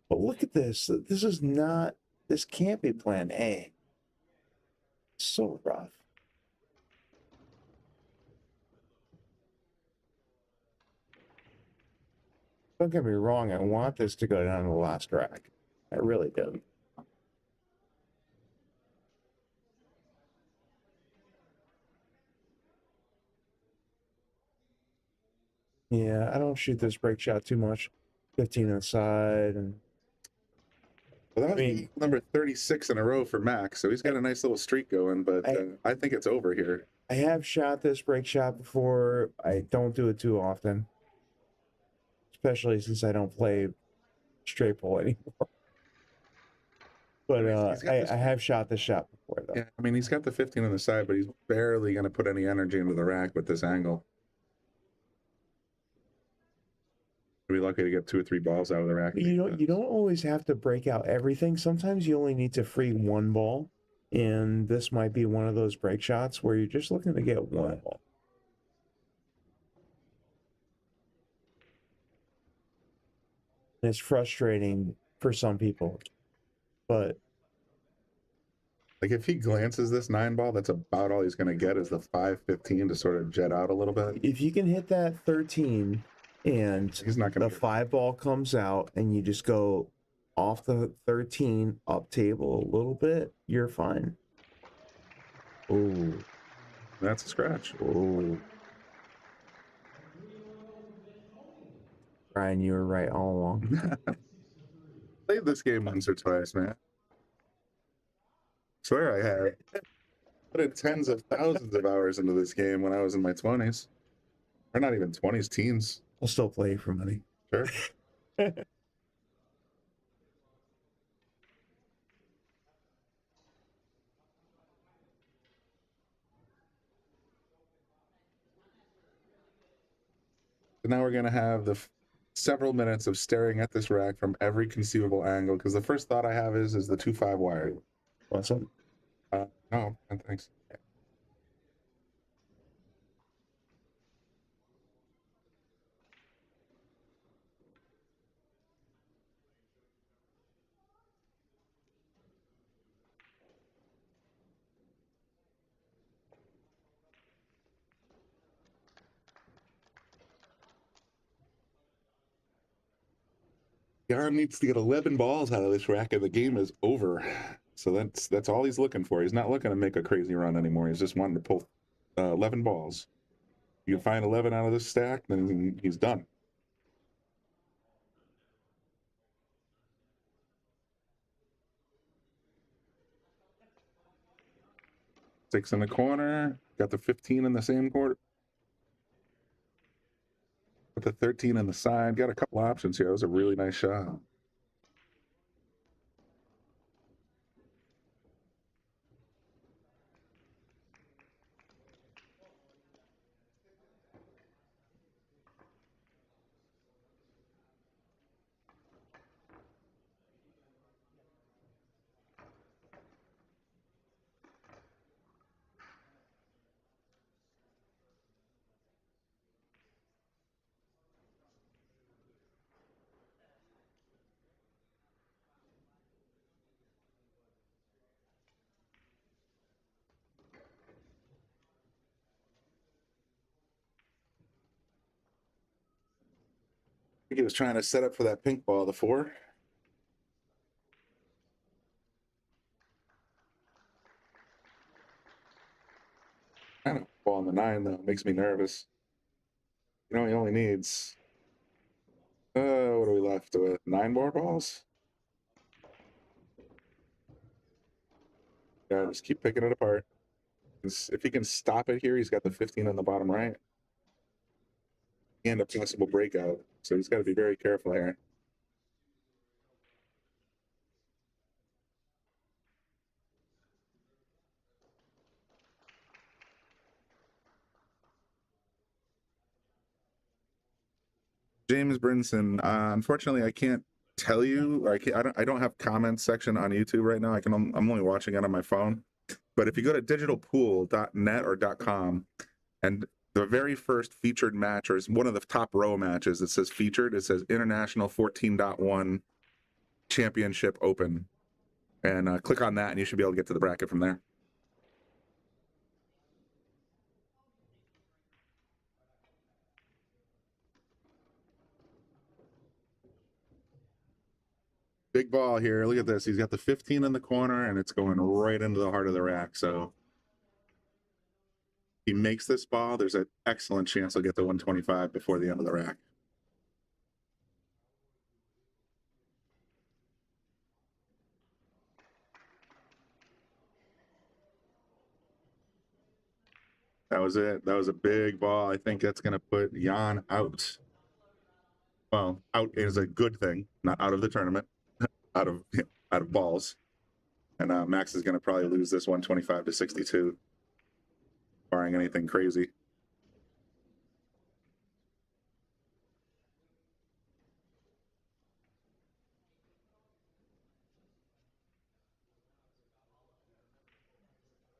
But look at this. This can't be plan A. It's so rough. Don't get me wrong, I want this to go down to the last rack. I really do. Yeah, I don't shoot this break shot too much. 15 on the side and well, that was number 36 in a row for Max, so he's got a nice little streak going, but I think it's over here. I have shot this break shot before. I don't do it too often. Especially since I don't play straight pull anymore. But I have shot this shot before, though. Yeah, I mean, he's got the 15 on the side, but he's barely going to put any energy into the rack with this angle. Be lucky to get 2 or 3 balls out of the rack. You don't always have to break out everything. Sometimes you only need to free 1 ball, and this might be one of those break shots where you're just looking to get 1 ball. And it's frustrating for some people, but like if he glances this 9 ball, that's about all he's going to get is the 5-15 to sort of jet out a little bit. If you can hit that 13 and he's not gonna the 5 ball comes out and you just go off the 13 up table a little bit, you're fine. Oh, that's a scratch. Oh. Ryan, you were right all along. Played this game once or twice, man. Swear I have. Put in tens of thousands of hours into this game when I was in my 20s. Or not even 20s, teens. I'll still play for money. Sure. So now we're going to have the several minutes of staring at this rack from every conceivable angle, because the first thought I have is the 2-5 wire. What's up? No, thanks. Aram needs to get 11 balls out of this rack and the game is over. So that's all he's looking for. He's not looking to make a crazy run anymore. He's just wanting to pull 11 balls. You can find 11 out of this stack, then he's done. 6 in the corner. Got the 15 in the same quarter. With the 13 on the side. Got a couple options here. That was a really nice shot. I think he was trying to set up for that pink ball, the 4. Kind of ball on the 9 though, makes me nervous. You know, he only needs what are we left with? 9 more balls? Yeah, just keep picking it apart. If he can stop it here, he's got the 15 on the bottom right. And a possible breakout. So he's got to be very careful here. James Brinson, unfortunately, I can't tell you. I don't have comments section on YouTube right now. I'm only watching it on my phone. But if you go to digitalpool.net or .com, and the very first featured match, or one of the top row matches that says featured, it says International 14.1 Championship Open. And click on that, and you should be able to get to the bracket from there. Big ball here. Look at this. He's got the 15 in the corner, and it's going right into the heart of the rack. So he makes this ball, there's an excellent chance he'll get the 125 before the end of the rack. That was it. That was a big ball. I think that's going to put Jan out. Well, out is a good thing, not out of the tournament, out of balls. And Max is going to probably lose this 125 to 62, barring anything crazy.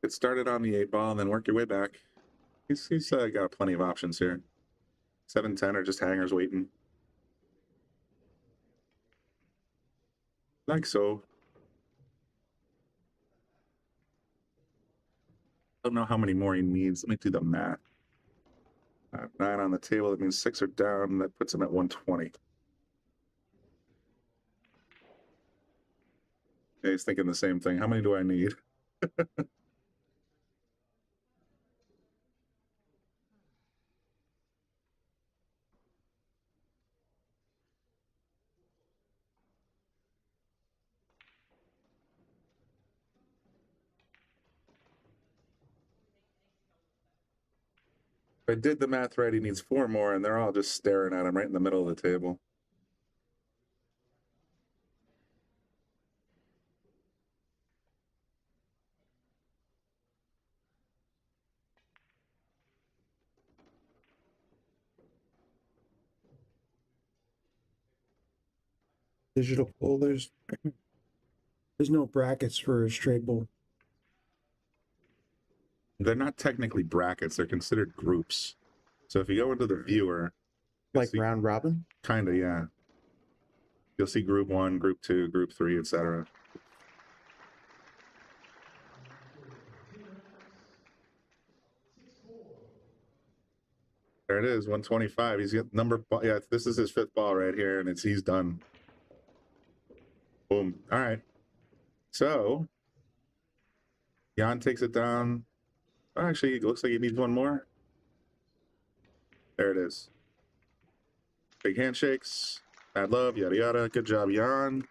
Get started on the 8 ball and then work your way back. He's got plenty of options here. 7-10 are just hangers waiting. Like so. I don't know how many more he needs. Let me do the math. 9 on the table, that means 6 are down. That puts him at 120. Yeah, he's thinking the same thing. How many do I need? If I did the math right, he needs 4 more, and they're all just staring at him right in the middle of the table. Digital pool, there's no brackets for a straight pool. They're not technically brackets, they're considered groups. So if you go into the viewer, like round robin? Kind of, yeah. You'll see group 1, group 2, group 3, etc. There it is, 125. He's got number, yeah, this is his 5th ball right here, and he's done. Boom. All right. So, Jan takes it down. Actually, it looks like he needs 1 more. There it is. Big handshakes. Mad love, yada yada. Good job, Jan.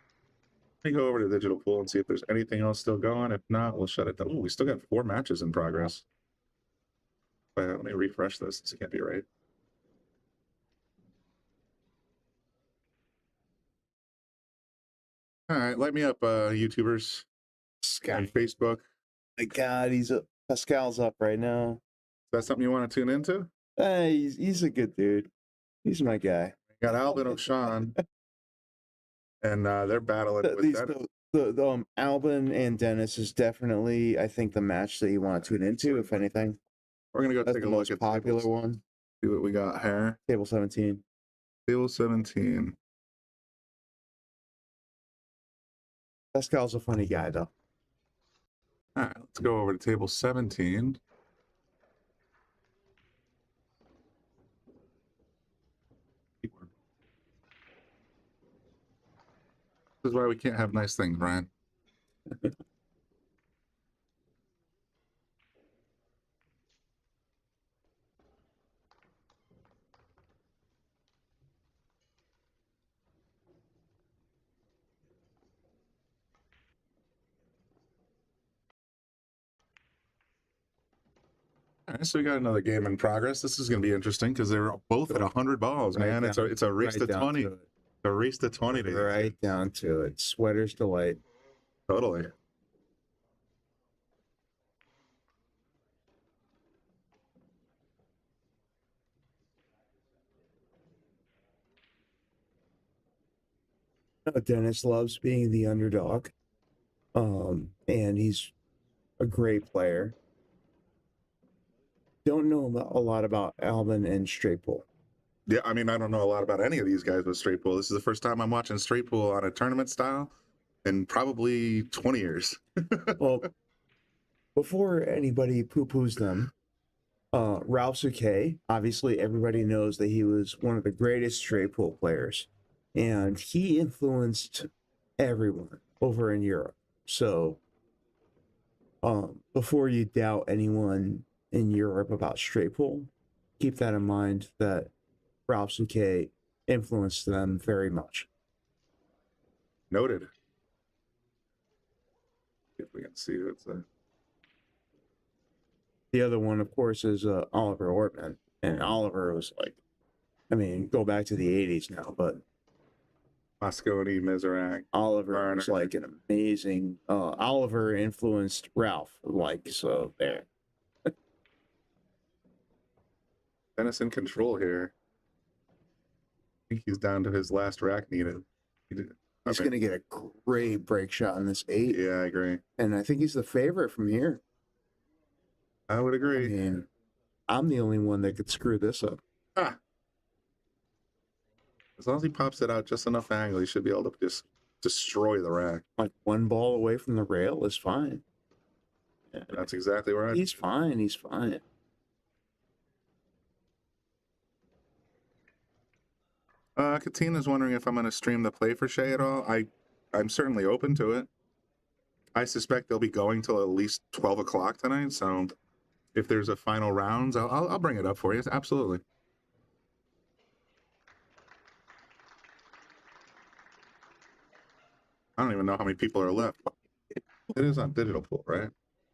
Let me go over to Digital Pool and see if there's anything else still going. If not, we'll shut it down. Ooh, we still got 4 matches in progress. But let me refresh this. This can't be right. All right, light me up, YouTubers. On Facebook. My God, Pascal's up right now. Is that something you want to tune into? He's a good dude. He's my guy. Got Albin O'Shawn, and they're battling with that. The Albin and Dennis is definitely, I think, the match that you want to tune into. If anything, we're gonna go That's take a the look most at popular one. See what we got here. Table 17. Table 17. Pascal's a funny guy, though. All right, let's go over to table 17. This is why we can't have nice things, Brian. All right, so we got another game in progress. This is going to be interesting because they're both at 100 balls, man. It's a race to 20. A race to 20. Right down to it. Sweater's delight. Totally. Dennis loves being the underdog. And he's a great player. Don't know a lot about Albin and straight pool. Yeah, I mean, I don't know a lot about any of these guys with straight pool. This is the first time I'm watching straight pool on a tournament style in probably 20 years. Well, before anybody poo-poos them, Ralph Souquet, obviously everybody knows that he was one of the greatest straight pool players, and he influenced everyone over in Europe. So, before you doubt anyone in Europe about straight pool, keep that in mind that Ralph Souquet influenced them very much. Noted. If we can see what's there. The other one, of course, is Oliver Ortman. And Oliver was like, I mean, go back to the 80s now, but Mosconi, Miserak. Oliver was like an amazing, Oliver influenced Ralph, like, so there. Dennis in control here. I think he's down to his last rack needed. He's going to get a great break shot in this 8. Yeah, I agree. And I think he's the favorite from here. I would agree. I mean, I'm the only one that could screw this up. Ah. As long as he pops it out just enough angle, he should be able to just destroy the rack. Like 1 ball away from the rail is fine. Yeah, that's exactly right. He's fine. He's fine. Katina's wondering if I'm going to stream the play for Shay at all. I'm certainly open to it. I suspect they'll be going till at least 12 o'clock tonight, so if there's a final rounds, I'll bring it up for you. Absolutely. I don't even know how many people are left. It is on Digital Pool, right?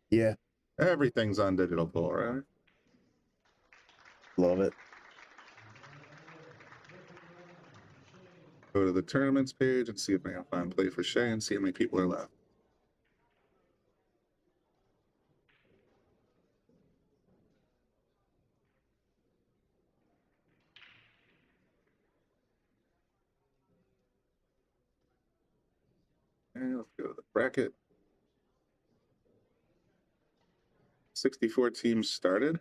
Yeah. Everything's on Digital Pool, right? Love it. Go to the tournaments page and see if I can find Play for Shay and see how many people are left. And let's go to the bracket. 64 teams started.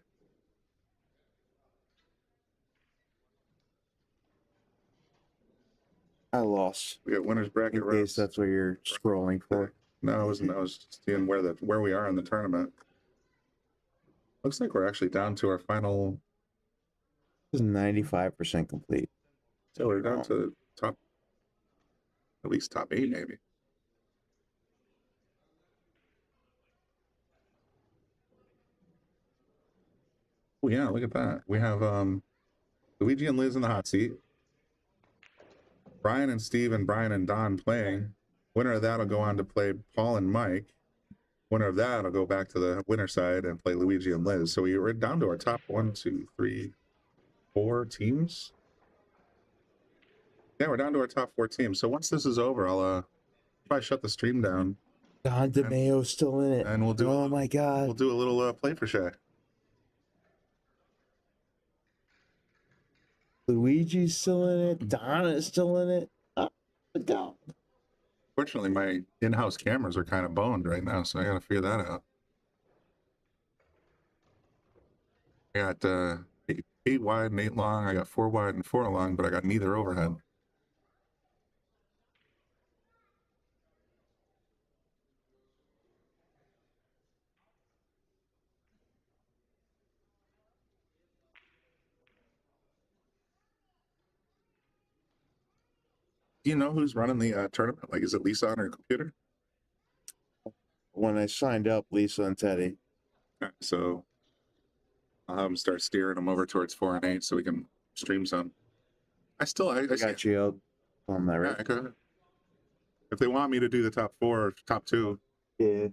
I lost. We got winners bracket. In case that's what you're scrolling for. No, I wasn't. I was just seeing where we are in the tournament. Looks like we're actually down to our final. This is 95% complete. So we're down to top, at least top 8 maybe. Oh yeah, look at that. We have Luigi and Liz in the hot seat. Brian and Steve and Brian and Don playing. Winner of that will go on to play Paul and Mike. Winner of that will go back to the winner side and play Luigi and Liz. So we're down to our top 1, 2, 3, 4 teams. Yeah, we're down to our top 4 teams. So once this is over, I'll probably shut the stream down. Don DeMayo's still in it. And we'll do. Oh my God. We'll do a little Play for Shay. Luigi's still in it. Donna's still in it. Oh, God. Fortunately, my in-house cameras are kind of boned right now, so I got to figure that out. I got 8 wide and 8 long. I got 4 wide and 4 long, but I got neither overhead. Do you know who's running the tournament? Like, is it Lisa on her computer? When I signed up, Lisa and Teddy. All right, so I'll have them start steering them over towards 4 and 8 so we can stream some. I got you up on that, right? Yeah, go ahead. If they want me to do the top 4 or top 2. Yeah.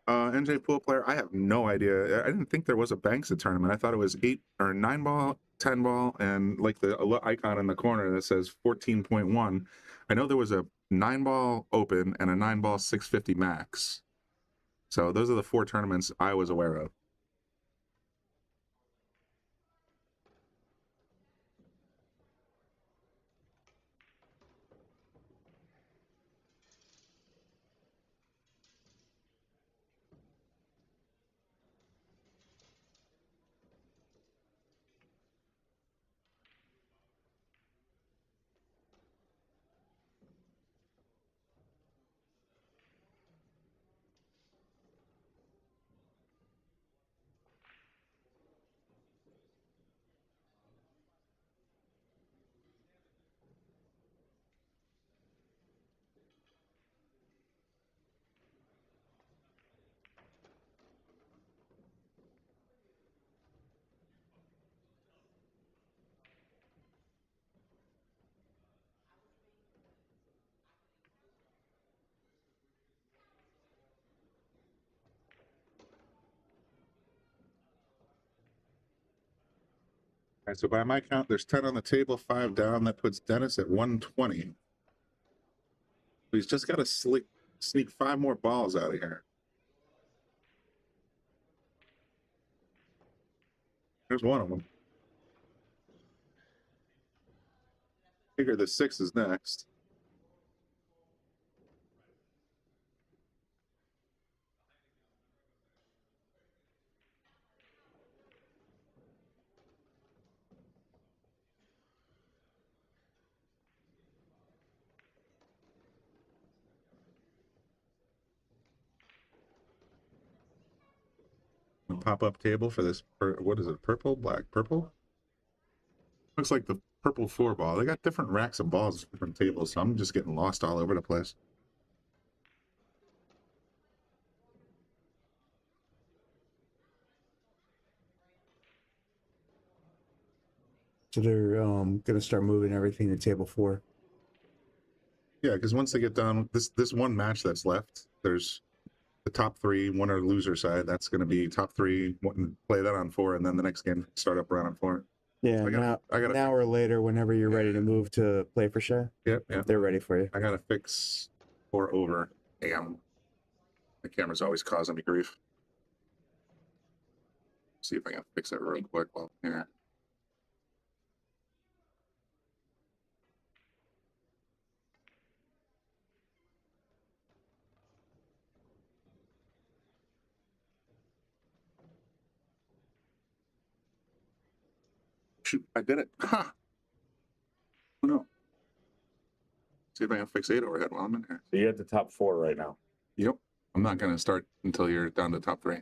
NJ pool player, I have no idea. I didn't think there was a Banksa tournament. I thought it was 8 or 9 ball, 10 ball, and like the icon in the corner that says 14.1. I know there was a 9 ball open and a 9 ball 650 max. So those are the 4 tournaments I was aware of. All right, so by my count, there's 10 on the table, 5 down. That puts Dennis at 120. He's just got to sneak 5 more balls out of here. There's one of them. Figure the 6 is next. A pop-up table for this, what is it, purple, black, purple? Looks like the purple 4 ball. They got different racks of balls, different tables, so I'm just getting lost all over the place. So they're going to start moving everything to table 4. Yeah, because once they get done, this one match that's left, there's the top three, winner loser side. That's going to be top three. Play that on 4, and then the next game start up around on 4. Yeah, I got an hour later, whenever you're ready to move to play for share, yeah, they're ready for you. I got to fix 4 over. Damn, the camera's always causing me grief. See if I can fix it real quick while I'm here. Shoot, I did it. Ha! Oh, no. See if I can fix 8 overhead while I'm in here. So you're at the top 4 right now. Yep. I'm not going to start until you're down to top 3.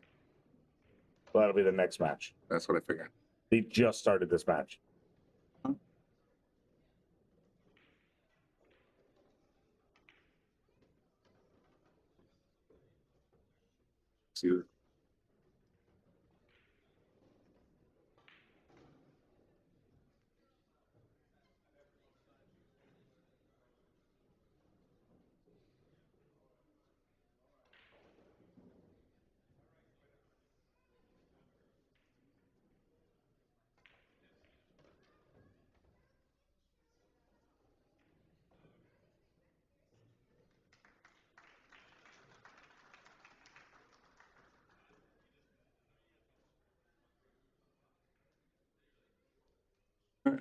Well, that'll be the next match. That's what I figured. They just started this match. Huh? See you.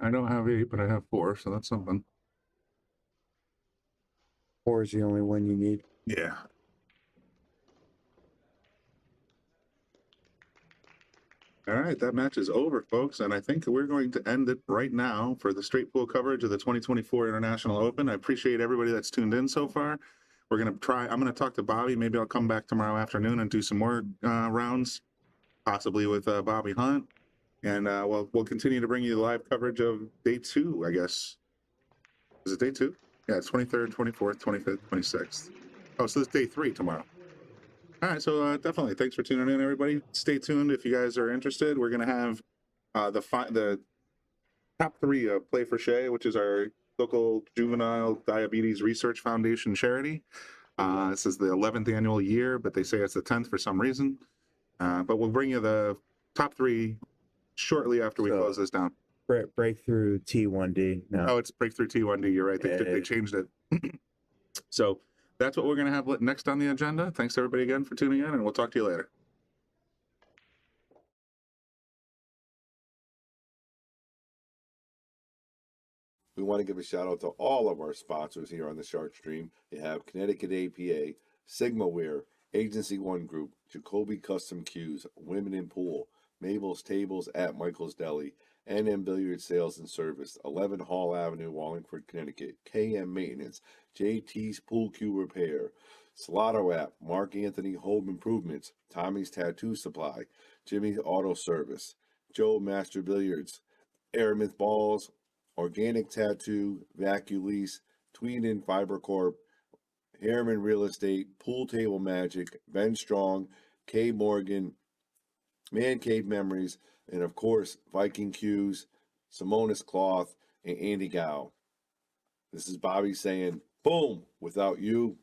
I don't have 8, but I have 4, so that's something. 4 is the only one you need. Yeah. All right, that match is over, folks, and I think we're going to end it right now for the straight pool coverage of the 2024 International Open. I appreciate everybody that's tuned in so far. We're going to try, I'm going to talk to Bobby. Maybe I'll come back tomorrow afternoon and do some more rounds, possibly with Bobby Hunt. And we'll continue to bring you the live coverage of day 2, I guess. Is it day 2? Yeah, it's 23rd, 24th, 25th, 26th. Oh, so it's day 3 tomorrow. All right, so definitely thanks for tuning in, everybody. Stay tuned if you guys are interested. We're going to have the top 3 of Play for Shay, which is our local juvenile diabetes research foundation charity. This is the 11th annual year, but they say it's the 10th for some reason. But we'll bring you the top 3 shortly after we close this down. Breakthrough T1D. No. Oh, it's Breakthrough T1D. You're right. They changed it. So that's what we're going to have next on the agenda. Thanks everybody again for tuning in, and we'll talk to you later. We want to give a shout out to all of our sponsors here on the Shark Stream. You have Connecticut APA, Sigmaware, Agency One Group, Jacoby Custom Cues, Women in Pool, Mabel's Tables at Michael's Deli, NM Billiard Sales and Service, 11 Hall Avenue, Wallingford, Connecticut, KM Maintenance, JT's Pool Cue Repair, Solato App, Mark Anthony Home Improvements, Tommy's Tattoo Supply, Jimmy's Auto Service, Joe Master Billiards, Aramith Balls, Organic Tattoo, Vaculease, Tweeden Fiber Corp, Harriman Real Estate, Pool Table Magic, Ben Strong, K Morgan, Man Cave Memories, and of course, Viking Cues, Simonis Cloth, and Andy Gow. This is Bobby saying, boom, without you,